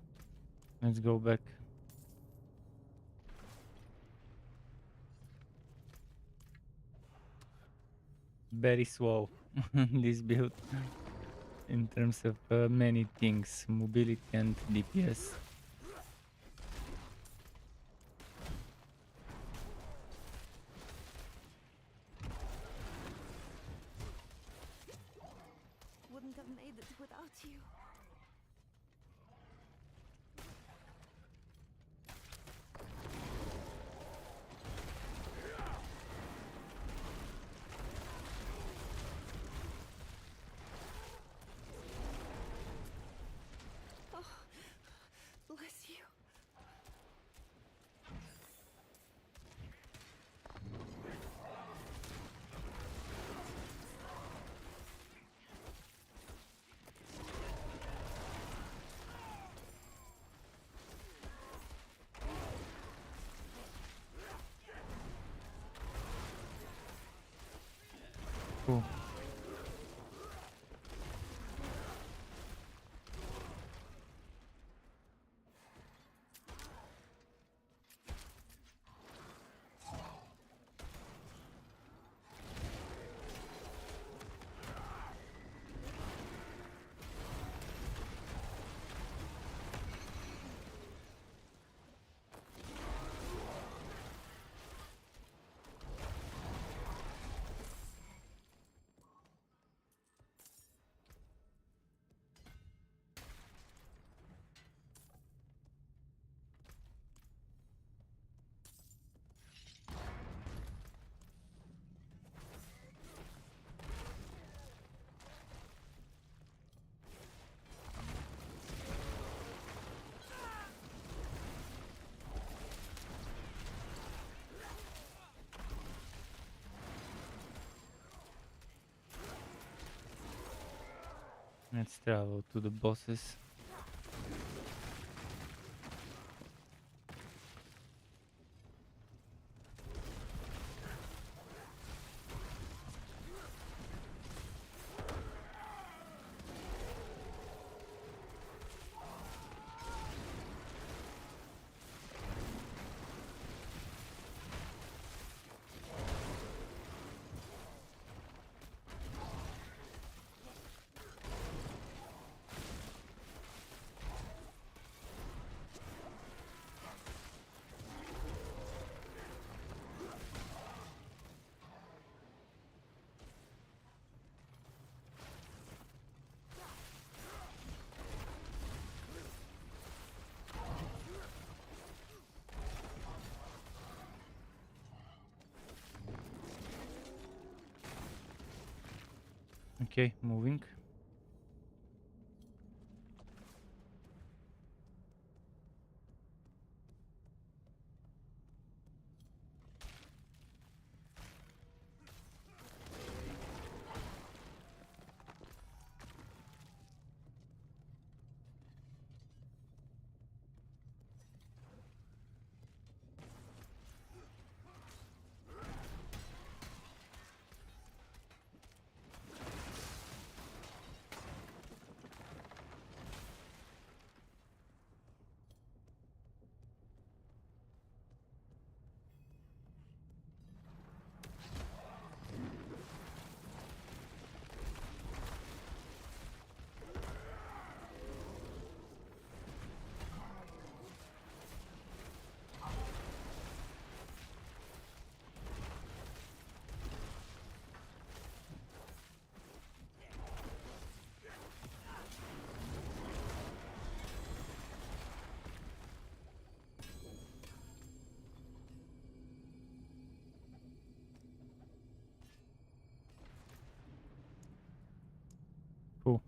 Let's go back. Very slow, this build, in terms of many things, mobility and DPS. Wouldn't have made it without you. Oh, bless you. Cool. Let's travel to the bosses. Okay, moving. Cool.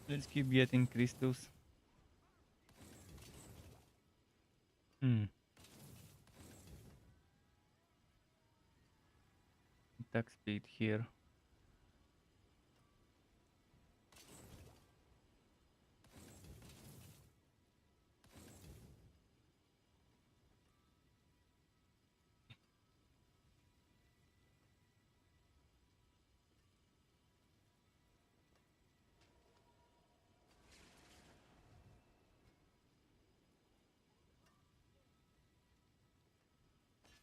Let's keep getting crystals. Hmm. Attack speed here.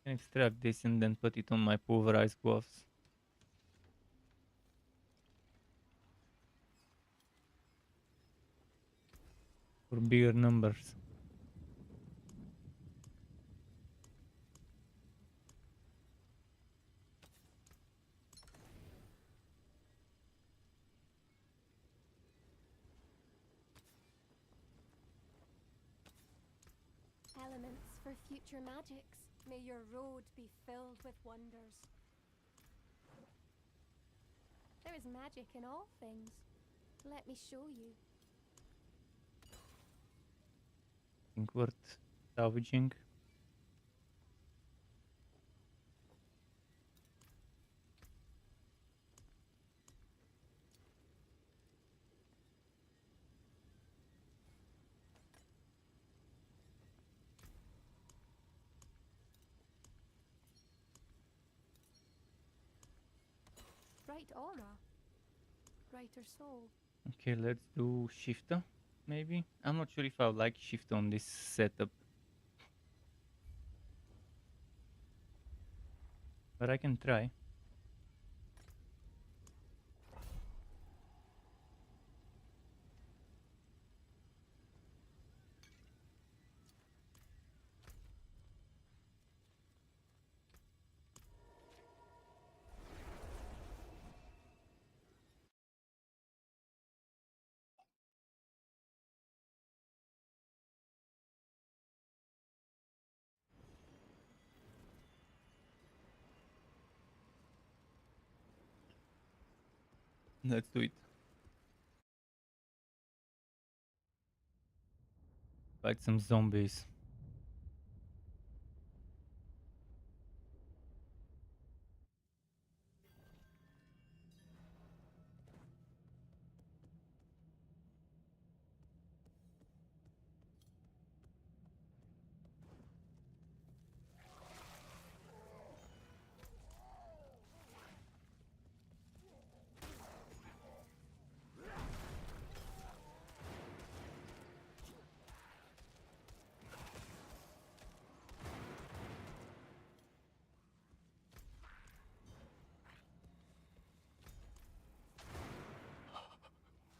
Can extract this and then put it on my pulverized gloves. For bigger numbers. Elements for future magics. May your road be filled with wonders. There is magic in all things. Let me show you. Think worth salvaging. Bright aura. Brighter soul. Okay, let's do shifter, maybe. I'm not sure if I like shift on this setup. But I can try. Let's do it. Fight some zombies.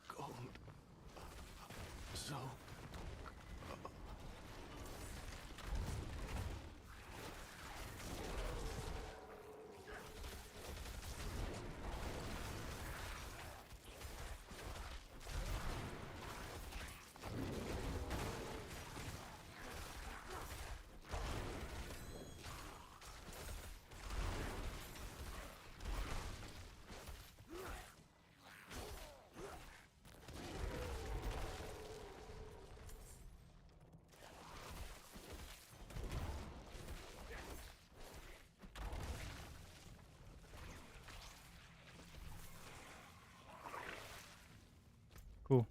Gold. So. Cool.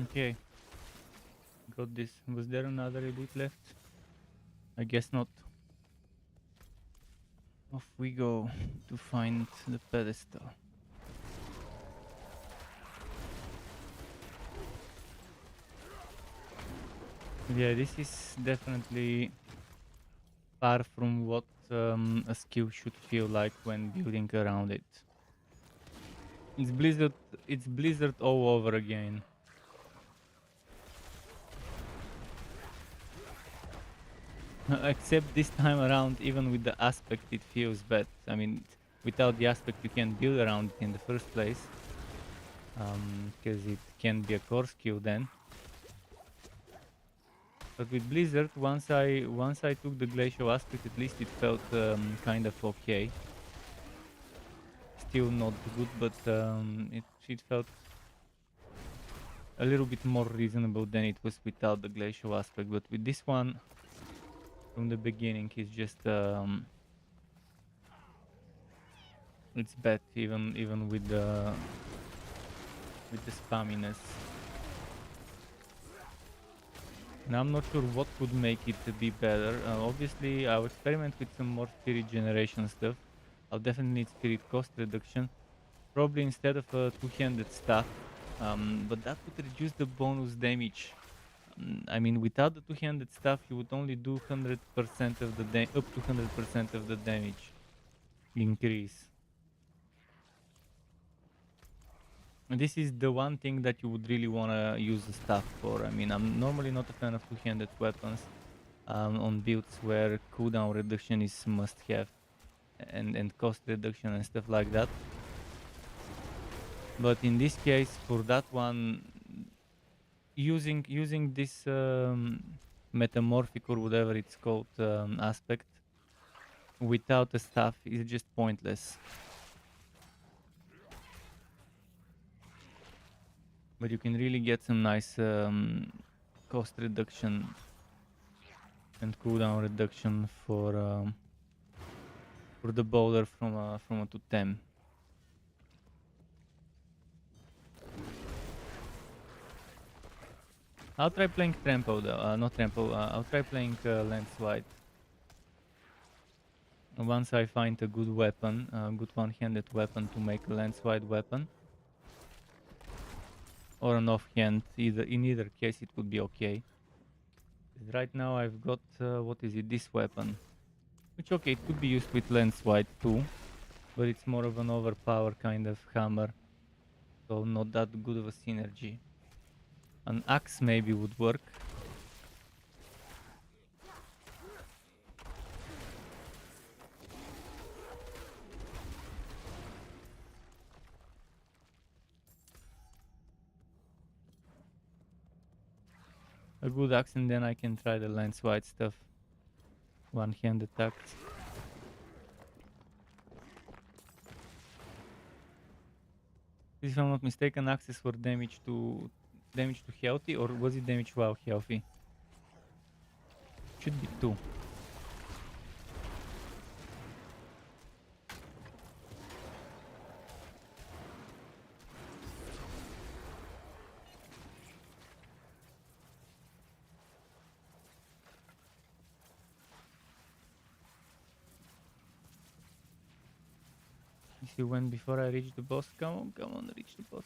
Okay. Got this. Was there another elite left? I guess not. Off we go to find the pedestal. Yeah, this is definitely far from what a skill should feel like when building around it. It's Blizzard. It's Blizzard all over again. Except this time around, even with the aspect, it feels bad. I mean, without the aspect, you can't build around it in the first place, because it can be a core skill then. But with Blizzard, once I took the glacial aspect, at least it felt kind of okay. Still not good, but it felt a little bit more reasonable than it was without the glacial aspect. But with this one, from the beginning, it's just it's bad, even with the spamminess. Now I'm not sure what could make it to be better. Obviously, I'll experiment with some more spirit generation stuff. I'll definitely need spirit cost reduction, probably instead of a two-handed staff, but that would reduce the bonus damage. I mean, without the two-handed staff, you would only do 100% of the up to 100% of the damage increase. And this is the one thing that you would really want to use the staff for. I mean, I'm normally not a fan of two-handed weapons on builds where cooldown reduction is must-have, and cost reduction and stuff like that. But in this case, for that one, using this metamorphic or whatever it's called aspect without the staff is just pointless. But you can really get some nice cost reduction and cooldown reduction for the bowler from a 210. I'll try playing Trample though, not Trample, I'll try playing Landslide. Once I find a good weapon, a good one-handed weapon to make a Landslide weapon. Or an offhand, in either case it would be okay. Right now I've got, what is it, this weapon. Which okay, it could be used with Landslide too. But it's more of an overpower kind of hammer. So not that good of a synergy. An axe maybe would work. A good axe, and then I can try the Landslide stuff. One-hand attacks. If I'm not mistaken, axes for damage to healthy, or was it damage while healthy? Should be 2. If you went before I reach the boss, come on, reach the boss.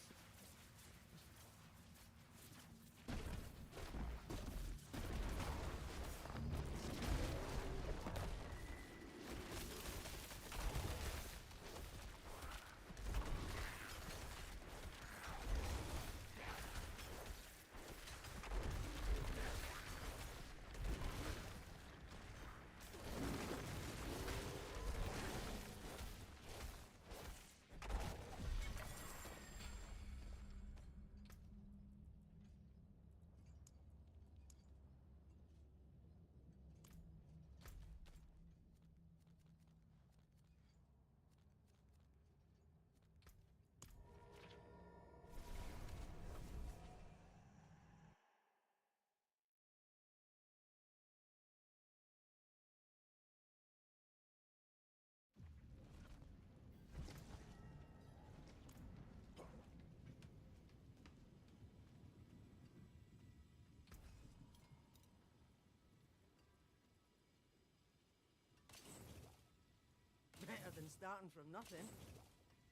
starting from nothing.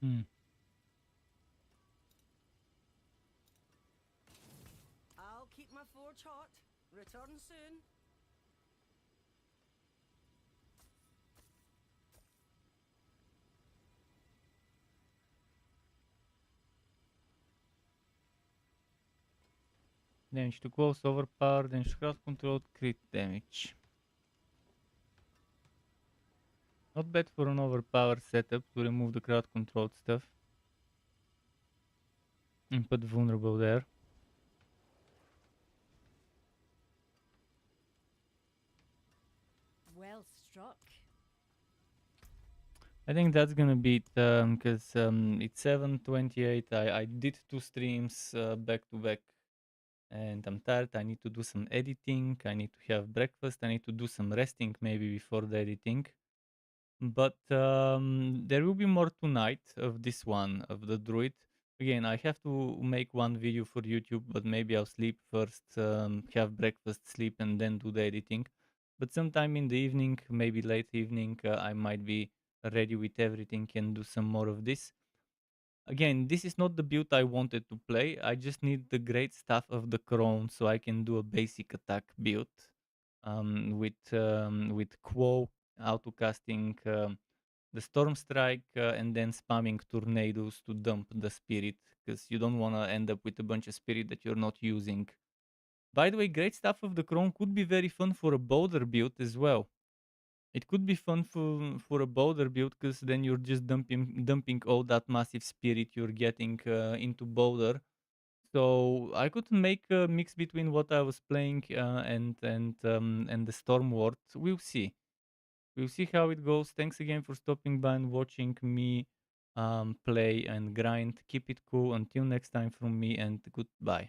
Hmm. I'll keep my forge hot. Return soon. Damage to close, overpower, damage to crowd control, crit damage. Not bad for an overpowered setup to remove the crowd controlled stuff. And put vulnerable there. Well struck. I think that's gonna be it, because it's 7:28. I did 2 streams back to back, and I'm tired. I need to do some editing. I need to have breakfast. I need to do some resting maybe before the editing. But there will be more tonight of this one of the Druid. Again, I have to make one video for YouTube, but maybe I'll sleep first, have breakfast, sleep, and then do the editing. But sometime in the evening, maybe late evening, I might be ready with everything and do some more of this. Again, this is not the build I wanted to play. I just need the great stuff of the crown so I can do a basic attack build with Quo auto casting the storm strike and then spamming tornadoes to dump the spirit because you don't want to end up with a bunch of spirit that you're not using. By the way, great stuff of the crown could be very fun for a boulder build as well. It could be fun for a boulder build because then you're just dumping all that massive spirit you're getting into boulder. So I could make a mix between what I was playing and the storm ward. We'll see. We'll see how it goes. Thanks again for stopping by and watching me play and grind. Keep it cool. Until next time from me, and goodbye.